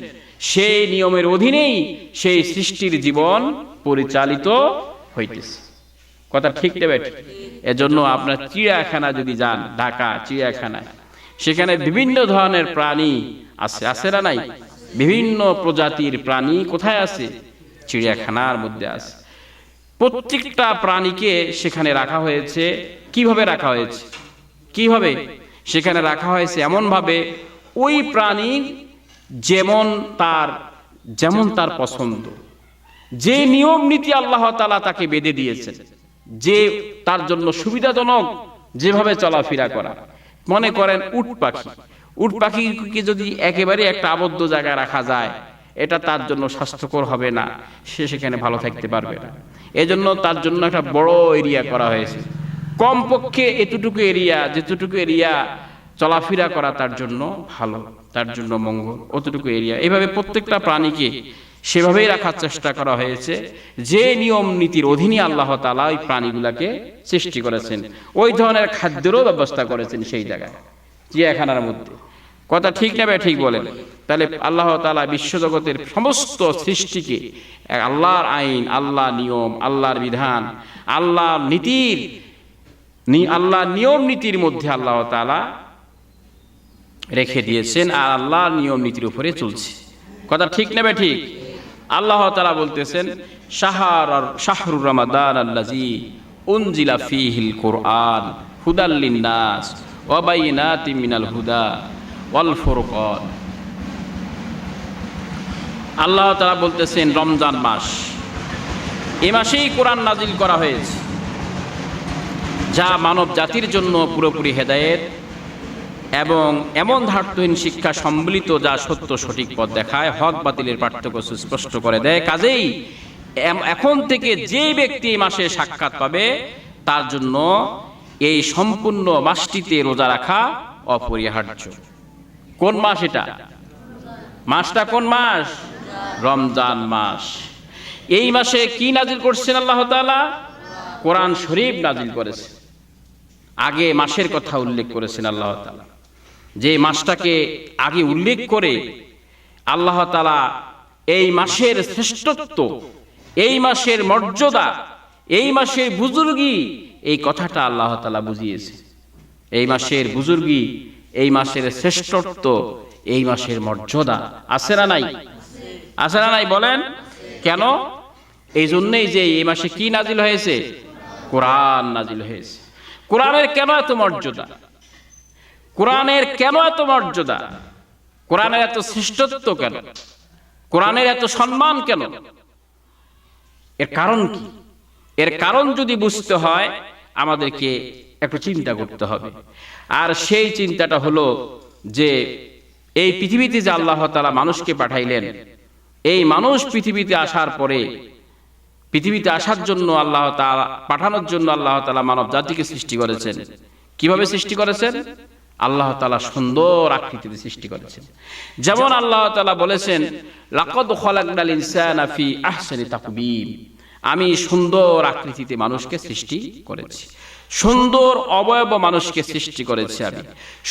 সেই নিয়মের অধীনেই সেই সৃষ্টির জীবন পরিচালিত হইতেছে। কথা ঠিক নেবে? এজন্য আপনার চিড়িয়াখানা যদি যান, ঢাকা চিড়িয়াখানায়, সেখানে বিভিন্ন ধরনের প্রাণী আছে না নাই? বিভিন্ন প্রজাতির প্রাণী কোথায় আছে? চিড়িয়াখানার মধ্যে আছে। প্রত্যেকটা প্রাণীকে সেখানে রাখা হয়েছে। কিভাবে রাখা হয়েছে? সেখানে রাখা হয়েছে এমন ভাবে, ওই প্রাণী যেমন তার পছন্দ, যে নিয়ম নীতি আল্লাহ তাআলা তাকে বেঁধে দিয়েছেন, যে তার জন্য সুবিধাজনক যেভাবে চলাফেরা করা। মনে করেন উট পাখিকে যদি একেবারে একটা আবদ্ধ জায়গায় রাখা যায়, এটা তার জন্য স্বাস্থ্যকর হবে না, সে সেখানে ভালো থাকতে পারবে না। এজন্য তার জন্য একটা বড় এরিয়া করা হয়েছে, কমপক্ষে এতটুকু এরিয়া, যেতটুকু এরিয়া চলাফেরা করা তার জন্য ভালো, তার জন্য মঙ্গল, অতটুকু এরিয়া। এইভাবে প্রত্যেকটা প্রাণীকে সেভাবেই রাখার চেষ্টা করা হয়েছে, যে নিয়ম নীতির অধীনে আল্লাহ তাআলা ওই প্রাণীগুলাকে সৃষ্টি করেছেন। ওই ধরনের খাদ্যেরও ব্যবস্থা করেছেন সেই জায়গায়, চিড়িয়াখানার মধ্যে। কথা ঠিক নেবে ঠিক বলেন? তাহলে আল্লাহ তাআলা বিশ্বজগতের সমস্ত সৃষ্টিকে আল্লাহর আইন, আল্লাহর নিয়ম, আল্লাহর বিধান, আল্লাহর নিয়ম নীতির মধ্যে আল্লাহ তাআলা রেখে দিয়েছেন, আর আল্লাহর নিয়ম নীতির উপরে চলছে। কথা ঠিক নেবে ঠিক? আল্লাহ তাআলা বলতেছেন, শাহরুর রমাদান আল্লাযী উনজিলা ফীহিল কুরআন হুদাল লিন্নাস ওয়া বাইয়িনাতিম মিনাল হুদা ওয়াল ফুরকান। আল্লাহ তাআলা বলতেছেন, রমজান মাস, এই মাসেই কোরআন নাজিল করা হয়েছে, যা মানব জাতির জন্য পুরোপুরি হেদায়েত এবং এমন ধার্তহীন শিক্ষা সম্বলিত, যা সত্য সঠিক পথ দেখায়, হক বাতিলের পার্থক্য সুস্পষ্ট করে দেয়। কাজেই এখন থেকে যে ব্যক্তি এই মাসে সাক্ষাৎ পাবে, তার জন্য এই সম্পূর্ণ মাসটিতে রোজা রাখা অপরিহার্য। কোন মাস এটা? মাসটা কোন মাস? রমজান মাস। এই মাসে কি নাজিল করছেন আল্লাহ তাআলা? কোরআন শরীফ নাজিল করেছেন। আগে মাসের কথা উল্লেখ করেছেন আল্লাহ তাআলা, যে মাসটাকে আগে উল্লেখ করে আল্লাহ তাআলা এই মাসের শ্রেষ্ঠত্ব, এই মাসের মর্যাদা, এই মাসের বুজুর্গি, এই কথাটা আল্লাহ তাআলা বুঝিয়েছে। এই মাসের বুজুর্গি, এই মাসের শ্রেষ্ঠত্ব, এই মাসের মর্যাদা আছে না নাই? আছে না নাই বলেন? কেন? এই জন্যই যে এই মাসে কি নাজিল হয়েছে? কোরআন নাজিল হয়েছে। কোরআনের কেন এত মর্যাদা? কোরআনের কেন এত মর্যাদা? কোরআনের এত শ্রেষ্ঠত্ব কেন? কোরআনের এত সম্মান কেন? এর কারণ কি? এর কারণ যদি বুঝতে হয়, আমাদেরকে একটু চিন্তা করতে হবে। আর সেই চিন্তাটা হলো যে এই পৃথিবীতে যে আল্লাহ তাআলা মানুষকে পাঠাইলেন, এই মানুষ পৃথিবীতে আসার পরে, পৃথিবীতে আসার জন্য আল্লাহ তাআলা, পাঠানোর জন্য আল্লাহ তাআলা মানব জাতিকে সৃষ্টি করেছেন। কিভাবে সৃষ্টি করেছেন? আল্লাহ তাআলা সুন্দর আকৃতিতে সৃষ্টি করেছেন। যেমন আল্লাহ তাআলা বলেছেন, লাকাদ খালাকনাল ইনসানা ফি আহসানি তাকবীম, আমি সুন্দর আকৃতিতে মানুষকে সৃষ্টি করেছি, সুন্দর অবয়ব মানুষকে সৃষ্টি করেছি, আমি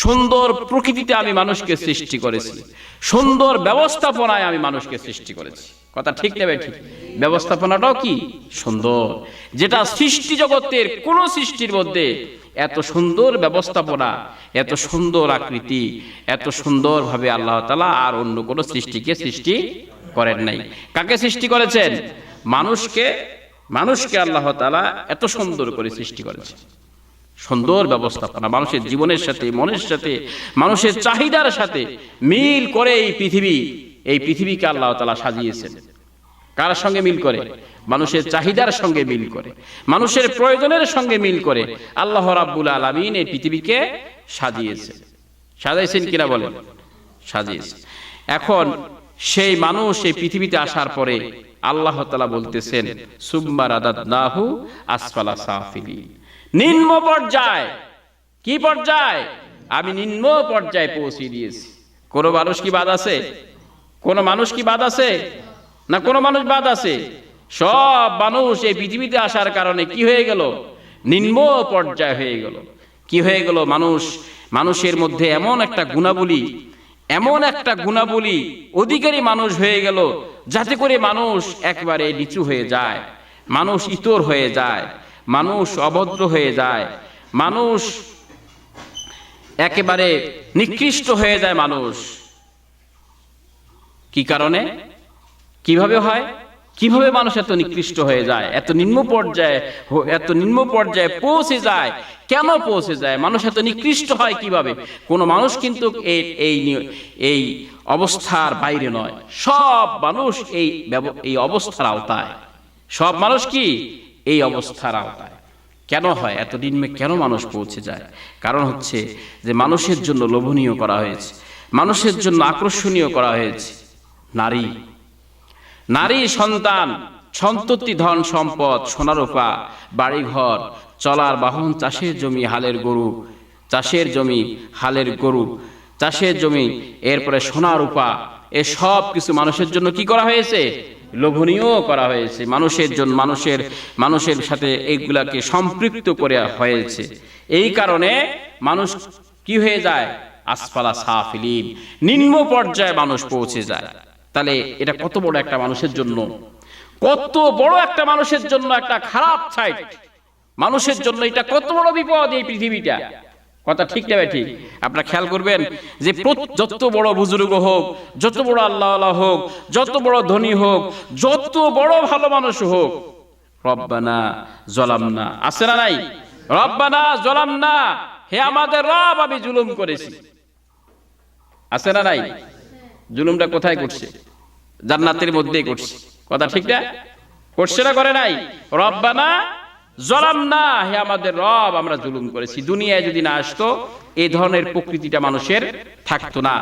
সুন্দর প্রকৃতিতে আমি মানুষকে সৃষ্টি করেছি, সুন্দর ব্যবস্থাপনায় আমি মানুষকে সৃষ্টি করেছি। কথা ঠিক নেবে ঠিক? ব্যবস্থাপনাটাও কি সুন্দর, যেটা সৃষ্টি জগতের কোন সৃষ্টির মধ্যে এত সুন্দর ব্যবস্থাপনা, এত সুন্দর আকৃতি, এত সুন্দরভাবে আল্লাহ তাআলা আর অন্য কোন সৃষ্টিকে সৃষ্টি করেন নাই। কাকে সৃষ্টি করেছেন? মানুষকে আল্লাহ তাআলা এত সুন্দর করে সৃষ্টি করেছে। সুন্দর ব্যবস্থাপনা, মানুষের জীবনের সাথে, মনের সাথে, মানুষের চাহিদার সাথে মিল করে এই পৃথিবীকে আল্লাহ তাআলা সাজিয়েছেন। কার সঙ্গে মিল করে? মানুষের চাহিদার সঙ্গে মিল করে, মানুষের প্রয়োজনের সঙ্গে মিল করে আল্লাহ রাব্বুল আলামিন এই পৃথিবীকে সাজিয়েছেন। সাজাইছেন কিনা বলেন? সাজিয়েছেন। এখন সেই মানুষ এই পৃথিবীতে আসার পরে আল্লাহ তাআলা বলতেছেন, সুম্মা রাদাদনাহু আসফালা সাফিলিন, নিম্ন পর্যায়। কি পর্যায়? আমি নিম্ন পর্যায়ে পৌঁছে দিয়েছি। কোন মানুষ কি বাদ আছে? কোন মানুষ কি বাদ আছে? না কোন মানুষ বাদ আছে? সব মানুষ এই পৃথিবীতে আসার কারণে কি হয়ে গেল? নিম্ন পর্যায় হয়ে গেল। কি হয়ে গেল? মানুষের মধ্যে এমন একটা গুণাবলী অধিকারী মানুষ হয়ে গেল, যাতে করে মানুষ একেবারে নিচু হয়ে যায়, মানুষ ইতর হয়ে যায়, মানুষ অভদ্র হয়ে যায়, মানুষ একেবারে নিকৃষ্ট হয়ে যায়। মানুষ কি কারণে? কিভাবে হয়? কিভাবে মানুষ এত নিকৃষ্ট হয়ে যায়, এত নিম্ন পর্যায়ে পৌঁছে যায়? কেন পৌঁছে যায়? মানুষ এত নিকৃষ্ট হয় কিভাবে? কোন মানুষ কিন্তু এই অবস্থার বাইরে নয়। সব মানুষ এই অবস্থার আওতায়। সব মানুষ কি এই অবস্থার আওতায়? কেন হয় এতদিন কেন মানুষ পৌঁছে যায়? কারণ হচ্ছে যে মানুষের জন্য লোভনীয় করা হয়েছে, মানুষের জন্য আকর্ষণীয় করা হয়েছে নারী, নারী সন্তান, সন্ততি, ধন সম্পদ, সোনারূপা, বাড়িঘর, চলার বাহন, চাষের জমি, হালের গরু, চাষের জমি, হালের গরু, চাষের জমি, এরপরে সোনারূপা, এ সব কিছু মানুষের জন্য কি করা হয়েছে? লোভনীয় করা হয়েছে। মানুষের জন্য, মানুষের সাথে এইগুলাকে সম্পৃক্ত করে হয়েছে। এই কারণে মানুষ কি হয়ে যায়? আসফালা সাফিলিন, নিম্ন পর্যায়ে মানুষ পৌঁছে যায়। তাহলে এটা কত বড় একটা মানুষের জন্য, কত বড় একটা মানুষের জন্য একটা খারাপ সাইড, মানুষের জন্য এটা কত বড় বিপদ এই পৃথিবীটা। কথা ঠিক না ভাই? ঠিক। আপনারা খেয়াল করবেন যে যত বড় বুজুর্গ হোক, যত বড় আল্লাহওয়ালা হোক, যত বড় ধনী হোক, যত বড় ভালো মানুষ হোক, রব্বানা জলামনা, আছে না নাই? রব্বানা জলামনা, হে আমাদের রব আমি জুলুম করেছি, আছে না নাই? জুলুমটা কোথায় করছে? জান্নাতের মধ্যেই করছে। কথা ঠিক না? করছে না করে নাই? রব্বানা জলামনা, হে আমাদের রব আমরা জুলুম করেছি। দুনিয়ায় যদি না আসতো এই ধরনের প্রকৃতিটা মানুষের থাকতো না,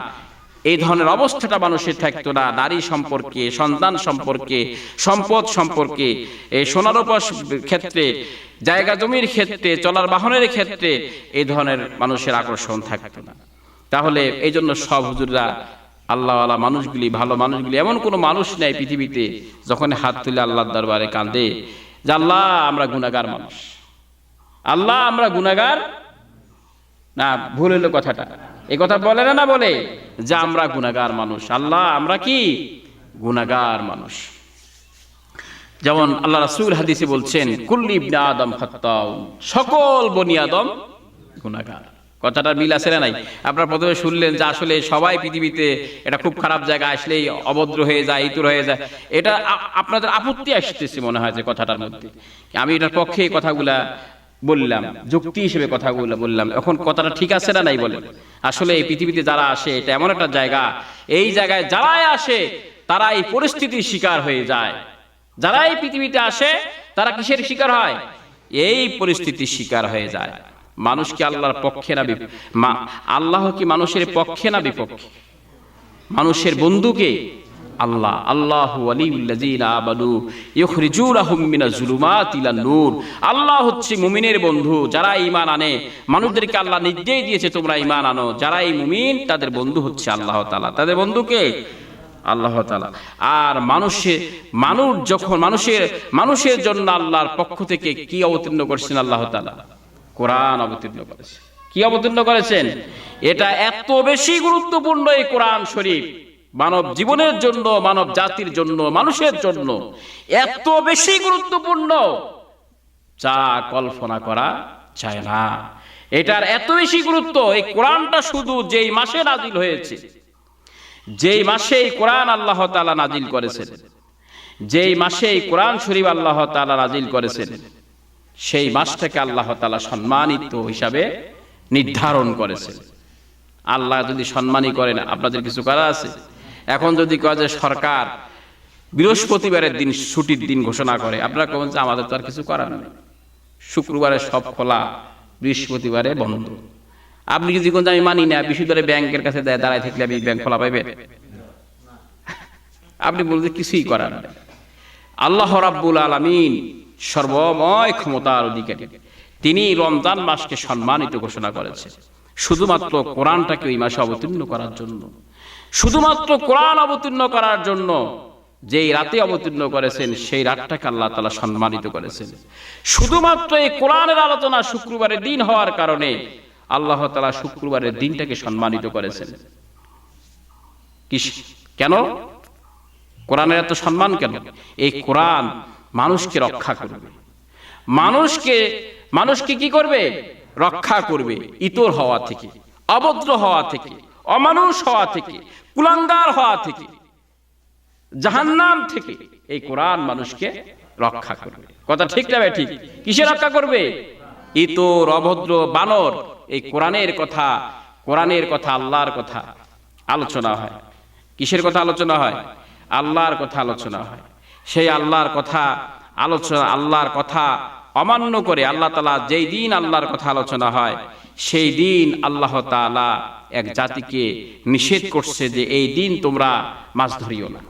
এই ধরনের অবস্থাটা মানুষের থাকতো না। নারী সম্পর্কে, সন্তান সম্পর্কে, সম্পদ সম্পর্কে, এই সোনারূপার ক্ষেত্রে, জায়গা জমির ক্ষেত্রে, চলার বাহনের ক্ষেত্রে এই ধরনের মানুষের আকর্ষণ থাকতো না। তাহলে এই জন্য সব হুজুররা, আল্লাহওয়ালা মানুষগুলি, ভালো মানুষগুলি, এমন কোনো মানুষ নেই পৃথিবীতে যখন হাত তুলে আল্লাহর দরবারে কাঁদে যে আল্লাহ আমরা গুনাহগার মানুষ, আল্লাহ আমরা গুনাহগার। না, ভুল হলো কথাটা। এই কথা বলে না, বলে যে আমরা গুনাহগার মানুষ, আল্লাহ আমরা কি গুনাহগার মানুষ। যেমন আল্লাহ রাসূল হাদিসে বলছেন, কুল্লু ইবনে আদম খাত্তাউন, সকল বনি আদম গুনাহগার। কথাটা মিল আছে না নাই? আপনারা প্রথমে শুনলেন যে আসলে সবাই পৃথিবীতে এটা খুব খারাপ জায়গা আসলেই অভদ্র হয়ে যায়, ইতর হয়ে যায়। এটা আপনাদের আপত্তি আসতেছে মনে হয় যে কথাটার মধ্যে। আমি এটার পক্ষে কথাগুলা বললাম, যুক্তি হিসেবে কথাগুলো বললাম। এখন কথাটা ঠিক আছে না নাই বলেন? আসলে এই পৃথিবীতে যারা আসে এটা এমন একটা জায়গা, এই জায়গায় যারাই আসে তারা এই পরিস্থিতির শিকার হয়ে যায়। যারা এই পৃথিবীতে আসে তারা কিসের শিকার হয়? এই পরিস্থিতির শিকার হয়ে যায়। মানুষ কি আল্লাহর পক্ষে না আল্লাহ কি মানুষের পক্ষে না বিপক্ষে? মানুষের বন্ধুকে আল্লাহ, আল্লাহু ওয়ালিউল্লাযিনা আমানু ইউখরিজুনাহুম মিনাজ জুলুমাতি ইলান নূর। আল্লাহ হচ্ছে মুমিনের বন্ধু, যারা ঈমান আনে। মানুষদেরকে আল্লাহ নির্দেশ দিয়েছে তোমরা ঈমান আনো। যারা এই মুমিন তাদের বন্ধু হচ্ছে আল্লাহ তাআলা। তাদের বন্ধুকে আল্লাহ তাআলা। আর মানুষ যখন মানুষের জন্য আল্লাহর পক্ষ থেকে কি অবতীর্ণ করেছেন আল্লাহ তাআলা? কোরআন অবতীর্ণ করেছেন। কি অবতীর্ণ করেছেন? এটা এত বেশি গুরুত্বপূর্ণ এই কোরআন শরীফ, মানব জীবনের জন্য, মানব জাতির জন্য, মানুষের জন্য এত বেশি গুরুত্বপূর্ণ যা কল্পনা করা যায় না। এটার এত বেশি গুরুত্ব। এই কোরআনটা শুধু যেই মাসে নাজিল হয়েছে, যেই মাসে এই কোরআন আল্লাহ তাআলা নাজিল করেছেন, যেই মাসে এই কোরআন শরীফ আল্লাহ তাআলা নাজিল করেছেন, সেই মাসটাকে আল্লাহ তাআলা সম্মানিত হিসাবে নির্ধারণ করেছেন। আল্লাহ যদি সম্মানী করেন, আপনাদের কিছু করা আছে? এখন যদি কয় যে সরকার বৃহস্পতিবারের দিন ছুটির দিন ঘোষণা করে, আপনারা কেমন যে আমাদের তো আর কিছু করার নেই, শুক্রবারে সব খোলা, বৃহস্পতিবারে বন্ধ। আপনি যদি কোন আমি মানি না, বৃহস্পতিবারে ব্যাংকের কাছে দাঁড়ায় থাকলে আমি ব্যাংক খোলা পাইবেন? আপনি বলতে কিছুই করার নেই। আল্লাহ রাব্বুল আলামিন সর্বময় ক্ষমতার অধিকারী, তিনি রমজান মাসকে সম্মানিত ঘোষণা করেছেন শুধুমাত্র কোরআনটাকে ওই মাসে অবতীর্ণ করার জন্য। শুধুমাত্র কোরআন অবতীর্ণ করার জন্য যেই রাতে অবতীর্ণ করেছেন, সেই রাতটাকে আল্লাহ তাআলা সম্মানিত করেছেন। শুধুমাত্র এই কোরআনের আলোচনা শুক্রবারের দিন হওয়ার কারণে আল্লাহ তাআলা শুক্রবারের দিনটাকে সম্মানিত করেছেন। কেন কোরআনের এত সম্মান কেন? এই কোরআন মানুষকে রক্ষা করবে, মানুষকে কি করবে? রক্ষা করবে ইতর হওয়া থেকে, অভদ্র হওয়া থেকে, অমানুষ হওয়া থেকে, কুলাঙ্গার হওয়া থেকে, জাহান্নাম থেকে এই কোরআন মানুষকে রক্ষা করবে। কথা ঠিক না? ঠিক। কিসে রক্ষা করবে? ইতর, অভদ্র, বানর। এই কোরআনের কথা আল্লাহর কথা আলোচনা হয়। কিসের কথা আলোচনা হয়? আল্লাহর কথা আলোচনা হয়। সেই আল্লাহর কথা আলোচনা, আল্লাহর কথা অমান্য করে, আল্লাহ তাআলা যেই দিন আল্লাহর কথা আলোচনা হয় সেই দিন আল্লাহ তাআলা এক জাতিকে নিষেধ করছে যে এই দিন তোমরা মাছ ধরিও না,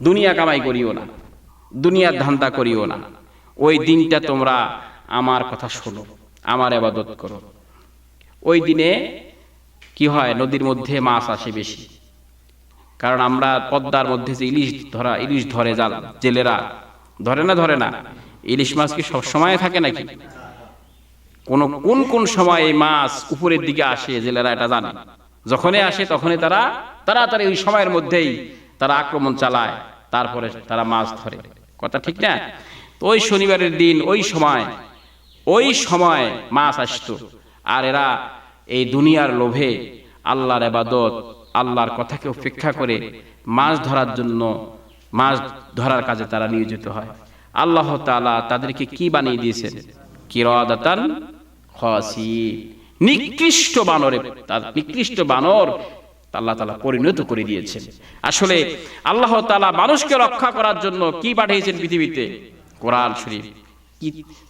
দুনিয়া কামাই করিও না, দুনিয়ার ধান্দা করিও না। ওই দিনটা তোমরা আমার কথা শোনো, আমার ইবাদত করো। ওই দিনে কি হয়, নদীর মধ্যে মাছ আসে বেশি, কারণ আমরা পদ্মার মধ্যে যে ইলিশ ধরে জেলেরা ধরে না, ইলিশ মাছ কি সব সময় থাকে নাকি? কোন সময় এই মাছ উপরের দিকে আসে জেলেরা এটা জানে। যখনই আসে তখনই তারা তাড়াতাড়ি ওই সময়ের মধ্যেই তারা আক্রমণ চালায়, তারপরে তারা মাছ ধরে। কথা ঠিক না? তো ওই শনিবারের দিন ওই সময় মাছ আসতো, আর এরা এই দুনিয়ার লোভে আল্লাহর ইবাদত, আল্লাহর কথাকে উপেক্ষা করে মাছ ধরার কাজে তারা নিয়োজিত হয়। আল্লাহ তাআলা তাদেরকে কি বানিয়ে দিয়েছেন? কিরাদাতান খাসিন, নিকৃষ্ট বানর আল্লাহ তাআলা পরিণত করে দিয়েছেন। আসলে আল্লাহ তাআলা মানুষকে রক্ষা করার জন্য কি পাঠিয়েছেন পৃথিবীতে? কোরআন শরীফ,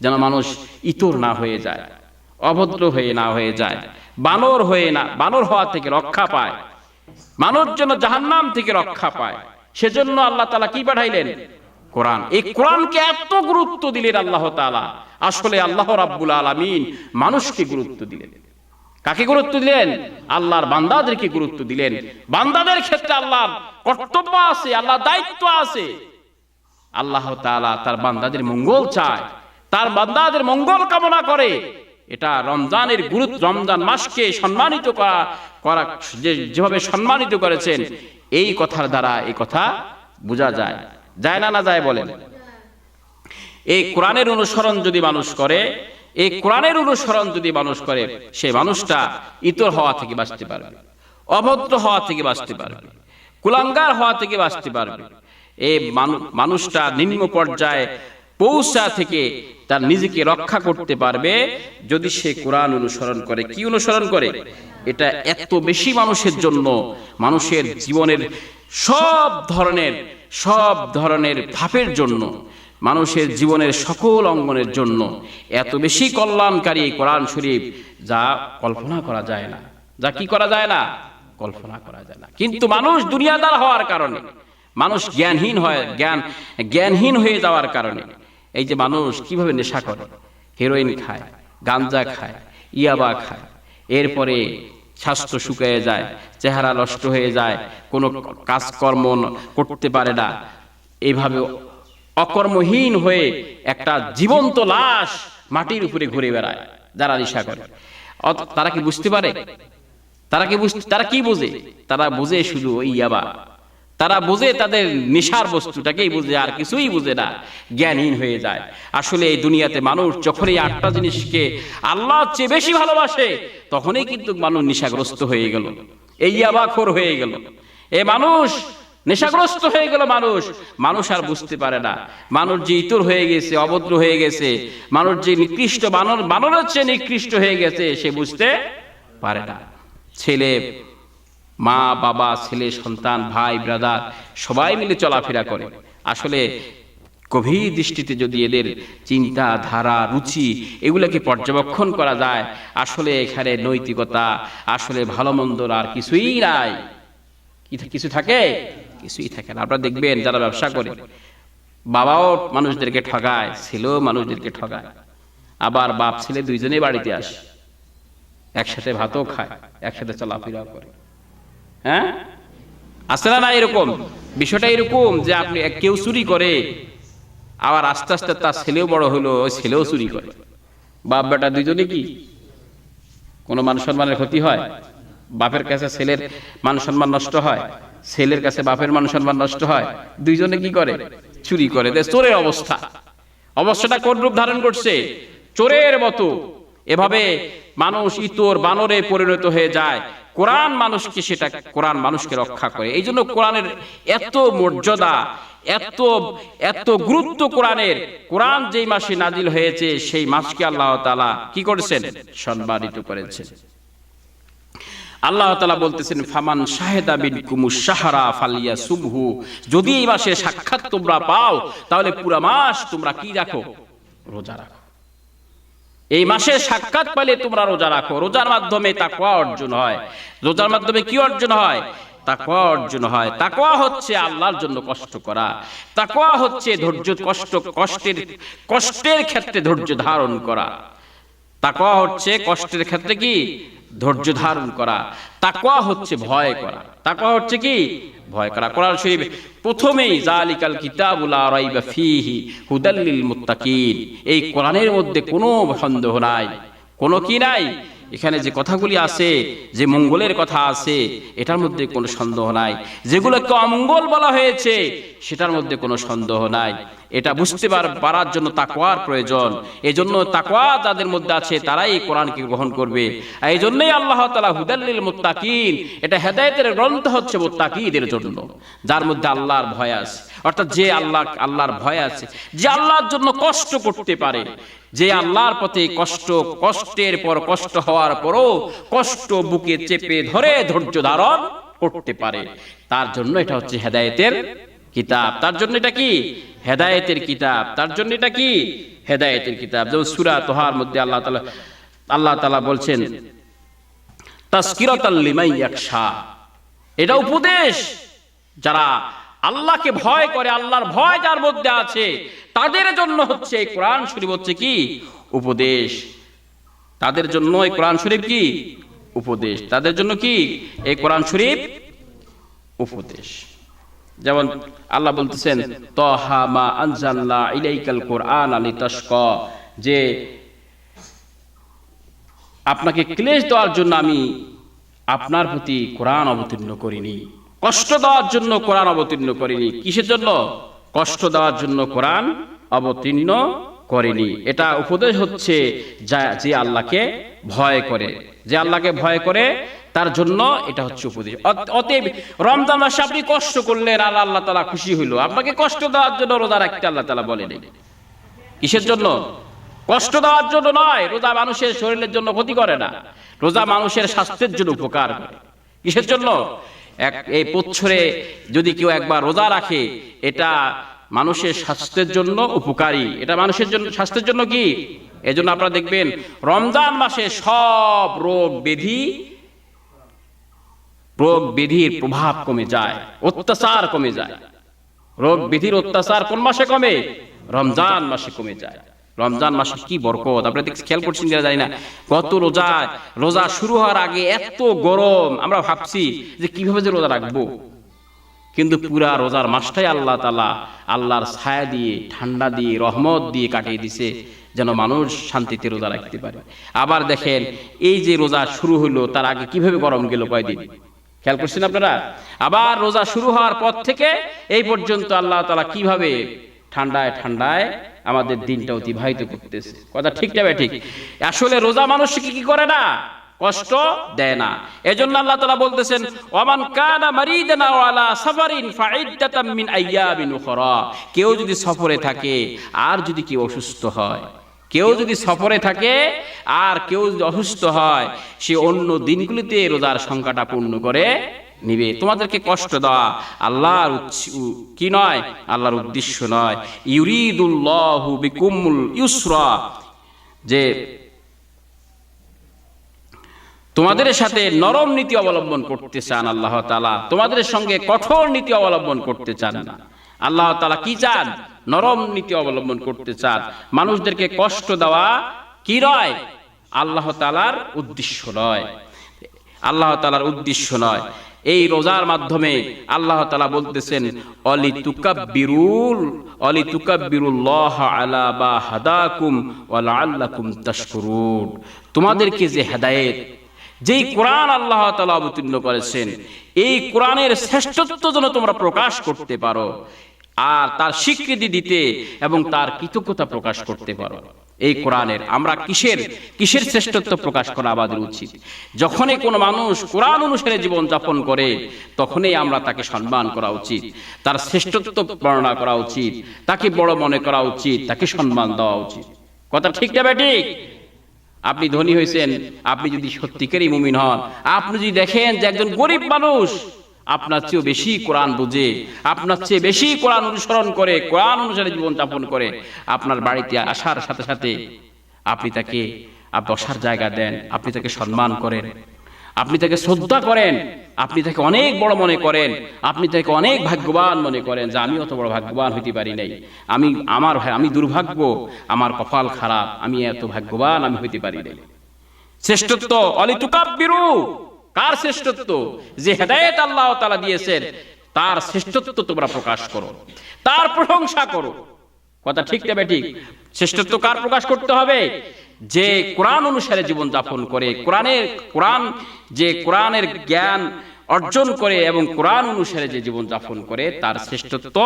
যেন মানুষ ইতর না হয়ে যায়, অভদ্র না হয়ে যায়, বানর হওয়া থেকে রক্ষা পায়, মানুষ যেন জাহান্নাম থেকে রক্ষা পায়। সেজন্য আল্লাহ তাআলা কি পাঠাইলেন? কোরআন। এই কোরআনকে এত গুরুত্ব দিলেন আল্লাহ তাআলা। আসলে আল্লাহ রাব্বুল আলামিন মানুষকে গুরুত্ব দিলেন। কাকে গুরুত্ব দিলেন? আল্লাহর বান্দাদেরকে গুরুত্ব দিলেন। বান্দাদের ক্ষেত্রে আল্লাহর কর্তব্য আছে, আল্লাহর দায়িত্ব আছে। আল্লাহ তাআলা তার বান্দাদের মঙ্গল চায়, তার বান্দাদের মঙ্গল কামনা করে। এটা রমজান মাসকে সম্মানিত করা যেভাবে সম্মানিত করেছেন, এই কথার দ্বারা এই কথা বোঝা যায় না যায় বলেন? এই কোরআনের অনুসরণ যদি মানুষ করে, সেই মানুষটা ইতর হওয়া থেকে বাঁচতে পারবে, অভদ্র হওয়া থেকে বাঁচতে পারবে, কুলাঙ্গার হওয়া থেকে বাঁচতে পারবে। এই মানুষটা নিম্ন পর্যায়ে পৌঁছা থেকে তার নিজেকে রক্ষা করতে পারবে যদি সে কোরআন অনুসরণ করে। কি অনুসরণ করে? এটা এত বেশি মানুষের জন্য, মানুষের জীবনের সব ধরনের ধাপের জন্য, মানুষের জীবনের সকল অঙ্গনের জন্য এত বেশি কল্যাণকারী কোরআন শরীফ, যা কল্পনা করা যায় না। কল্পনা করা যায় না। কিন্তু মানুষ দুনিয়াদার হওয়ার কারণে, মানুষ জ্ঞানহীন হয়ে যাওয়ার কারণে, এই যে মানুষ কিভাবে নেশা করে, হেরোইন খায়, গাঞ্জা খায়, ইয়াবা খায়, এরপরে স্বাস্থ্য শুকিয়ে যায়, চেহারা নষ্ট হয়ে যায়, কোনো কাজকর্ম করতে পারে না, এইভাবে অকর্মহীন হয়ে একটা জীবন্ত লাশ মাটির উপরে ঘুরে বেড়ায় যারা নেশা করে। তারা কি বুঝতে পারে? তারা কি বোঝে? তারা বোঝে শুধু ওই ইয়াবা। তারা বোঝে তাদের নেশার বস্তুটাকেই বোঝে, আর কিছুই বোঝে না, জ্ঞানহীন হয়ে যায়। আসলে এই দুনিয়াতে মানুষ যখন এই 8টা জিনিসকে আল্লাহর চেয়ে বেশি ভালোবাসে, তখনই কিন্তু মানুষ নেশাগ্রস্ত হয়ে গেল, এই ইয়াবাখোর হয়ে গেল, এই মানুষ নেশাগ্রস্ত হয়ে গেল। মানুষ আর বুঝতে পারে না, মানুষ যে ইতর হয়ে গেছে, অভদ্র হয়ে গেছে, মানুষ যে নিকৃষ্ট, বানরের চেয়ে নিকৃষ্ট হয়ে গেছে, সে বুঝতে পারে না। ছেলে, মা, বাবা, ছেলে, সন্তান, ভাই, ব্রাদার সবাই মিলে চলাফেরা করে। আসলে গভীর দৃষ্টিতে যদি এদের চিন্তা ধারা, রুচি এগুলোকে পর্যবেক্ষণ করা যায়, আসলে এখানে নৈতিকতা, আসলে ভালো মন্দর আর কিছুই নাই। কিছু থাকে? কিছুই থাকে না। আপনারা দেখবেন যারা ব্যবসা করে, বাবাও মানুষদেরকে ঠগায়, ছেলেও মানুষদেরকে ঠগায়, আবার বাপ ছেলে দুইজনেই বাড়িতে আসে, একসাথে ভাতও খায়, একসাথে চলাফেরা করে। হ্যাঁ, আছে না? এরকম বিষয়টা এরকম যে আপনি কেউ চুরি করে, আবার আস্তে আস্তে তার ছেলেও বড় হলো, ওই ছেলেও চুরি করে। বাপ বেটা দুইজনে কি কোনো মান সম্মানের ক্ষতি হয়? বাপের কাছে ছেলের মান সম্মান নষ্ট হয়, ছেলের কাছে বাপের মান সম্মান নষ্ট হয়। দুইজনে কি করে? চুরি করে। চোরের অবস্থাটা কোন রূপ ধারণ করছে? চোরের মতো। এভাবে মানুষ ইতর বানরে পরিণত হয়ে যায়। কোরআন মানুষকে রক্ষা করে। এই জন্য কোরআনের এত মর্যাদা, এত গুরুত্ব কোরআনের। কোরআন যেই মাসে নাজিল হয়েছে, সেই মাসকে আল্লাহ তাআলা কি করেছেন? সম্মানিত করেছেন। আল্লাহ তাআলা বলতেছেন, ফামান শাহেদা বিনকুমুশ শাহরা ফালিয়াসুমহু, যদি এই মাসে সাক্ষাৎ তোমরা পাও, তাহলে পুরো মাস তোমরা কি রাখো? রোজা রাখো। এই মাসে সাক্ষাৎ পেলে তোমরা রোজা রাখো। রোজার মাধ্যমে তাকওয়া অর্জন হয়। রোজার মাধ্যমে কি অর্জন হয়? তাকওয়া অর্জন হয়। তাকওয়া হচ্ছে আল্লাহর জন্য কষ্ট করা। তাকওয়া হচ্ছে কষ্টের ক্ষেত্রে ধৈর্য ধারণ করা। তাকওয়া হচ্ছে কষ্টের ক্ষেত্রে কি ধৈর্য ধারণ করা। তাকওয়া হচ্ছে ভয় করা। তাকওয়া হচ্ছে কি ভয় করা। কোরআন শরীফ প্রথমেই যালিকাল কিতাবু লা রাইবা ফীহি হুদাল লিল মুত্তাকিন, এই কোরআনের মধ্যে কোনো সন্দেহ নাই, কোনো কি নাই, এখানে যে কথাগুলি আছে, যে মঙ্গলের কথা আছে, এটার মধ্যে কোনো সন্দেহ নাই। যেগুলোকে অমঙ্গল বলা হয়েছে সেটার মধ্যে কোনো সন্দেহ নাই। এটা বুঝতে পারার জন্য তাকওয়ার প্রয়োজন। এই জন্য তাকওয়া যাদের মধ্যে আছে তারাই এই কোরআনকে গ্রহণ করবে। আর এই জন্যই আল্লাহ তাআলা হুদাল লিল মুত্তাকিন, এটা হেদায়েতের গ্রন্থ হচ্ছে মুত্তাকিদের জন্য, যার মধ্যে আল্লাহর ভয় আছে। অর্থাৎ যে আল্লাহর ভয় আছে, যে আল্লাহর জন্য কষ্ট করতে পারে, যে আল্লাহর পথে কষ্টের পর কষ্ট হওয়ার পরও কষ্ট বুকে চেপে ধরে ধৈর্য ধারণ করতে পারে, তার জন্য এটা হচ্ছে হেদায়েতের কিতাব। তার জন্য এটা কি হেদায়েতের কিতাব। তার জন্য এটা কি হেদায়েতের কিতাব। যেমন সূরা তোহার মধ্যে আল্লাহ তাআলা বলছেন তাযকিরাতাল লিমান ইয়াখশা, এটা উপদেশ যারা আল্লাহকে ভয় করে, আল্লাহর ভয় যার মধ্যে আছে তাদের জন্য হচ্ছে এই কোরআন শরীফ হচ্ছে কি উপদেশ। তাদের জন্য এই কোরআন শরীফ কি উপদেশ। তাদের জন্য কি এই কোরআন শরীফ উপদেশ। যেমন আল্লাহ বলতেছেন তাহা মা আনজালনা ইলাইকাল কুরআন লিতাশকা, যে আপনাকে ক্লেশ দেওয়ার জন্য আমি আপনার প্রতি কোরআন অবতীর্ণ করিনি, কষ্ট দেওয়ার জন্য কোরআন অবতীর্ণ করিনি। কিসের জন্য? কষ্ট দেওয়ার জন্য কোরআন অবতীর্ণ করিনি। এটা উপদেশ হচ্ছে যে আল্লাহকে ভয় করে, যে আল্লাহকে ভয় করে তার জন্য এটা হচ্ছে উপদেশ। অতএব রমজান মাসে আপনি কষ্ট করলেন আর আল্লাহ তাআলা খুশি হইল, আপনাকে কষ্ট দেওয়ার জন্য রোজা রাখতে আল্লাহ তাআলা বলেনি। কিসের জন্য? কষ্ট দেওয়ার জন্য নয়। রোজা মানুষের শরীরের জন্য ক্ষতি করে না, রোজা মানুষের স্বাস্থ্যের জন্য উপকার করে। কিসের জন্য? এই বছরে যদি কেউ একবার রোজা রাখে, এটা মানুষের স্বাস্থ্যের জন্য উপকারী। এটা মানুষের জন্য স্বাস্থ্যের জন্য কি, এজন্য আপনারা দেখবেন রমজান মাসে সব রোগ ব্যাধির প্রভাব কমে যায়, অত্যাচার কমে যায়। রোগ ব্যাধির অত্যাচার কোন মাসে কমে? রমজান মাসে কমে যায়। রমজান মাসে কি বরকত, আপনারা খেয়াল করছেন কিনা জানি না। গত রোজা শুরু হওয়ার আগে এত গরম, আমরা ভাবছি যে কিভাবে যে রোজা রাখবো, কিন্তু পুরা রোজার মাসটাই আল্লাহ তাআলা আল্লাহর ছায়া দিয়ে, ঠান্ডা দিয়ে, রহমত দিয়ে কাটিয়ে দিছে, যেন মানুষ শান্তিতে রোজা রাখতে পারে। আবার দেখেন এই যে রোজা শুরু হলো তার আগে কিভাবে গরম গেল কয়দিন, খেয়াল করছেন আপনারা? আবার রোজা শুরু হওয়ার পর থেকে এই পর্যন্ত আল্লাহ তাআলা কিভাবে ঠান্ডায় ঠান্ডায় আমাদের দিনটা অতিবাহিত করতেছে। কথা ঠিক না ঠিক? আসলে রোজা মানুষকে কি করে না, কষ্ট দেয় না। এজন্য আল্লাহ তাআলা বলতেছেন ওয়ামান কানা মারিদান আও আলা সাফারিন ফাইদ্দাতাম মিন আইয়ামিন উখরা, কেউ যদি সফরে থাকে আর যদি কেউ অসুস্থ হয়, কেউ যদি সফরে থাকে আর কেউ যদি অসুস্থ হয়, সে অন্য দিনগুলিতে রোজার সংখ্যাটা পূর্ণ করে নিবে। তোমাদেরকে কষ্ট দেওয়া আল্লাহর কি নয়, আল্লাহর উদ্দেশ্য নয়। ইউরিদুল্লাহু বিকুমুল ইউসরা, যে তোমাদের সাথে নরম নীতি অবলম্বন করতে চান আল্লাহ তাআলা, তোমাদের সঙ্গে কঠোর নীতি অবলম্বন করতে চান না। আল্লাহ তাআলা কি চান? নরম নীতি অবলম্বন করতে চান। মানুষদেরকে কষ্ট দেওয়া কি নয়, আল্লাহ তাআলার উদ্দেশ্য নয়, আল্লাহ তাআলার উদ্দেশ্য নয়। এই রোজার মাধ্যমে আল্লাহ তাআলা বলতেছেন অলিতুকাব্বিরুল্লাহ আলা মা হাদাকুম ওয়া লাআল্লাকুম তাশকুরুন, তোমাদেরকে যে হেদায়েত, যেই কোরআন আল্লাহ তাআলা অবতীর্ণ করেছেন, এই কোরআনের শ্রেষ্ঠত্ব যেন তোমরা প্রকাশ করতে পারো আর তার স্বীকৃতি দিতে এবং তার কৃতজ্ঞতা প্রকাশ করতে পারো। এই কোরআনের আমরা কিসের শ্রেষ্ঠত্ব প্রকাশ করা আমাদের উচিত। যখনই কোনো মানুষ কোরআন অনুসারে জীবন যাপন করে তখনই আমরা তাকে সম্মান করা উচিত, তার শ্রেষ্ঠত্ব বর্ণনা করা উচিত, তাকে বড় মনে করা উচিত, তাকে সম্মান দেওয়া উচিত। কথা ঠিক না ঠিক? আপনি ধনী হয়েছেন, আপনি যদি সত্যিকারই মুমিন হন, আপনি যদি দেখেন যে একজন গরিব মানুষ আপনার চেয়েও বেশি কোরআন বুঝে, আপনার চেয়ে বেশি কোরআন অনুসরণ করে, কোরআন অনুসারে জীবন যাপন করে, আপনার বাড়িতে আসার সাথে সাথে আপনি তাকে বসার জায়গা দেন, আপনি তাকে সম্মান করেন, আপনি তাকে শ্রদ্ধা করেন, আপনি তাকে অনেক বড় মনে করেন, আপনি তাকে অনেক ভাগ্যবান মনে করেন যে আমি অত বড় ভাগ্যবান হইতে পারি নাই, আমি দুর্ভাগ্য, আমার কপাল খারাপ, আমি এত ভাগ্যবান আমি হইতে পারি নাই। শ্রেষ্ঠত্ব অলিতুকাব্বিরু, কার শ্রেষ্ঠত্ব? যে হেদায়েত আল্লাহ তাআলা দিয়েছেন তার শ্রেষ্ঠত্ব তোমরা প্রকাশ করো, তার প্রশংসা করো। কথা ঠিক না ঠিক? শ্রেষ্ঠত্ব কার প্রকাশ করতে হবে? যে কোরআন অনুসারে জীবন যাপন করে, কোরআনের জ্ঞান অর্জন করে এবং কোরআন অনুসারে যে জীবন যাপন করে তার শ্রেষ্ঠত্ব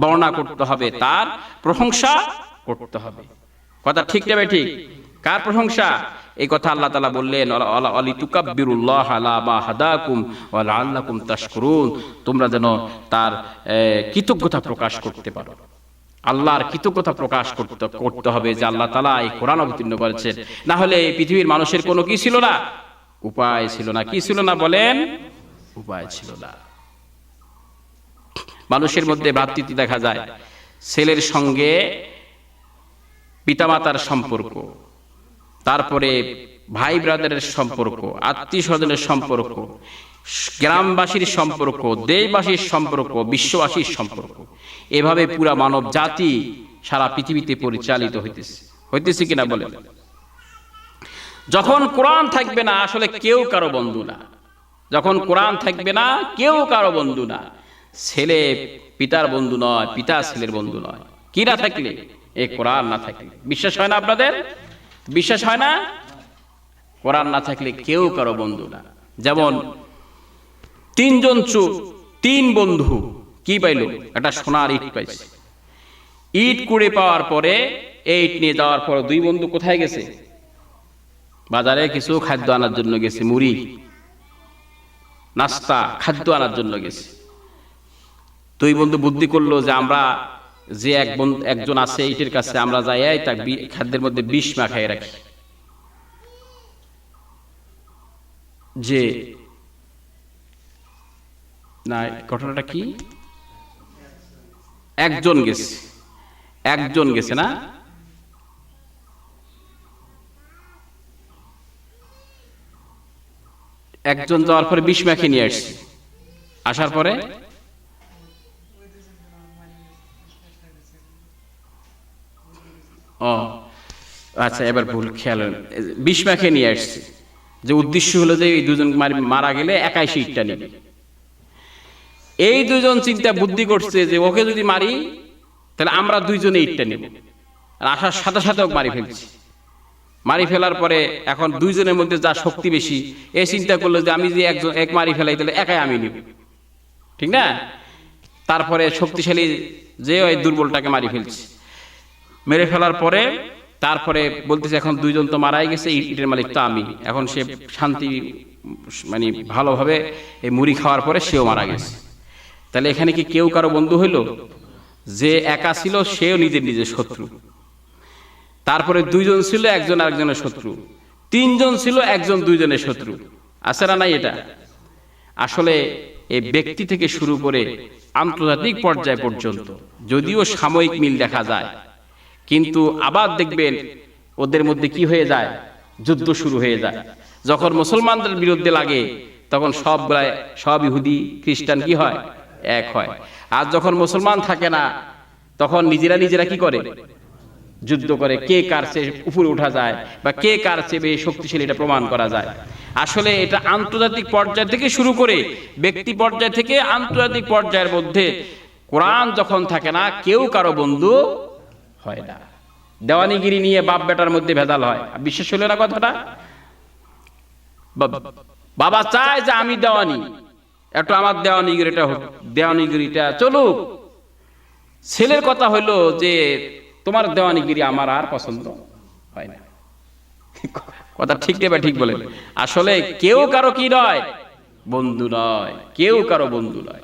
বর্ণনা করতে হবে, তার প্রশংসা করতে হবে। কথা ঠিক না ঠিক? কার প্রশংসা? এই কথা আল্লাহ তাআলা বললেন, অলিতুকাব্বিরুল্লাহ আলা মা হাদাকুম ওয়া লাআল্লাকুম তাশকুরুন, তোমরা যেন তার কৃতজ্ঞতা প্রকাশ করতে পারো। আল্লাহর কৃতজ্ঞতা প্রকাশ করতে হবে যে আল্লাহ তাআলা এই কোরআন অবতীর্ণ করেছেন। না হলে এই পৃথিবীর মানুষের কোনো কি ছিল না? উপায় ছিল না। কি ছিল না বলেন? উপায় ছিল না। মানুষের মধ্যে ভ্রাতৃত্ব দেখা যায়, ছেলের সঙ্গে পিতামাতার সম্পর্ক, তারপরে ভাই ব্রাদারের সম্পর্ক, আত্মীয় স্বজনের সম্পর্ক, গ্রামবাসীর সম্পর্ক, দেশবাসীর সম্পর্ক, বিশ্ববাসীর সম্পর্ক, এভাবে পুরা মানব জাতি সারা পৃথিবীতে পরিচালিত হইতেছে কিনা বলেন? যখন কোরআন থাকবে না আসলে কেউ কারো বন্ধু না। যখন কোরআন থাকবে না কেউ কারো বন্ধু না। ছেলে পিতার বন্ধু নয়, পিতা ছেলের বন্ধু নয়। কি না থাকলে? এই কোরআন না থাকলে। বিশ্বাস হয় না আপনাদের? বিশ্বাস হয় না? কোরআন না থাকলে কেউ কারো বন্ধু না। যেমন তিন বন্ধু কি পাইল? একটা সোনার ইট পাইছে। ইট কুড়ে পাওয়ার পরে, এই ইট নিয়ে যাওয়ার পর দুই বন্ধু কোথায় গেছে? বাজারে কিছু খাদ্য আনার জন্য গেছে, মুড়ি, নাস্তা, খাদ্য আনার জন্য গেছে। দুই বন্ধু বুদ্ধি করলো যে আমরা যে একজন আছে ইটের কাছে, আমরা যাই তার খাদ্যের মধ্যে বিষ মাখাই রাখি। যে না, ঘটনাটা কি? একজন গেছে না, একজন যাওয়ার পরে বিষ মাখে নিয়ে আসছে। আসার পরে আচ্ছা, এবার ভুল খেয়াল, বিষ মাখে নিয়ে আসছে। যে উদ্দেশ্য হলো যে এই দুজন মারা গেলে একাই ইটটা নেবে। এই দুজন চিন্তা বুদ্ধি করছে যে ওকে যদি মারি তাহলে আমরা দুইজনে ইটটা নেব। আর আসার সাথে সাথে ওকে মারি ফেলার পরে এখন দুইজনের মধ্যে যা শক্তি বেশি, এই চিন্তা করলো যে আমি যে এক মারি ফেলাই তাহলে একাই আমি নিব, ঠিক না? তারপরে শক্তিশালী যে ওই দুর্বলটাকে মেরে ফেলার পরে তারপরে বলতেছে এখন দুইজন তো মারাই গেছে, ইটের মালিক তো আমি। এখন সে শান্তি মানে ভালোভাবে এই মুড়ি খাওয়ার পরে সেও মারা গেছে। তাহলে এখানে কি কেউ কারো বন্ধু হইল? যে একা ছিল সেও নিজের শত্রু। তারপরে দুইজন ছিল, একজন আরেকজনের শত্রু। তিনজন ছিল, একজন দুইজনের শত্রু। আছে না নাই? এটা আসলে এই ব্যক্তি থেকে শুরু করে আন্তর্জাতিক পর্যায় পর্যন্ত যদিও সাময়িক মিল দেখা যায়, কিন্তু আবার দেখবেন ওদের মধ্যে কি হয়ে যায়? যুদ্ধ শুরু হয়ে যায়। যখন মুসলমানদের বিরুদ্ধে লাগে তখন সব ইহুদি খ্রিস্টান কি হয়? এক হয়। আর যখন মুসলমান থাকে না তখন নিজেরা কি করে? যুদ্ধ করে। কে কার চেয়ে উপরে উঠা যায় বা কে কার চেয়ে বেশি শক্তিশালী এটা প্রমাণ করা যায়। আসলে এটা আন্তর্জাতিক পর্যায় থেকে শুরু করে ব্যক্তি পর্যায় থেকে আন্তর্জাতিক পর্যায়ের মধ্যে কোরআন যখন থাকে না কেউ কারো বন্ধু হয় না। দেওয়ানিগিরি নিয়ে বাপ বেটার মধ্যে ভেজাল হয়। বিশ্বাস হলো না কথাটা? বাবা চায় যে আমি দেওয়ানি, একটু আমার দেওয়ানিগিরিটা চলুক। ছেলের কথা হইলো যে তোমার দেওয়ানিগিরি আমার আর পছন্দ হয় না। কথা ঠিক নেবে? ঠিক বলে। আসলে কেউ কারো কি নয়? বন্ধু নয়। কেউ কারো বন্ধু নয়।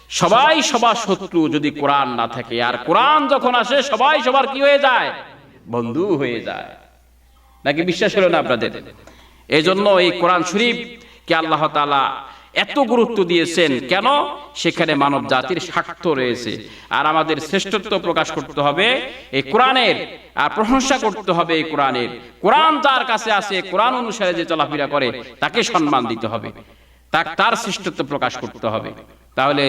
সবাই সবার শত্রু যদি কোরআন না থাকে। আর কোরআন যখন আসে সবাই সবার কি হয়ে যায়? বন্ধু হয়ে যায়। নাকি বিশ্বাস হলো না আপনাদের? এই জন্য এই কোরআন শরীফ কে আল্লাহ তাআলা এত গুরুত্ব দিয়েছেন কেন? সেখানে মানব জাতির স্বার্থ রয়েছে। আর আমাদের শ্রেষ্ঠত্ব প্রকাশ করতে হবে এই কোরআনের, আর প্রশংসা করতে হবে এই কোরআনের। কোরআন যার কাছে আছে, কোরআন অনুসারে যে চলাফেরা করে, তাকে সম্মান দিতে হবে, তার শ্রেষ্ঠত্ব প্রকাশ করতে হবে। তাহলে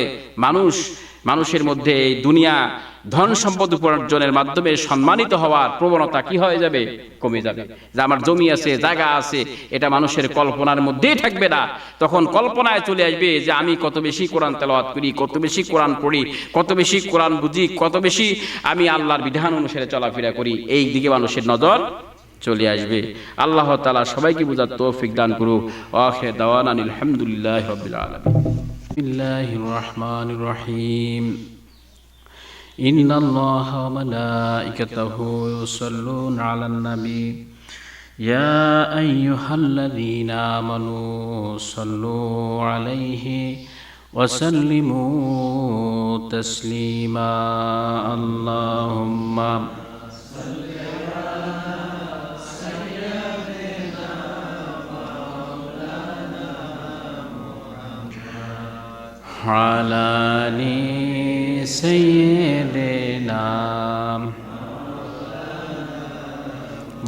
মানুষের মধ্যে এই দুনিয়া ধন সম্পদ উপার্জনের মাধ্যমে সম্মানিত হওয়ার প্রবণতা কি হয়ে যাবে? কমে যাবে। যে আমার জমি আছে, জায়গা আছে, এটা মানুষের কল্পনার মধ্যেই থাকবে না। তখন কল্পনায় চলে আসবে যে আমি কত বেশি কোরআন তেলাওয়াত করি, কত বেশি কোরআন পড়ি, কত বেশি কোরআন বুঝি, কত বেশি আমি আল্লাহর বিধান অনুসারে চলাফেরা করি। এই দিকে মানুষের নজর চলে আসবে। আল্লাহ তাআলা সবাইকে বুঝার তৌফিক দান করুক। আখির দাওয়ানা আলহামদুলিল্লাহি রাব্বিল আলামিন। বিসমিল্লাহির রহমানির রহিম। ইন্নাল্লাহা ওয়া মালাইকাতাহু ইউসাল্লুনা আলান নবী ইয়া আইয়ুহাল্লাযীনা আমানু সাল্লু আলাইহি ওয়া সাল্লিমু তাসলিমা। আল্লাহুম্মা على سيدنا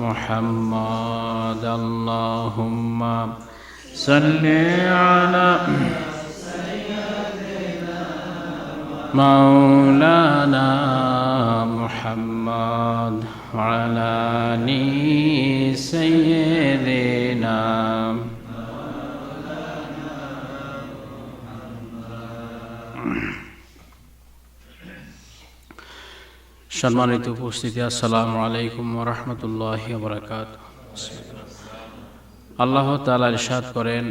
محمد اللهم صل على مولانا محمد وعلى آل سيدنا। সম্মানিত উপস্থিতি, আসসালামু আলাইকুম ওয়া রাহমাতুল্লাহি ওয়া বারাকাতুহু। আল্লাহ তাআলা ইরশাদ করেন,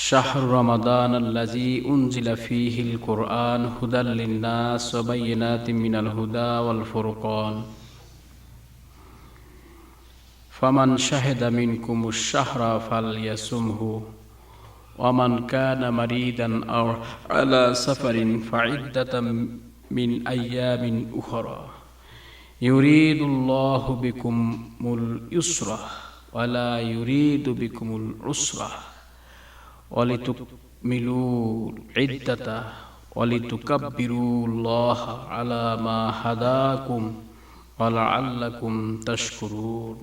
শাহরু রমাদান আল্লাযী উনজিলা ফীহিল কুরআন হুদাল লিন-নাস ওয়া বায়িনাতিম মিনাল হুদা ওয়াল ফুরকান ফামান শাহিদা মিনকুমুশ শাহরা ফালইয়াসুমহু ওয়া মান কানা মারিদান আও আলা সাফারিন ফাইদ্দাতাম মিন আইয়ামিন উখরা ইউরিদুল্লাহু বিকুমুল ইউসরা ওয়া লা ইউরিদু বিকুমুল উসরা ওয়ালিতুকমিলুল ইদ্দাতা ওয়ালিতুকাব্বিরুল্লাহা আলা মা হাদাকুম ওয়া লাআল্লাকুম তাশকুরুন।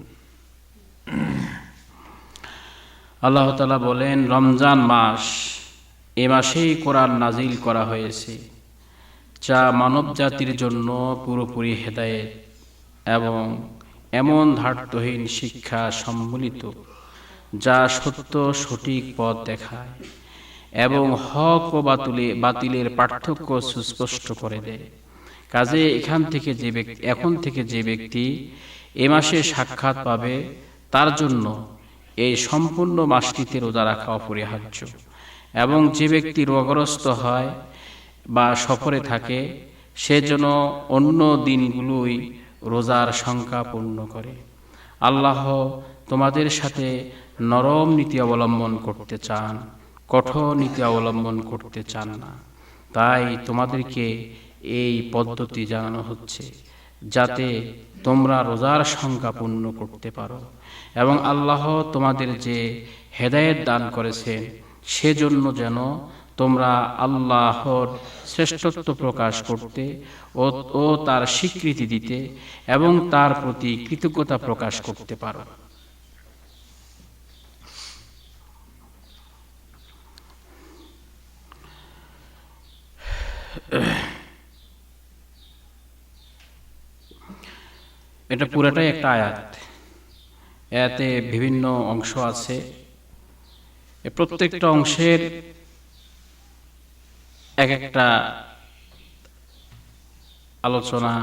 আল্লাহ তাআলা বলেন, রমজান মাস, এ মাসেই কোরআন নাজিল করা হয়েছে, যা মানব জাতির জন্য পুরোপুরি হেদায়েত এবং এমন ধার্তহীন শিক্ষা সম্বলিত যা সত্য সঠিক পথ দেখায় এবং হক ও বাতিলের পার্থক্য সুস্পষ্ট করে দেয়। কাজে এখন থেকে যে ব্যক্তি এ মাসে সাক্ষাৎ পাবে, তার জন্য এই সম্পূর্ণ মাসটিতে রোজা রাখা অপরিহার্য। এবং যে ব্যক্তি রোগগ্রস্ত হয় বা সফরে থাকে, সে যেন অন্য দিনগুলোই রোজার সংখ্যা পূর্ণ করে। আল্লাহ তোমাদের সাথে নরম নীতি অবলম্বন করতে চান, কঠোর নীতি অবলম্বন করতে চান না। তাই তোমাদেরকে এই পদ্ধতি জানানো হচ্ছে, যাতে তোমরা রোজার সংখ্যা পূর্ণ করতে পারো। এবং আল্লাহ তোমাদের যে হেদায়েত দান করেছেন, সেজন্য যেন তোমরা আল্লাহর শ্রেষ্ঠত্ব প্রকাশ করতে ও তার স্বীকৃতি দিতে এবং তার প্রতি কৃতজ্ঞতা প্রকাশ করতে পারো। এটা পুরাটাই একটা আয়াত। এতে বিভিন্ন অংশ আছে। প্রত্যেকটা অংশের এক একটা আলোচনা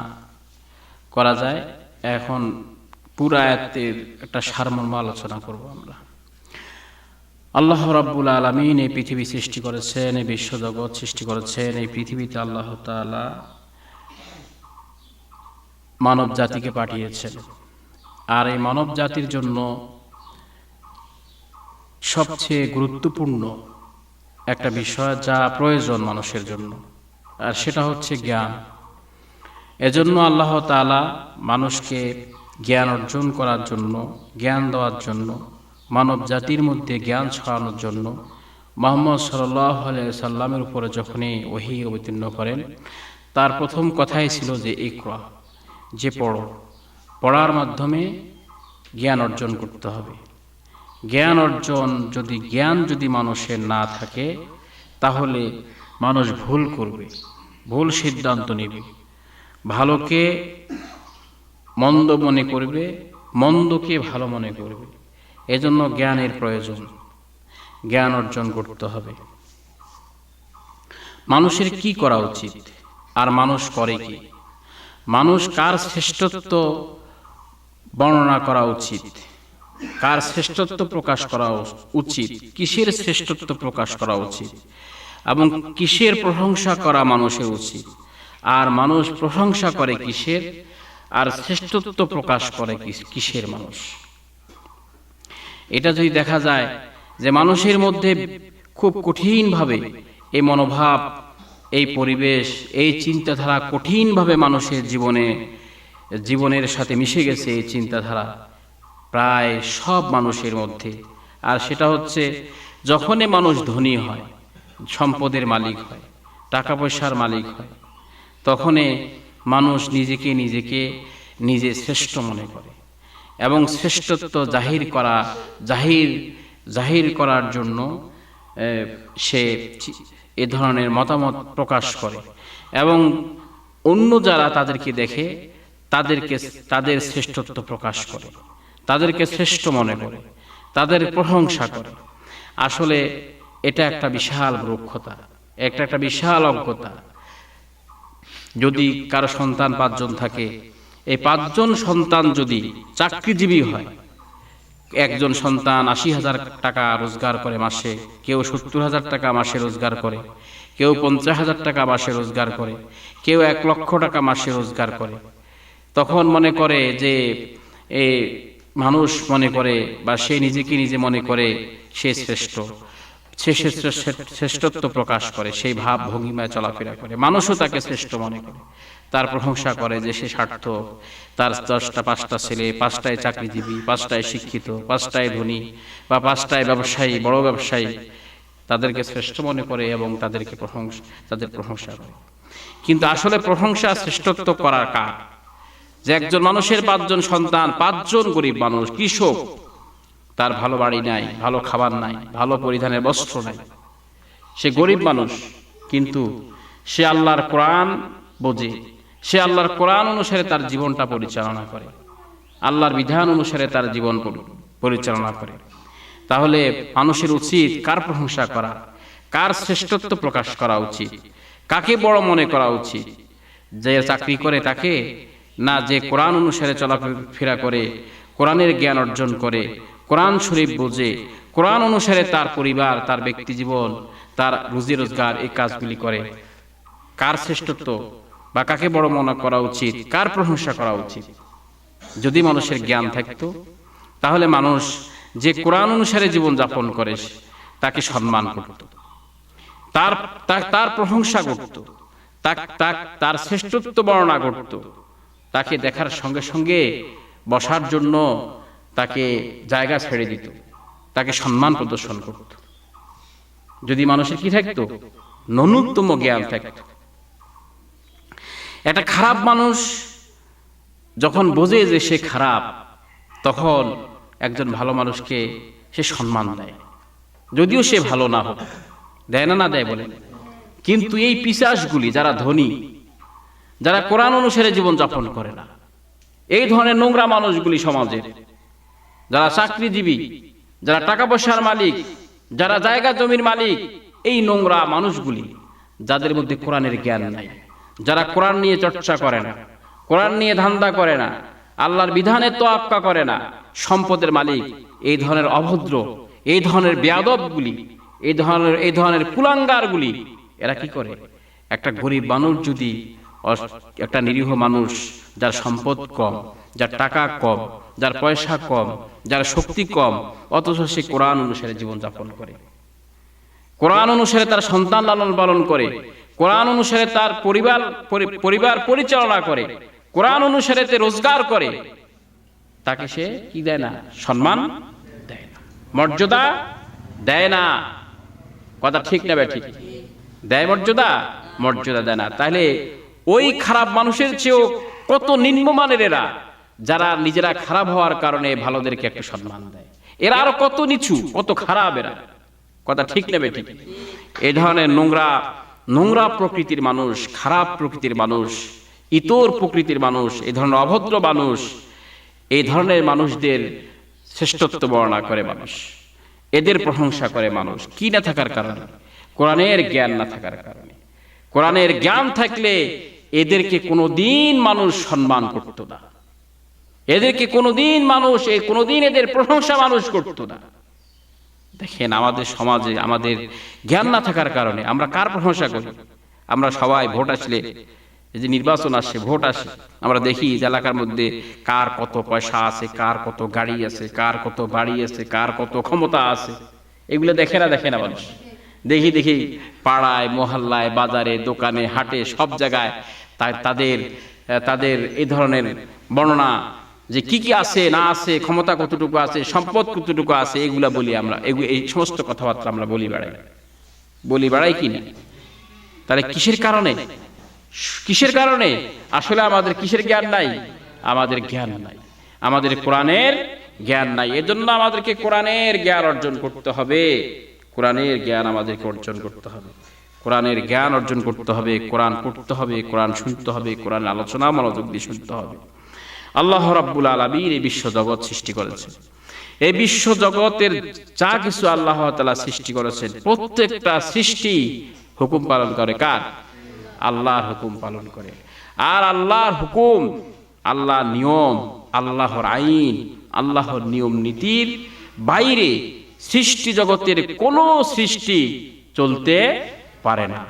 করা যায়। এখন পুরা আয়াতের একটা সারমর্ম আলোচনা করব আমরা। আল্লাহ রাব্বুল আলামিন এই পৃথিবী সৃষ্টি করেছেন, এই বিশ্বজগৎ সৃষ্টি করেছেন। এই পৃথিবীতে আল্লাহ তাআলা মানব জাতিকে পাঠিয়েছেন। আর এই মানব জাতির জন্য সবচেয়ে গুরুত্বপূর্ণ একটা বিষয় যা প্রয়োজন মানুষের জন্য, আর সেটা হচ্ছে জ্ঞান। এজন্য আল্লাহ তাআলা মানুষকে জ্ঞান অর্জন করার জন্য, জ্ঞান দেওয়ার জন্য মানব জাতির মধ্যে জ্ঞান ছড়ানোর জন্য মুহাম্মদ সাল্লাল্লাহু আলাইহি সাল্লামের উপরে যখনই ওহী অবতীর্ণ করেন, তার প্রথম কথাই ছিল যে ইকরা, যে পড়ো, পড়ার মাধ্যমে জ্ঞান অর্জন করতে হবে। জ্ঞান যদি মানুষের না থাকে, তাহলে মানুষ ভুল করবে, ভুল সিদ্ধান্ত নেবে, ভালোকে মন্দ মনে করবে, মন্দকে ভালো মনে করবে। এজন্য জ্ঞানের প্রয়োজন, জ্ঞান অর্জন করতে হবে। মানুষের কি করা উচিত আর মানুষ করে কি? মানুষ কার শ্রেষ্ঠত্ব বর্ণনা করা উচিত, কার শ্রেষ্ঠত্ব প্রকাশ করা উচিত, কিসের শ্রেষ্ঠত্ব প্রকাশ করা উচিত এবং কিসের প্রশংসা করা মানুষের উচিত, আর মানুষ প্রশংসা করে কিসের, আর শ্রেষ্ঠত্ব প্রকাশ করে কিসের মানুষ। এটা যদি দেখা যায় যে মানুষের মধ্যে খুব কঠিনভাবে এই মনোভাব, এই পরিবেশ, এই চিন্তাধারা কঠিনভাবে মানুষের জীবনের সাথে মিশে গেছে, এই চিন্তাধারা প্রায় সব মানুষের মধ্যে। আর সেটা হচ্ছে, যখনই মানুষ ধনী হয়, সম্পদের মালিক হয়, টাকা পয়সার মালিক হয়, তখনই মানুষ নিজে শ্রেষ্ঠ মনে করে এবং শ্রেষ্ঠত্ব জাহির করার জন্য সে এ ধরনের মতামত প্রকাশ করে এবং অন্য যারা তাদেরকে দেখে তাদের শ্রেষ্ঠত্ব প্রকাশ করে, তাদেরকে শ্রেষ্ঠ মনে করে, তাদের প্রশংসা করে। আসলে এটা একটা বিশাল মূর্খতা, একটা বিশাল অজ্ঞতা। যদি কারো সন্তান 5 জন থাকে, এই 5 জন সন্তান যদি চাকরিজীবী হয়, একজন সন্তান 80,000 টাকা রোজগার করে মাসে, কেউ 70,000 টাকা মাসে রোজগার করে, কেউ 50,000 টাকা মাসে রোজগার করে, কেউ 1 লক্ষ টাকা মাসে রোজগার করে, তখন মনে করে যে মানুষ মনে করে বা সে নিজে মনে করে সে শ্রেষ্ঠত্ব প্রকাশ করে, সেই ভাব ভঙ্গিমায় চলাফেরা করে। মানুষও তাকে শ্রেষ্ঠ মনে করে, তার প্রশংসা করে যে সে সার্থক, তার 5টা ছেলে, 5টায় চাকরিজীবী, 5টায় শিক্ষিত, 5টায় ধনী বা 5টায় ব্যবসায়ী, বড় ব্যবসায়ী, তাদেরকে শ্রেষ্ঠ মনে করে এবং তাদের প্রশংসা করে। কিন্তু আসলে প্রশংসা, শ্রেষ্ঠত্ব করার কাজ যে একজন মানুষের 5 জন সন্তান, 5 জন গরিব মানুষ, কৃষক, তার ভালো বাড়ি নাই, ভালো খাবার নাই, ভালো পরিধানের বস্ত্র নাই, সে গরিব মানুষ, কিন্তু সে আল্লাহর কোরআন বোঝে, সে আল্লাহর কোরআন অনুসারে তার জীবনটা পরিচালনা করে, আল্লাহর বিধান অনুসারে তার জীবন পরিচালনা করে। তাহলে মানুষের উচিত কার প্রশংসা করা, কার শ্রেষ্ঠত্ব প্রকাশ করা উচিত, কাকে বড় মনে করা উচিত? যে চাকরি করে তাকে, না যে কোরআন অনুসারে চলাফেরা করে, কোরআনের জ্ঞান অর্জন করে, কোরআন শরীফ বোঝে, কোরআন অনুসারে তার পরিবার, তার ব্যক্তি জীবন, তার রুজি রোজগার, এই কাজগুলি করে? কার শ্রেষ্ঠত্ব বা কাকে বড় মনে করা উচিত, কার প্রশংসা করা উচিত? যদি মানুষের জ্ঞান থাকতো, তাহলে মানুষ যে কোরআন অনুসারে জীবন যাপন করে তাকে সম্মান করত, তার প্রশংসা করত, তার শ্রেষ্ঠত্ব বর্ণনা করত, তাকে দেখার সঙ্গে সঙ্গে বসার জন্য তাকে জায়গা ছেড়ে দিত, তাকে সম্মান প্রদর্শন করত। যদি মানুষের কি থাকতো? ন্যূনতম জ্ঞান থাকত। একটা খারাপ মানুষ যখন বোঝে যে সে খারাপ, তখন একজন ভালো মানুষকে সে সম্মান দেয়, যদিও সে ভালো না হোক। দেয় না দেয় বলে? কিন্তু এই পিশাচগুলি, যারা ধনী, যারা কোরআন অনুসারে জীবন যাপন করে না, এই ধরনের নোংরা মানুষগুলি সমাজের, যারা চাকরিজীবী, যারা টাকা পয়সার মালিক, যারা জায়গা জমির মালিক, এই নোংরা মানুষগুলি, যাদের মধ্যে কোরআনের জ্ঞান নাই, যারা কোরআন নিয়ে চর্চা করে না, কোরআন নিয়ে ধান্দা করে না, আল্লাহর বিধানের তোয়াক্কা করে না, সম্পদের মালিক, এই ধরনের অভদ্র, এই ধরনের বেয়াদবগুলি, এই ধরনের কুলাঙ্গারগুলি, এরা কি করে? একটা গরিব মানুষ যদি, একটা নিরীহ মানুষ, যার সম্পদ কম, যার টাকা কম, যার পয়সা কম, যার শক্তি কম, অথচ সে কোরআন অনুসারে জীবন যাপন করে, কোরআন অনুসারে তার সন্তান লালন পালন করে, কোরআন অনুসারে তার পরিবার পরিচালনা করে, কোরআন অনুসারে রোজগার করে, তাকে সে কি দেয় না? সম্মান দেয় না। মর্যাদা দেয় না। কথা ঠিক না ঠিক? দেয় মর্যাদা? মর্যাদা দেয় না। তাহলে ওই খারাপ মানুষের চেয়েও কত নিম্নমানের এরা, যারা নিজেরা খারাপ হওয়ার কারণে ভালোদেরকে একটু সম্মান দেয়। এরা আরো কত নিচু, কত খারাপ এরা। কথা ঠিক না ঠিক? এই ধরনের নোংরা প্রকৃতির মানুষ, খারাপ প্রকৃতির মানুষ, ইতর প্রকৃতির মানুষ, এই ধরনের অভদ্র মানুষ, এই ধরনের মানুষদের শ্রেষ্ঠত্ব বর্ণনা করে মানুষ, এদের প্রশংসা করে মানুষ। কি না থাকার কারণে? কোরআনের জ্ঞান না থাকার কারণে। কোরআনের জ্ঞান থাকলে এদেরকে কোনোদিন মানুষ সম্মান করত না, এদেরকে কোনোদিন এদের প্রশংসা মানুষ করত না। দেখেন আমাদের সমাজে আমাদের জ্ঞান না থাকার কারণে আমরা কার প্রশংসা করি? আমরা সবাই ভোট আসলে, এই যে নির্বাচন আসে, ভোট আসে, আমরা দেখি এলাকার মধ্যে কার কত পয়সা আছে, কার কত গাড়ি আছে, কার কত বাড়ি আছে, কার কত ক্ষমতা আছে, এগুলো দেখে না মানুষ। দেখি পাড়ায়, মহল্লায়, বাজারে, দোকানে, হাটে, সব জায়গায় তাদের এই ধরনের বর্ণনা, যে কি কি আছে না আছে, ক্ষমতা কতটুকু আছে, সম্পদ কতটুকু আছে, এগুলা বলি আমরা। এই সমস্ত কথাবার্তা আমরা বলি বেড়াই কি না? তাহলে কিসের কারণে? আসলে আমাদের কিসের জ্ঞান নাই? আমাদের জ্ঞান নাই, আমাদের কোরআনের জ্ঞান নাই। এজন্য আমাদেরকে কোরআনের জ্ঞান অর্জন করতে হবে। কোরআনের জ্ঞান আমাদেরকে অর্জন করতে হবে। কোরআনের জ্ঞান অর্জন করতে হবে, কোরআন পড়তে হবে, কোরআন শুনতে হবে, কোরআন আলোচনা মনোযোগ দিয়ে শুনতে হবে। আল্লাহ রাব্বুল আলামিন এই বিশ্ব জগৎ সৃষ্টি করেছেন। এই বিশ্ব জগতের যা কিছু আল্লাহ তাআলা সৃষ্টি করেছেন, প্রত্যেকটা সৃষ্টি হুকুম পালন করে কার? আল্লাহর হুকুম পালন করে। আর আল্লাহর হুকুম, আল্লাহর নিয়ম, আল্লাহর আইন, আল্লাহর নিয়ম নীতির বাইরে সৃষ্টি জগতের কোনো সৃষ্টি চলতে পারে না।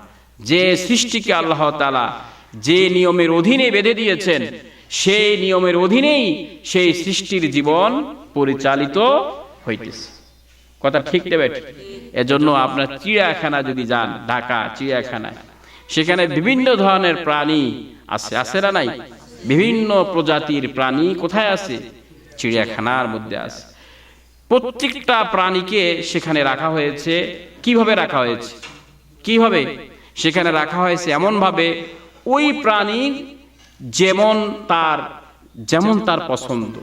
যে সৃষ্টিকে আল্লাহ তাআলা যে নিয়মের অধীনে বেঁধে দিয়েছেন, সেই নিয়মের অধীনেই সেই সৃষ্টির জীবন পরিচালিত হইতেছে। কথা ঠিক না বেঠিক? এজন্য আপনার চিড়িয়াখানা যদি যান, ঢাকা চিড়িয়াখানায়, সেখানে বিভিন্ন ধরনের প্রাণী আছে না নাই? বিভিন্ন প্রজাতির প্রাণী কোথায় আছে? চিড়িয়াখানার মধ্যে আছে। প্রত্যেকটা প্রাণীকে সেখানে রাখা হয়েছে। কিভাবে রাখা হয়েছে? সেখানে রাখা হয়েছে এমন ভাবে, ওই প্রাণীর যেমন তার পছন্দ,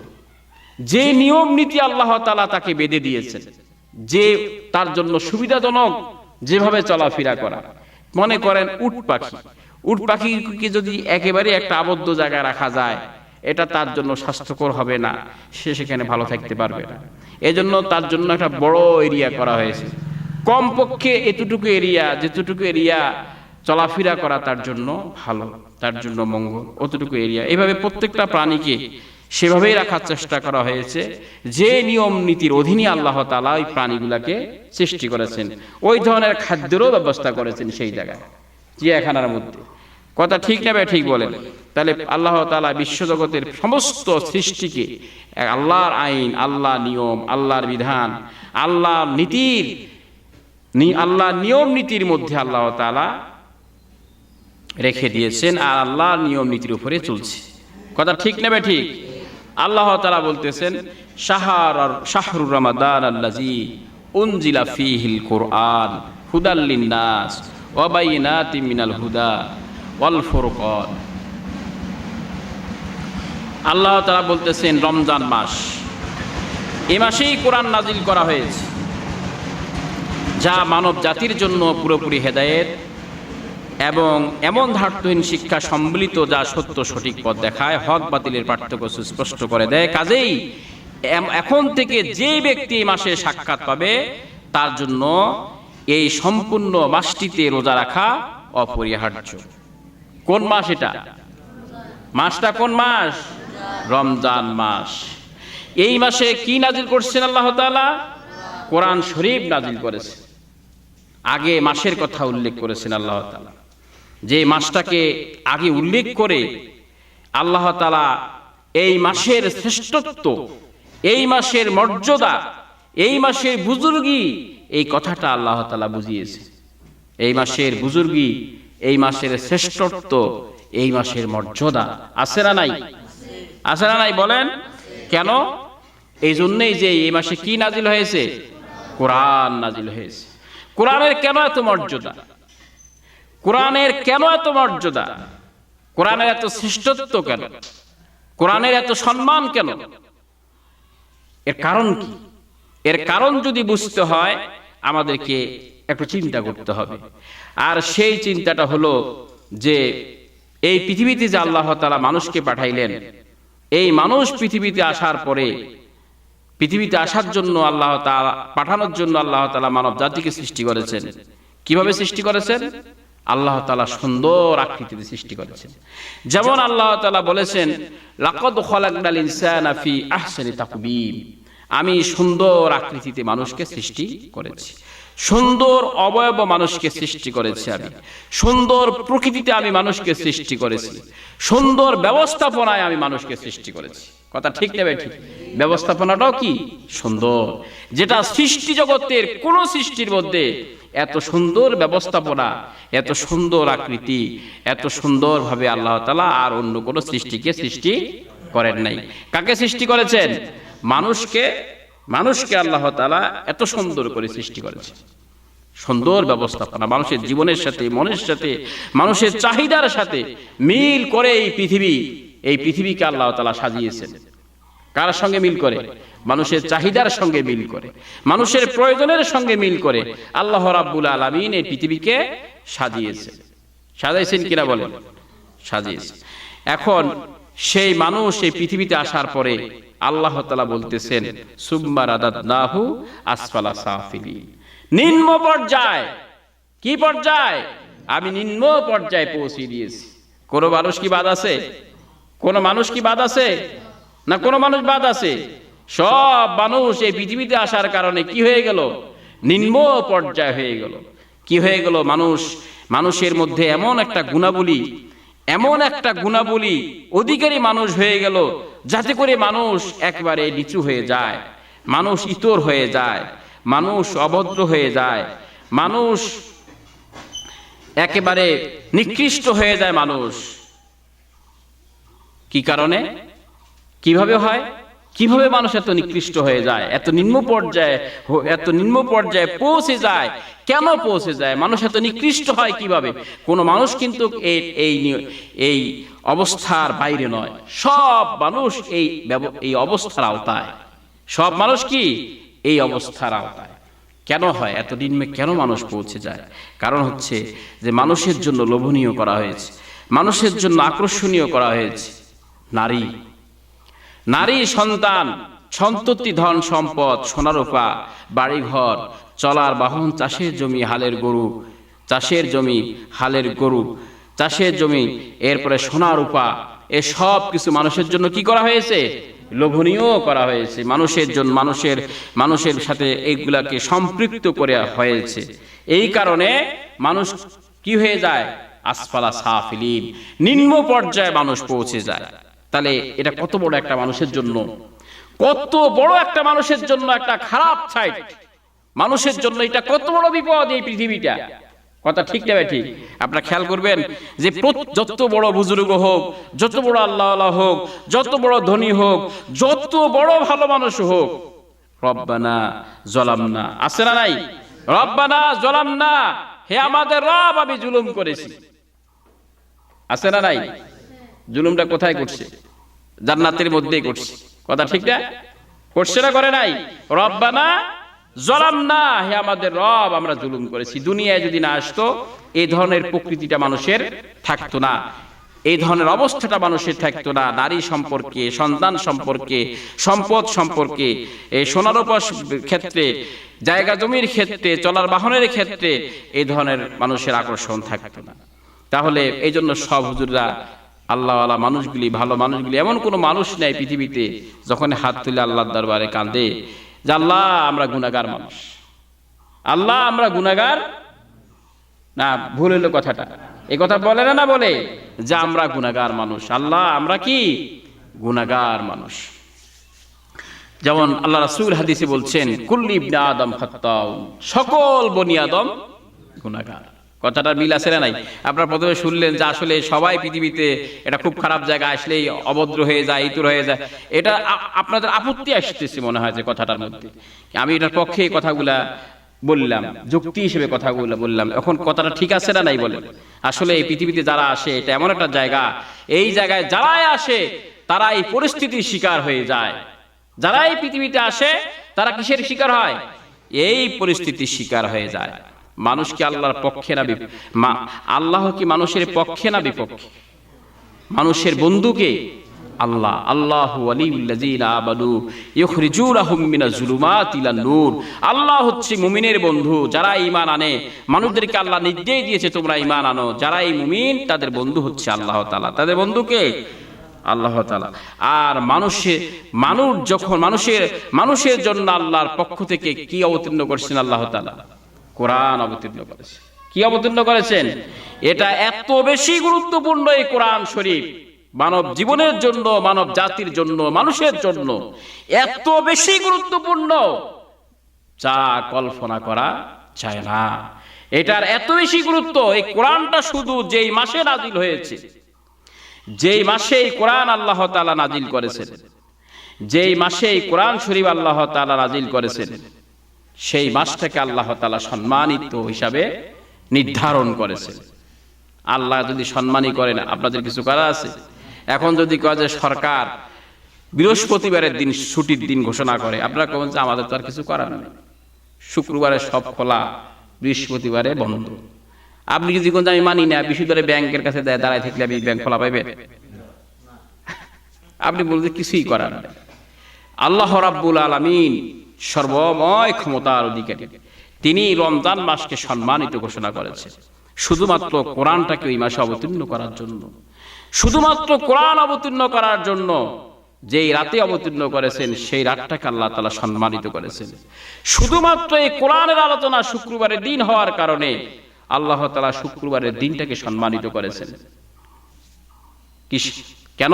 যে নিয়ম নীতি আল্লাহ তাআলা তাকে বেঁধে দিয়েছেন, যে তার জন্য সুবিধাজনক যেভাবে চলাফেরা করা। মনে করেন উট পাখিকে যদি একেবারে একটা আবদ্ধ জায়গায় রাখা যায়, এটা তার জন্য স্বাস্থ্যকর হবে না, সে সেখানে ভালো থাকতে পারবে না। এজন্য তার জন্য একটা বড় এরিয়া করা হয়েছে। কমপক্ষে যেটুকু এরিয়া চলাফেরা করা তার জন্য ভালো, তার জন্য মঙ্গল, অতটুকু এরিয়া। এইভাবে প্রত্যেকটা প্রাণীকে সেভাবেই রাখার চেষ্টা করা হয়েছে, যে নিয়ম নীতির অধীনে আল্লাহ তাআলা ওই প্রাণীগুলাকে সৃষ্টি করেছেন। ওই ধরনের খাদ্যেরও ব্যবস্থা করেছেন সেই জায়গায়, চিড়িয়াখানার মধ্যে। কথা ঠিক না ঠিক বলেন? তাহলে আল্লাহ তাআলা বিশ্বজগতের সমস্ত সৃষ্টিকে আল্লাহর আইন, আল্লাহর নিয়ম, আল্লাহর বিধান, আল্লাহর নিয়ম নীতির মধ্যে আল্লাহ তাআলা রেখে দিয়েছেন, আর আল্লাহর নিয়ম নীতির উপরে চলছে। কথা ঠিক না ঠিক? আল্লাহ তাআলা বলতেছেন, শাহরুর রমাদান আল্লাযী উনজিলা ফীহিল কুরআন হুদাল লিন-নাস ওয়া বাইয়িনাতিম মিনাল হুদা ওয়াল ফুরকান। আল্লাহ তাআলা বলতেছেন, রমজান মাস, এই মাসেই কোরআন নাজিল করা হয়েছে, যা মানব জাতির জন্য পুরোপুরি হেদায়েত এবং এমন ধার্তহীন শিক্ষা সম্বলিত, যা সত্য সঠিক পথ দেখায়, হক বাতিলের পার্থক্য সুস্পষ্ট করে দেয়। কাজেই এখন থেকে যে ব্যক্তি এই মাসে সাক্ষাৎ পাবে, তার জন্য এই সম্পূর্ণ মাসটিতে রোজা রাখা অপরিহার্য। কোন মাস এটা? মাসটা কোন মাস? রমজান মাস। এই মাসে কি নাজিল করছেন আল্লাহ তাআলা? কোরআন শরীফ নাজিল করেছে। আগে মাসের কথা উল্লেখ করেছেন আল্লাহ তাআলা, যে মাসটাকে আগে উল্লেখ করে আল্লাহ তাআলা এই মাসের শ্রেষ্ঠত্ব, এই মাসের মর্যাদা, এই মাসের বুজুর্গি, এই কথাটা আল্লাহ তাআলা বুঝিয়েছে। এই মাসের বুজুর্গি, এই মাসের শ্রেষ্ঠত্ব, এই মাসের মর্যাদা আছে না নাই? আছে না নাই বলেন? কেন? এই জন্যই যে এই মাসে কি নাজিল হয়েছে? কোরআন নাজিল হয়েছে। কোরআনের কেন এত মর্যাদা? কোরআনের কেন এত মর্যাদা? কোরআনের এত শ্রেষ্ঠত্ব কেন? কোরআনের এত সম্মান কেন? এর কারণ কি? এর কারণ যদি বুঝতে হয় আমাদেরকে একটু চিন্তা করতে হবে। আর সেই চিন্তাটা হলো যে এই পৃথিবীতে যে আল্লাহ তাআলা মানুষকে পাঠাইলেন, এই মানুষ পৃথিবীতে আসার পরে, পৃথিবীতে আসার জন্য আল্লাহ তাআলা, পাঠানোর জন্য আল্লাহ তাআলা মানব জাতিকে সৃষ্টি করেছেন। কিভাবে সৃষ্টি করেছেন? আল্লাহ তাআলা সুন্দর আকৃতিতে সৃষ্টি করেছেন। যেমন আল্লাহ তাআলা বলেছেন, লাকাদ খালাকনাল ইনসানা ফি আহসানি তাকবীম, আমি সুন্দর আকৃতিতে মানুষকে সৃষ্টি করেছি, সুন্দর অবয়ব মানুষকে সৃষ্টি করেছি, আমি সুন্দর প্রকৃতিতে আমি মানুষকে সৃষ্টি করেছি, সুন্দর ব্যবস্থাপনায় আমি মানুষকে সৃষ্টি করেছি। কথা ঠিক নেবে? ঠিক। ব্যবস্থাপনাটাও কি সুন্দর, যেটা সৃষ্টি জগতের কোন সৃষ্টির মধ্যে এত সুন্দর ব্যবস্থাপনা, এত সুন্দর আকৃতি, এত সুন্দরভাবে আল্লাহ তাআলা আর অন্য কোন সৃষ্টিকে সৃষ্টি করেন নাই। কাকে সৃষ্টি করেছেন? মানুষকে। মানুষকে আল্লাহ তাআলা এত সুন্দর করে সৃষ্টি করেছে। সুন্দর ব্যবস্থাপনা, মানুষের জীবনের সাথে, মনের সাথে, মানুষের চাহিদার সাথে মিল করে এই পৃথিবীকে আল্লাহ তাআলা সাজিয়েছেন। কার সঙ্গে মিল করে? মানুষের চাহিদার সঙ্গে মিল করে, মানুষের প্রয়োজনের সঙ্গে মিল করে আল্লাহ রাব্বুল আলামিন এই পৃথিবীকে সাজিয়েছেন। সাজাইছেন কিনা বলেন? সাজিয়েছেন। এখন সেই মানুষ এই পৃথিবীতে আসার পরে আল্লাহ তাআলা বলতেছেন, সুম্মা রাদাদনাহু আসফালা সাফিলিন, নিম্ন পর্যায়। কি পর্যায়? আমি নিম্ন পর্যায়ে পৌঁছে দিয়েছি। কোন মানুষ কি বাদ আছে? কোন মানুষ কি বাদ আছে? না, কোন মানুষ বাদ আছে? সব মানুষ এই পৃথিবীতে আসার কারণে কি হয়ে গেল? নিম্ন পর্যায় হয়ে গেল। কি হয়ে গেল? মানুষের মধ্যে এমন একটা গুণাবলী অধিকারী মানুষ হয়ে গেল, যাতে করে মানুষ একবারে নিচু হয়ে যায়, মানুষ ইতর হয়ে যায়, মানুষ অভদ্র হয়ে যায়, মানুষ একেবারে নিকৃষ্ট হয়ে যায়। মানুষ কি কারণে? কিভাবে হয়? কিভাবে মানুষ এত নিকৃষ্ট হয়ে যায়, এত নিম্ন পর্যায়ে পৌঁছে যায়? কেন পৌঁছে যায়? মানুষ এত নিকৃষ্ট হয় কিভাবে? কোন মানুষ কিন্তু এই অবস্থার বাইরে নয়। সব মানুষ এই অবস্থার আওতায়। সব মানুষ কি এই অবস্থার আওতায়? কেন হয়? এত নিম্নে কেন মানুষ পৌঁছে যায়? কারণ হচ্ছে যে মানুষের জন্য লোভনীয় করা হয়েছে, মানুষের জন্য আকর্ষণীয় করা হয়েছে নারী, সন্তান, সন্ততি, ধন সম্পদ, সোনারূপা, বাড়িঘর, চলার বাহন, চাষের জমি, হালের গরু, চাষের জমি, এরপরে সোনারূপা, এ সব কিছু মানুষের জন্য কি করা হয়েছে? লোভনীয় করা হয়েছে। মানুষের সাথে এইগুলাকে সম্পৃক্ত করে হয়েছে। এই কারণে মানুষ কি হয়ে যায়? আসফালা সাফিলিন, নিম্ন পর্যায়ে মানুষ পৌঁছে যায়। তাহলে এটা কত বড় একটা মানুষের জন্য, কত বড় একটা মানুষের জন্য একটা খারাপ সাইড, মানুষের জন্য এটা কত বড় বিপদ এই পৃথিবীটা। কথা ঠিক না? ঠিক। আপনারা খেয়াল করবেন যে যত বড় বুজুর্গ হোক, যত বড় আল্লাহওয়ালা হোক, যত বড় ধনী হোক, যত বড় ভালো মানুষ হোক, রব্বানা যালামনা, আছে না নাই? রব্বানা যালামনা, হে আমাদের রব, আমি জুলুম করেছি। আছে না নাই? জুলুমটা কোথায় করছে? জান্নাতের মধ্যেই করছে। কথা ঠিক না? করছে না? করে নাই? রব্বানা যালামনা, হে আমাদের রব, আমরা জুলুম করেছি। দুনিয়ায় যদি না আসতো এই ধরনের প্রকৃতিটা মানুষের থাকতো না, এই ধরনের অবস্থাটা মানুষের থাকতো না। নারী সম্পর্কে, সন্তান সম্পর্কে, সম্পদ সম্পর্কে, এই সোনারূপার ক্ষেত্রে, জায়গা জমির ক্ষেত্রে, চলার বাহনের ক্ষেত্রে এই ধরনের মানুষের আকর্ষণ থাকতো না। তাহলে এই জন্য সব হুজুররা, আল্লাহওয়ালা মানুষগুলি, ভালো মানুষগুলি, এমন কোনো মানুষ নেই পৃথিবীতে যখন হাত তুলে আল্লাহর দরবারে কাঁদে যে আল্লাহ আমরা গুনাহগার মানুষ, আল্লাহ আমরা গুনাহগার। না, ভুল হলো কথাটা। এই কথা বলে না বলে যে আমরা গুনাহগার মানুষ, আল্লাহ আমরা কি গুনাহগার মানুষ। যেমন আল্লাহ রাসূল হাদিসে বলছেন, কুল্লু ইবনে আদম খাত্তাউ, সকল বনি আদম গুনাহগার। কথাটার মিল আছে না নাই? আপনারা প্রথমে শুনলেন যে আসলে সবাই পৃথিবীতে এটা খুব খারাপ জায়গা, আসলেই অভদ্র হয়ে যায়, ইতর হয়ে যায়। এটা আপনাদের আপত্তি আসতেছে মনে হয় যে কথাটার মধ্যে। আমি এটার পক্ষে এই কথাগুলা বললাম, যুক্তি হিসেবে কথাগুলো বললাম। এখন কথাটা ঠিক আছে না নাই বলেন? আসলে এই পৃথিবীতে যারা আসে, এটা এমন একটা জায়গা, এই জায়গায় যারাই আসে তারা এই পরিস্থিতির শিকার হয়ে যায়। যারা এই পৃথিবীতে আসে তারা কিসের শিকার হয়? এই পরিস্থিতির শিকার হয়ে যায়। মানুষ কি আল্লাহর পক্ষে না আল্লাহ কি মানুষের পক্ষে না বিপক্ষে? মানুষের বন্ধুকে আল্লাহ, আল্লাহু ওয়ালিউল্লাযিনা আমানু ইউখরিজুনাহুম মিনাজ জুলুমাতি ইলান নূর। আল্লাহ হচ্ছে মুমিনের বন্ধু, যারা ঈমান আনে। মানুষদেরকে আল্লাহ নির্দেশ দিয়েছে তোমরা ঈমান আনো। যারা এই মুমিন তাদের বন্ধু হচ্ছে আল্লাহ তাআলা। তাদের বন্ধুকে আল্লাহ তাআলা। আর মানুষ যখন মানুষের জন্য আল্লাহর পক্ষ থেকে কি অবতীর্ণ করেছেন আল্লাহ তাআলা? কোরআন অবতীর্ণ করেছেন। কি অবতীর্ণ করেছেন? এটা এত বেশি গুরুত্বপূর্ণ এই কোরআন শরীফ, মানব জীবনের জন্য, মানব জাতির জন্য, মানুষের জন্য এত বেশি গুরুত্বপূর্ণ যা কল্পনা করা যায় না। এটার এত বেশি গুরুত্ব, এই কোরআনটা শুধু যেই মাসে নাজিল হয়েছে, যেই মাসে এই কোরআন আল্লাহ তাআলা নাজিল করেছেন, যেই মাসে এই কোরআন শরীফ আল্লাহ তাআলা নাজিল করেছেন, সেই মাসটাকে আল্লাহ তাআলা সম্মানিত হিসাবে নির্ধারণ করেছেন। আল্লাহ যদি সম্মানী করেন, আপনাদের কিছু করা আছে? এখন যদি কয় যে সরকার বৃহস্পতিবারের দিন ছুটির দিন ঘোষণা করে, আপনারা কেমন যে আমাদের তো আর কিছু করার নেই, শুক্রবারে সব খোলা, বৃহস্পতিবারে বন্ধ। আপনি যদি কোন আমি মানি না, বৃহস্পতিবারে ব্যাংকের কাছে দাঁড়ায় থাকলে আপনি ব্যাংক খোলা পাইবেন? আপনি বলতে কিছুই করার নেই। আল্লাহ রাব্বুল আলামিন সর্বময় ক্ষমতার অধিকারী, তিনি রমজান মাসকে সম্মানিত ঘোষণা করেছেন শুধুমাত্র কোরআনটাকে ওই মাসে অবতীর্ণ করার জন্য। শুধুমাত্র কোরআন অবতীর্ণ করার জন্য যেই রাতে অবতীর্ণ করেছেন, সেই রাতটাকে আল্লাহ তাআলা সম্মানিত করেছেন। শুধুমাত্র এই কোরআনের আলোচনা শুক্রবারের দিন হওয়ার কারণে আল্লাহ তাআলা শুক্রবারের দিনটাকে সম্মানিত করেছেন। কেন?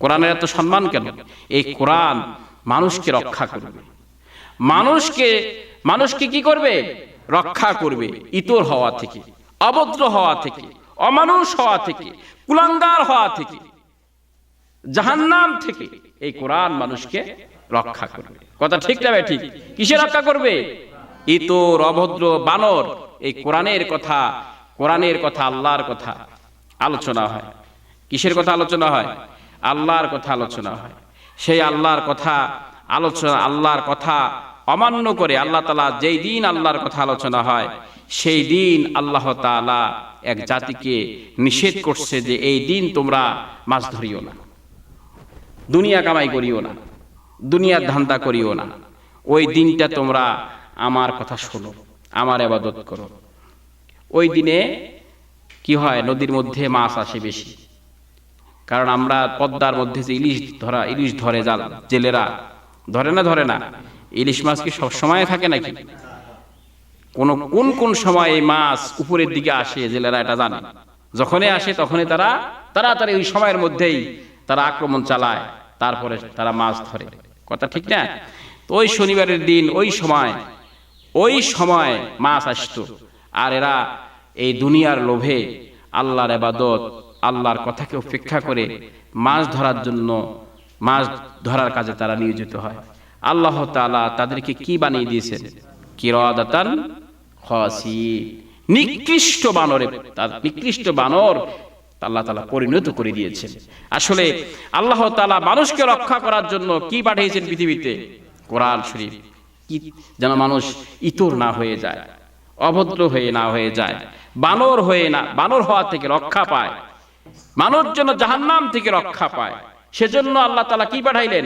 কোরআনের এত সম্মান কেন? এই কোরআন মানুষকে রক্ষা করবে। মানুষকে কি করবে? রক্ষা করবে ইতর হওয়া থেকে, অভদ্র হওয়া থেকে, অমানুষ হওয়া থেকে, কুলাঙ্গার হওয়া থেকে, জাহান্নাম থেকে এই কোরআন মানুষকে রক্ষা করবে। কথা ঠিক না ভাই? ঠিক। কিসে রক্ষা করবে? ইতর, অভদ্র, বানর। এই কোরআনের কথা আল্লাহর কথা আলোচনা হয়। কিসের কথা আলোচনা হয়? আল্লাহর কথা আলোচনা হয়। সেই আল্লাহর কথা আলোচনা, আল্লাহর কথা অমান্য করে আল্লাহ তাআলা যেই দিন আল্লাহর কথা আলোচনা হয়, সেই দিন আল্লাহ তাআলা এক জাতিকে নিষেধ করছে যে এই দিন তোমরা মাছ ধরিও না, দুনিয়া কামাই করিও না, দুনিয়ার ধান্দা করিও না। ওই দিনটা তোমরা আমার কথা শোনো, আমার ইবাদত করো। ওই দিনে কি হয়? নদীর মধ্যে মাছ আসে বেশি, কারণ আমরা পদ্মার মধ্যে যে ইলিশ ধরে জেলেরা ধরে না। ইলিশ মাছ কি সব সময় থাকে নাকি? কোন সময় এই মাছ উপরের দিকে আসে জেলেরা এটা জানে। যখনই আসে তখনই তারা তাড়াতাড়ি ওই সময়ের মধ্যেই তারা আক্রমণ চালায়, তারপরে তারা মাছ ধরে। কথা ঠিক না? তো ওই শনিবারের দিন ওই সময় মাছ আসতো। আর এরা এই দুনিয়ার লোভে আল্লাহর ইবাদত, আল্লাহর কথাকে উপেক্ষা করে মাছ ধরার কাজে তারা নিয়োজিত হয়। আল্লাহ তাআলা তাদেরকে কি বানিয়ে দিয়েছেন? কিরাদাতান খাসিন, নিকৃষ্ট বানর আল্লাহ তাআলা পরিণত করে দিয়েছেন। আসলে আল্লাহ তাআলা মানুষকে রক্ষা করার জন্য কি পাঠিয়েছেন পৃথিবীতে? কোরআন শরীফ। কি যেন মানুষ ইতর না হয়ে যায়, অভদ্র না হয়ে যায়, বানর হওয়া থেকে রক্ষা পায়, মানুষ যেন জাহান্নাম থেকে রক্ষা পায়। সেজন্য আল্লাহ তাআলা কি পাঠাইলেন?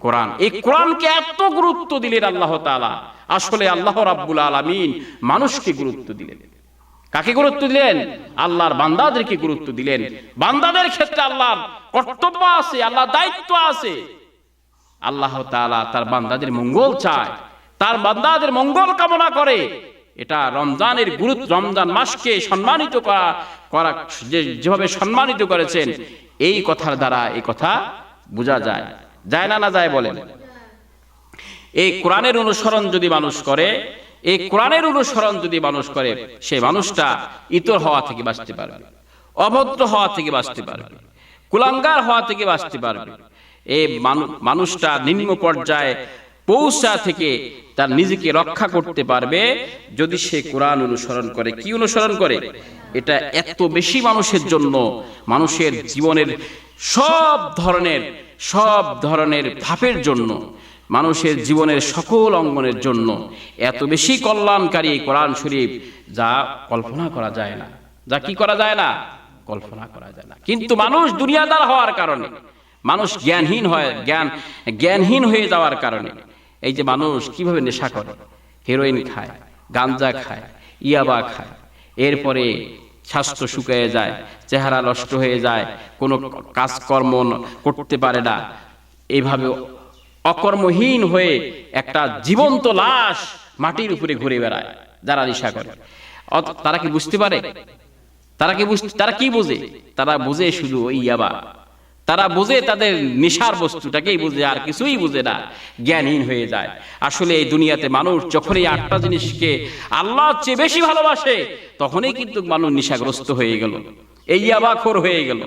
কোরআন। এই কোরআনকে এত গুরুত্ব দিলেন আল্লাহ তাআলা। আসলে আল্লাহ রাব্বুল আলামিন মানুষকে গুরুত্ব দিলেন। কাকে গুরুত্ব দিলেন? আল্লাহর বান্দাদেরকে গুরুত্ব দিলেন। বান্দাদের ক্ষেত্রে আল্লাহর কর্তব্য আছে, আল্লাহর দায়িত্ব আছে। আল্লাহ তাআলা তার বান্দাদের মঙ্গল চায়, তার বান্দাদের মঙ্গল কামনা করে। এটা রমজানের গুরুত্ব, রমজান মাসকে সম্মানিত করা যেভাবে সম্মানিত করেছেন, এই কথার দ্বারা এই কথা বোঝা যায় না যায় বলেন? এই কোরআনের অনুসরণ যদি মানুষ করে, এই কোরআনের অনুসরণ যদি মানুষ করে, সেই মানুষটা ইতর হওয়া থেকে বাঁচতে পারবে, অভদ্র হওয়া থেকে বাঁচতে পারবে, কুলাঙ্গার হওয়া থেকে বাঁচতে পারবে। এই মানুষটা নিম্ন পর্যায়ে পৌঁছা থেকে তার নিজেকে রক্ষা করতে পারবে যদি সে কোরআন অনুসরণ করে। কি অনুসরণ করে? এটা এত বেশি মানুষের জন্য, মানুষের জীবনের সব ধরনের ধাপের জন্য, মানুষের জীবনের সকল অঙ্গনের জন্য এত বেশি কল্যাণকারী এই কোরআন শরীফ, যা কল্পনা করা যায় না। যা কি করা যায় না? কল্পনা করা যায় না। কিন্তু মানুষ দুনিয়াদার হওয়ার কারণে, মানুষ জ্ঞানহীন হয়ে যাওয়ার কারণে, এই যে মানুষ কিভাবে নেশা করে, হেরোইন খায়, গাঞ্জা খায়, ইয়াবা খায়, এরপরে স্বাস্থ্য শুকিয়ে যায়, চেহারা নষ্ট হয়ে যায়, কোনো কাজকর্ম করতে পারে না, এইভাবে অকর্মহীন হয়ে একটা জীবন্ত লাশ মাটির উপরে ঘুরে বেড়ায় যারা নেশা করে। তারা কি বুঝতে পারে? তারা কি বোঝে? তারা বোঝে শুধু ওই ইয়াবা। তারা বোঝে তাদের নেশার বস্তুটাকেই বোঝে, আর কিছুই বোঝে না, জ্ঞানহীন হয়ে যায়। আসলে এই দুনিয়াতে মানুষ যখন এই 8টা জিনিসকে আল্লাহর চেয়ে বেশি ভালোবাসে, তখনই কিন্তু মানুষ নেশাগ্রস্ত হয়ে গেল, এই ইয়াবাখোর হয়ে গেল,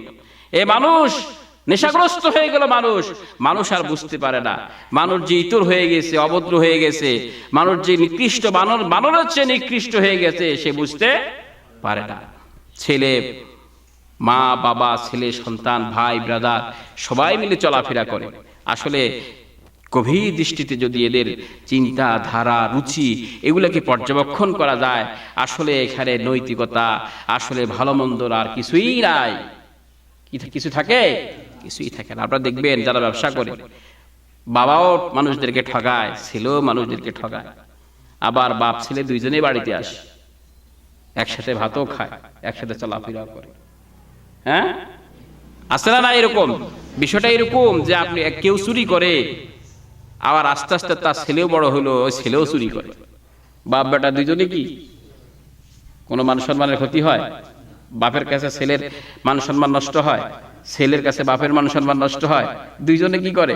এই মানুষ নেশাগ্রস্ত হয়ে গেল। মানুষ আর বুঝতে পারে না মানুষ যে ইতর হয়ে গেছে, অভদ্র হয়ে গেছে, মানুষ যে নিকৃষ্ট, বানরের চেয়ে নিকৃষ্ট হয়ে গেছে, সে বুঝতে পারে না। ছেলে, মা, বাবা, ছেলে, সন্তান, ভাই, ব্রাদার সবাই মিলে চলাফেরা করে। আসলে গভীর দৃষ্টিতে যদি এদের চিন্তা ধারা, রুচি এগুলোকে পর্যবেক্ষণ করা যায়, আসলে এখানে নৈতিকতা, আসলে ভালো মন্দর আর কিছুই নাই। কিছু থাকে? কিছুই থাকে না। আপনারা দেখবেন যারা ব্যবসা করে, বাবাও মানুষদেরকে ঠগায়, ছেলেও মানুষদেরকে ঠগায়, আবার বাপ ছেলে দুইজনেই বাড়িতে আসে, একসাথে ভাতও খায়, একসাথে চলাফেরা করে। হ্যাঁ, আছে না? এরকম বিষয়টা এরকম যে আপনি কেউ চুরি করে, আবার আস্তে আস্তে তার ছেলেও বড় হলো, ওই ছেলেও চুরি করে। বাপ বেটা দুইজনে কি কোনো মান সম্মানের ক্ষতি হয়? বাপের কাছে ছেলের মান সম্মান নষ্ট হয়, ছেলের কাছে বাপের মান সম্মান নষ্ট হয়। দুইজনে কি করে?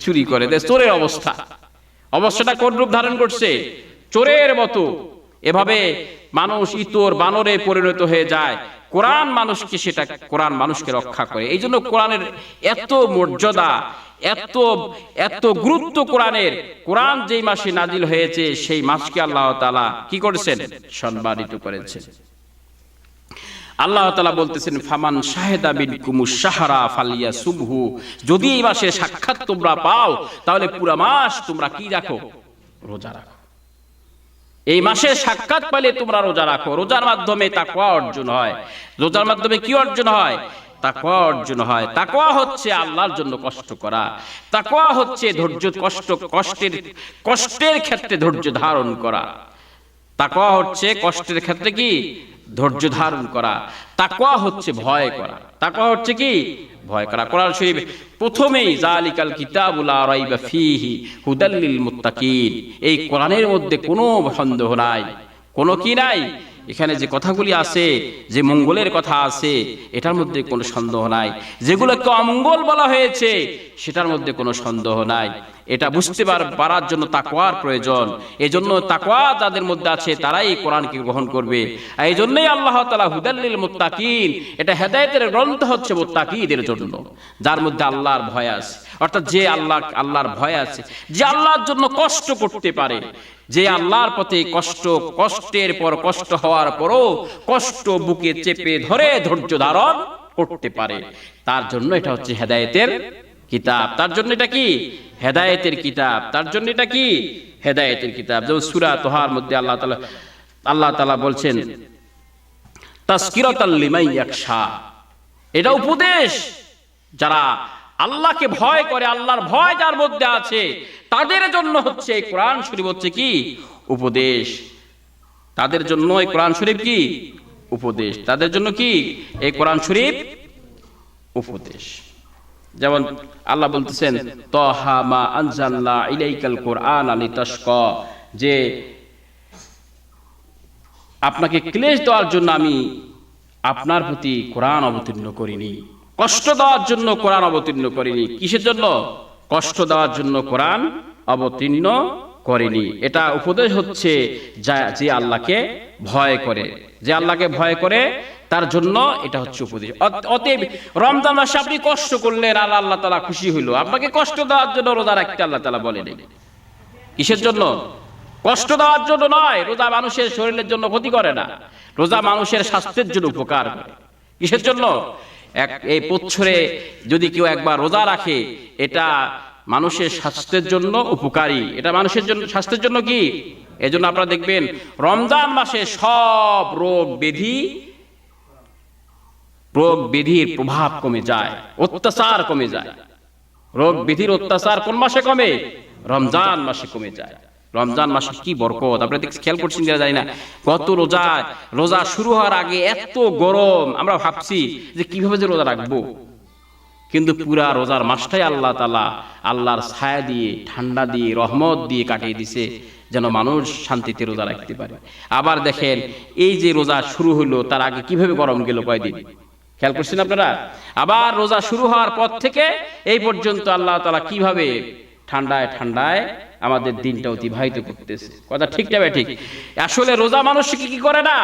চুরি করে। চোরের অবস্থাটা কোন রূপ ধারণ করছে? চোরের মতো। এভাবে মানুষ ইতর বানরে পরিণত হয়ে যায়। কোরআন মানুষকে রক্ষা করে। এই জন্য কোরআনের এত মর্যাদা, এত গুরুত্ব কোরআনের। কোরআন যেই মাসে নাজিল হয়েছে, সেই মাসকে আল্লাহ তাআলা কি করেছেন? সম্মানিত করেছেন। আল্লাহ তাআলা বলতেছেন, ফামান শাহেদা বিনকুমুশ শাহরা ফালিয়াসুমহু, যদি এই মাসে সাক্ষাৎ তোমরা পাও, তাহলে পুরো মাস তোমরা কি রাখো? রোজা রাখো। এই মাসে সাক্ষাৎ পেলে তোমরা রোজা রাখো। রোজার মাধ্যমে তাকওয়া অর্জন হয়। রোজার মাধ্যমে কি অর্জন হয়? তাকওয়া অর্জন হয়। তাকওয়া হচ্ছে আল্লাহর জন্য কষ্ট করা। তাকওয়া হচ্ছে কষ্টের ক্ষেত্রে ধৈর্য ধারণ করা। তাকওয়া হচ্ছে কষ্টের ক্ষেত্রে কি? ধৈর্য ধারণ করা। তাকওয়া হচ্ছে ভয় করা। তাকওয়া হচ্ছে কি? ভয় করা। কোরআন শরীফ প্রথমেই যালিকাল কিতাবু লা রাইবা ফীহি হুদাল লিল মুত্তাকিন, এই কোরআনের মধ্যে কোনো সন্দেহ নাই, কোনো কি নাই, এখানে যে কথাগুলি আছে, যে মঙ্গলের কথা আছে, এটার মধ্যে কোনো সন্দেহ নাই। যেগুলোকে অমঙ্গল বলা হয়েছে, সেটার মধ্যে কোনো সন্দেহ নাই। এটা বুঝতে পারার জন্য তাকওয়ার প্রয়োজন। এজন্য তাকওয়া যাদের মধ্যে আছে, তারাই এই কোরআনকে গ্রহণ করবে। এই জন্যই আল্লাহ তাআলা হুদাল লিল মুত্তাকিন, এটা হেদায়েতের গ্রন্থ হচ্ছে মুত্তাকিদের জন্য, যার মধ্যে আল্লাহর ভয় আছে। অর্থাৎ যে আল্লাহর ভয় আছে, যে আল্লাহর জন্য কষ্ট করতে পারে, যে আল্লাহর পথে কষ্টের পর কষ্ট হওয়ার পরও কষ্ট বুকে চেপে ধরে ধৈর্য ধারণ করতে পারে, তার জন্য এটা হচ্ছে হেদায়েতের কিতাব। তার জন্য এটা কি? হেদায়েতের কিতাব। তার জন্য এটা কি? হেদায়েতের কিতাব। যেমন সূরা তোহার মধ্যে আল্লাহ তাআলা বলছেন, তাযকিরাতাল লিমান ইয়াখশা, এটা উপদেশ যারা আল্লাহকে ভয় করে, আল্লাহর ভয় যার মধ্যে আছে, তাদের জন্য হচ্ছে এই কোরআন শরীফ হচ্ছে কি? উপদেশ। তাদের জন্য এই কোরআন শরীফ কি? উপদেশ। তাদের জন্য কি এই কোরআন শরীফ? উপদেশ। যেমন আল্লাহ বলতেছেন, তাহা মা আনজালনা ইলাইকাল কুরআনা লিতাশকা, যে আপনাকে ক্লেশ দেওয়ার জন্য আমি আপনার প্রতি কোরআন অবতীর্ণ করিনি, কষ্ট দেওয়ার জন্য কোরআন অবতীর্ণ করিনি। কিসের জন্য? কষ্ট দেওয়ার জন্য কোরআন অবতীর্ণ করেনি। এটা উপদেশ হচ্ছে যে আল্লাহকে ভয় করে, যে আল্লাহকে ভয় করে তার জন্য এটা হচ্ছে উপদেশ। অতএব রমজান মাসে আপনি কষ্ট করলেন আর আল্লাহ তাআলা খুশি হইল, আপনাকে কষ্ট দেওয়ার জন্য রোজা রাখতে আল্লাহ তাআলা বলেনি। কিসের জন্য? কষ্ট দেওয়ার জন্য নয়। রোজা মানুষের শরীরের জন্য ক্ষতি করে না, রোজা মানুষের স্বাস্থ্যের জন্য উপকার করে। কিসের জন্য? এই বছরে যদি কেউ একবার রোজা রাখে, এটা মানুষের স্বাস্থ্যের জন্য উপকারী, এটা মানুষের জন্য স্বাস্থ্যের জন্য কি। এজন্য আপনারা দেখবেন রমজান মাসে সব রোগ ব্যাধির প্রভাব কমে যায়, অত্যাচার কমে যায়। রোগ ব্যাধির অত্যাচার কোন মাসে কমে? রমজান মাসে কমে যায়। রমজান মাসে কি বরকত আপনারা খেয়াল করছেন কিনা জানি না। গত রোজা শুরু হওয়ার আগে এত গরম, আমরা ভাবছি যে কিভাবে যে রোজা রাখবো, কিন্তু পুরা রোজার মাসটাই আল্লাহ তাআলা আল্লাহর ছায়া দিয়ে, ঠান্ডা দিয়ে, রহমত দিয়ে কাটিয়ে দিছে, যেন মানুষ শান্তিতে রোজা রাখতে পারে। আবার দেখেন এই যে রোজা শুরু হলো তার আগে কিভাবে গরম গেল কয়দিন, খেয়াল করছেন আপনারা? আবার রোজা শুরু হওয়ার পর থেকে এই পর্যন্ত আল্লাহ তাআলা কিভাবে ঠান্ডায় ঠান্ডায় আমাদের দিনটা অতিবাহিত করতেছে। কথা ঠিক না ঠিক? আসলে রোজা মানুষকে কি করে না?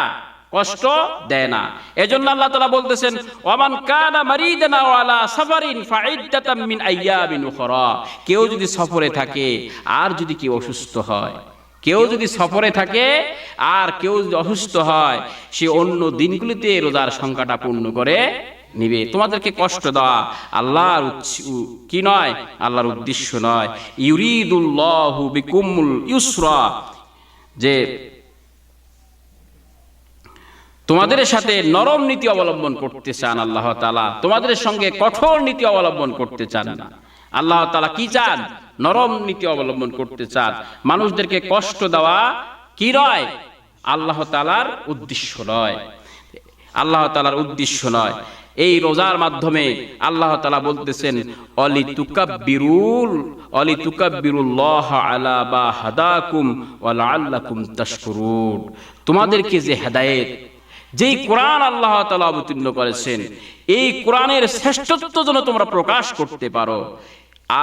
কষ্ট দেয় না। এজন্য আল্লাহ তাআলা বলতেছেন, ওয়ামান কানা মারিদান আও আলা সাফারিন ফাইদ্দাতাম মিন আইয়ামিন উখরা। কেউ যদি সফরে থাকে আর যদি কেউ অসুস্থ হয়, কেউ যদি সফরে থাকে আর কেউ যদি অসুস্থ হয়, সে অন্য দিনগুলিতে রোজার সংখ্যাটা পূর্ণ করে নিবে। তোমাদেরকে কষ্ট দেওয়া আল্লাহর কি নয়, আল্লাহর উদ্দেশ্য নয়। ইউরিদুল্লাহু বিকুমুল ইউসরা, যে তোমাদের সাথে নরম নীতি অবলম্বন করতে চান আল্লাহ তাআলা, তোমাদের সঙ্গে কঠোর নীতি অবলম্বন করতে চান না। আল্লাহ তাআলা কি চান? নরম নীতি অবলম্বন করতে চান। মানুষদেরকে কষ্ট দেওয়া কি নয়, আল্লাহ তাআলার উদ্দেশ্য নয়, আল্লাহ তাআলার উদ্দেশ্য নয়। এই রোজার মাধ্যমে আল্লাহ তাআলা বলতেছেন, অলিতুকাব্বিরুল্লাহ আলা মা হাদাকুম ওয়া লাআল্লাকুম তাশকুরুন। তোমাদেরকে যে হেদায়েত, যেই কোরআন আল্লাহ তাআলা অবতীর্ণ করেছেন, এই কোরআনের শ্রেষ্ঠত্ব যেন তোমরা প্রকাশ করতে পারো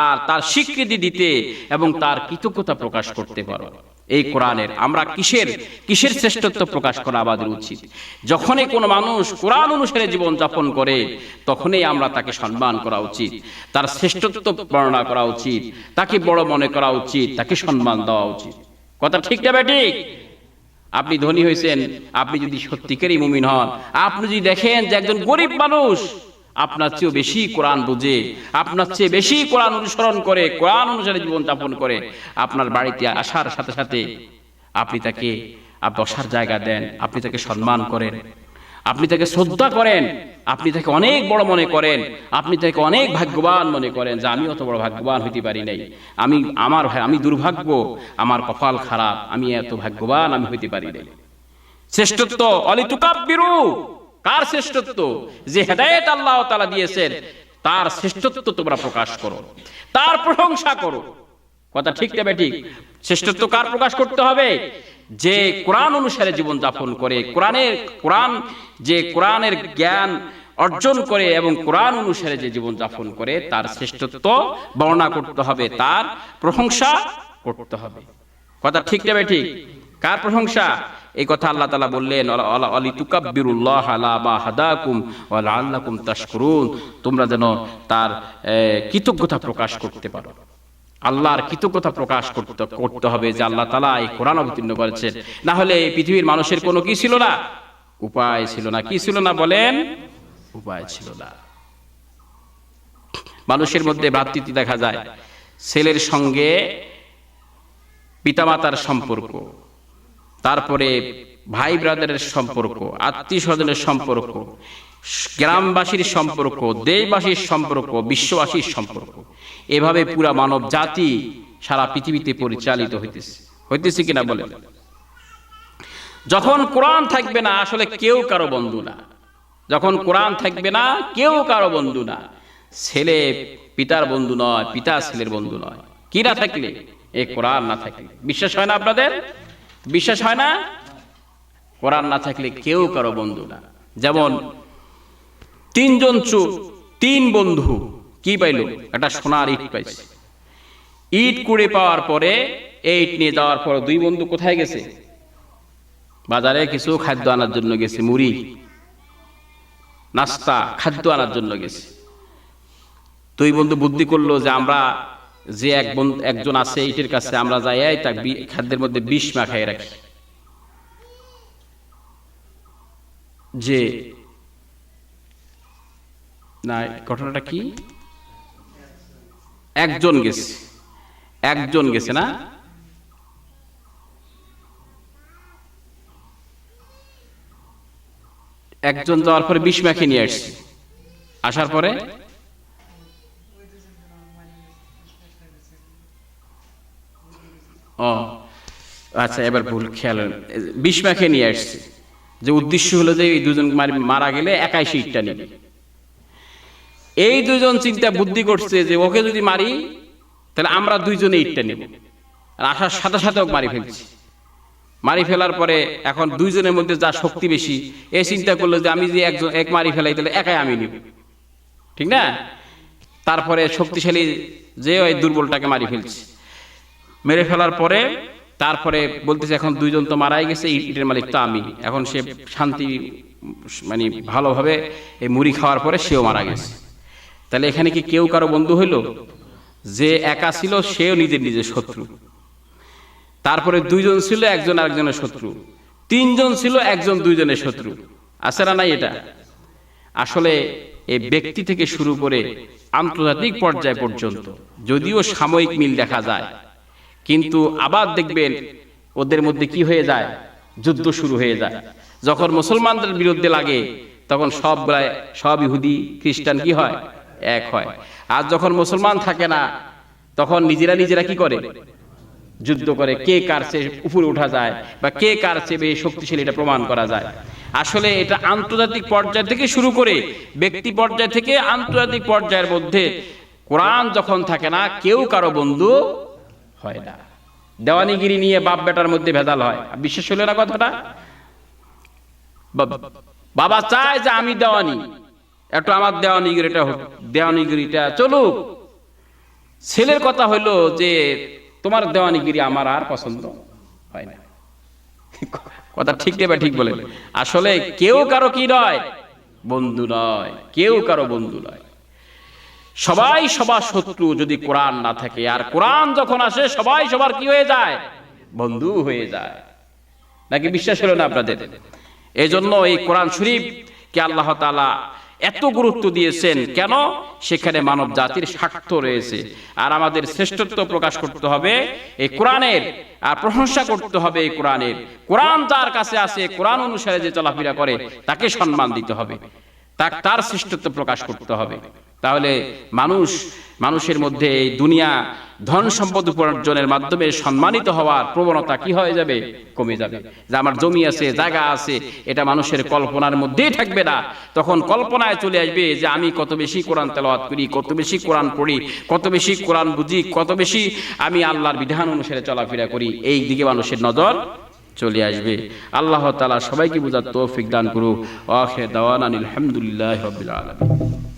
আর তার স্বীকৃতি দিতে এবং তার কৃতজ্ঞতা প্রকাশ করতে পারো। এই কোরআনের আমরা কিসের শ্রেষ্ঠত্ব প্রকাশ করা আমাদের উচিত। যখনই কোনো মানুষ কোরআন অনুসারে জীবন যাপন করে, তখনই আমরা তাকে সম্মান করা উচিত, তার শ্রেষ্ঠত্ব বর্ণনা করা উচিত, তাকে বড় মনে করা উচিত, তাকে সম্মান দেওয়া উচিত। কথা ঠিক না ঠিক? আপনি ধনী হয়েছেন, আপনি যদি সত্যিকারই মুমিন হন, আপনি যদি দেখেন যে একজন গরিব মানুষ আপনার চেয়ে বেশি কোরআন বুঝে, আপনার চেয়ে বেশি কোরআন অনুসরণ করে, কোরআন অনুসারে জীবন যাপন করে, আপনার বাড়িতে আসার সাথে সাথে আপনি তাকে বসার জায়গা দেন, আপনি তাকে সম্মান করেন, আপনি তাকে শ্রদ্ধা করেন, আপনি তাকে অনেক বড় মনে করেন, আপনি তাকে অনেক ভাগ্যবান মনে করেন যে আমি অত বড় ভাগ্যবান হইতে পারি নাই, আমি দুর্ভাগ্য, আমার কপাল খারাপ, আমি এত ভাগ্যবান আমি হইতে পারি নাই। শ্রেষ্ঠত্ব অলিতুকাব্বিরু, কার শ্রেষ্ঠত্ব? যে হেদায়েত আল্লাহ তাআলা দিয়েছেন তার শ্রেষ্ঠত্ব তোমরা প্রকাশ করো, তার প্রশংসা করো। কথা ঠিক না ঠিক? শ্রেষ্ঠত্ব কার প্রকাশ করতে হবে? যে কোরআন অনুসারে জীবন যাপন করে, কোরআনের জ্ঞান অর্জন করে এবং কোরআন অনুসারে যে জীবন যাপন করে, তার শ্রেষ্ঠত্ব বর্ণনা করতে হবে, তার প্রশংসা করতে হবে। কথা ঠিক না ঠিক? কার প্রশংসা? এই কথা আল্লাহ তাআলা বললেন, অলিতুকাব্বিরুল্লাহ আলা মা হাদাকুম ওয়া লাআল্লাকুম তাশকুরুন। তোমরা যেন তার কৃতজ্ঞতা প্রকাশ করতে পারো। আল্লাহর কৃতজ্ঞতা প্রকাশ করতে হবে যে আল্লাহ তাআলা এই কোরআন অবতীর্ণ করেছেন। না হলে এই পৃথিবীর মানুষের কোনো কি ছিল না? উপায় ছিল না। কি ছিল না বলেন? উপায় ছিল না। মানুষের মধ্যে ভ্রাতৃত্ব দেখা যায়, ছেলের সঙ্গে পিতামাতার সম্পর্ক, তারপরে ভাই ব্রাদারের সম্পর্ক, আত্মীয় স্বজনের সম্পর্ক, গ্রামবাসীর সম্পর্ক, দেশবাসীর সম্পর্ক, বিশ্ববাসীর সম্পর্ক, এভাবে পুরা মানব জাতি সারা পৃথিবীতে পরিচালিত হইতেছে কিনা বলেন? যখন কোরআন থাকবে না, আসলে কেউ কারো বন্ধু না। যখন কোরআন থাকবে না, কেউ কারো বন্ধু না। ছেলে পিতার বন্ধু নয়, পিতা ছেলের বন্ধু নয়। কি না থাকলে? এই কোরআন না থাকলে। বিশ্বাস হয় না আপনাদের? বিশ্বাস হয় না? কোরআন না থাকলে কেউ কারো বন্ধু না। যেমন তিন বন্ধু কি পাইল? একটা সোনার ইট পাইছে। ইট কুড়ে পাওয়ার পরে এইট নিয়ে যাওয়ার পর দুই বন্ধু কোথায় গেছে? বাজারে কিছু খাদ্য আনার জন্য গেছে, মুড়ি, নাস্তা, খাদ্য আনার জন্য গেছে। দুই বন্ধু বুদ্ধি করলো যে আমরা যে একজন আছে এইটের কাছে আমরা যাই তার খাদ্যের মধ্যে বিষ মাখাই রাখি, যে না ঘটনাটা কি, একজন গেছে না, একজন যাওয়ার পরে বিষ মাখিয়ে নিয়ে আসছে, আসার পরে ও আচ্ছা এবার ভুল খেয়াল, বিষ মাখিয়ে নিয়ে আসছে, যে উদ্দেশ্য হলো যে এই দুজন মারা গেলে একাই শীতটা নেবে। এই দুজন চিন্তা বুদ্ধি করছে যে ওকে যদি মারি তাহলে আমরা দুইজনে ইটটা নেব, আর আসার সাথে সাথে ওকে মারি ফেলছি। মারি ফেলার পরে এখন দুইজনের মধ্যে যা শক্তি বেশি, এই চিন্তা করলো যে আমি যে এক মারি ফেলাই তাহলে একাই আমি নিব, ঠিক না? তারপরে শক্তিশালী যে ওই দুর্বলটাকে মারি ফেলছে, মেরে ফেলার পরে তারপরে বলতেছে এখন দুইজন তো মারাই গেছে, ইটের মালিক তো আমি, এখন সে শান্তি মানে ভালোভাবে এই মুড়ি খাওয়ার পরে সেও মারা গেছে। তাহলে এখানে কি কেউ কারো বন্ধু হইল? যে একা ছিল সেও নিজের শত্রু, তারপরে দুইজন ছিল একজন আরেকজনের শত্রু, তিনজন ছিল একজন দুইজনের শত্রু, আছে না নাই? এটা আসলে এই ব্যক্তি থেকে শুরু করে আন্তর্জাতিক পর্যায় পর্যন্ত যদিও সাময়িক মিল দেখা যায়, কিন্তু আবার দেখবেন ওদের মধ্যে কি হয়ে যায়, যুদ্ধ শুরু হয়ে যায়। যখন মুসলমানদের বিরুদ্ধে লাগে তখন সব ইহুদি খ্রিস্টান কি হয়, এক হয়। আর যখন মুসলমান থাকে না তখন নিজেরা কি করে, যুদ্ধ করে, কে কার চেয়ে উপরে উঠা যায় বা কে কার চেয়ে শক্তিশালী এটা প্রমাণ করা যায়। আসলে এটা আন্তর্জাতিক পর্যায় থেকে শুরু করে ব্যক্তি পর্যায় থেকে আন্তর্জাতিক পর্যায়ের মধ্যে কোরআন যখন থাকে না কেউ কারো বন্ধু হয় না। দেওয়ানিগিরি নিয়ে বাপ বেটার মধ্যে ভেজাল হয়, বিশ্বাস হলো না কথাটা? বাবা চায় যে আমি দেওয়ানি, একটু আমার দেওয়ানিগিরিটা চলুক। ছেলের কথা হইলো যে তোমার দেওয়ানিগিরি আমার আর পছন্দ হয় না। কথা ঠিক নেবে, ঠিক বলে। আসলে কেউ কারো কি নয়, বন্ধু নয়, কেউ কারো বন্ধু নয়, সবাই সবার শত্রু যদি কোরআন না থাকে। আর কোরআন যখন আসে সবাই সবার কি হয়ে যায়, বন্ধু হয়ে যায়। নাকি বিশ্বাস হলো না আপনাদের? এই জন্য এই কোরআন শরীফকে আল্লাহ তাআলা এত গুরুত্ব দিয়েছেন। কেন? সেখানে মানব জাতির স্বার্থ রয়েছে। আর আমাদের শ্রেষ্ঠত্ব প্রকাশ করতে হবে এই কোরআনের, আর প্রশংসা করতে হবে এই কোরআনের। কোরআন যার কাছে আছে, কোরআন অনুসারে যে চলাফেরা করে তাকে সম্মান দিতে হবে, তার শ্রেষ্ঠত্ব প্রকাশ করতে হবে। তাহলে মানুষের মধ্যে এই দুনিয়া ধন সম্পদ উপার্জনের মাধ্যমে সম্মানিত হওয়ার প্রবণতা কি হয়ে যাবে, কমে যাবে। যে আমার জমি আছে, জায়গা আছে, এটা মানুষের কল্পনার মধ্যেই থাকবে না। তখন কল্পনায় চলে আসবে যে আমি কত বেশি কোরআন তেলাওয়াত করি, কত বেশি কোরআন পড়ি, কত বেশি কোরআন বুঝি, কত বেশি আমি আল্লাহর বিধান অনুসারে চলাফেরা করি, এই দিকে মানুষের নজর চলে আসবে। আল্লাহ তাআলা সবাইকে বুঝার তৌফিক দান করুক। আখির দাওয়ানা আলহামদুলিল্লাহি রাব্বিল আলামিন।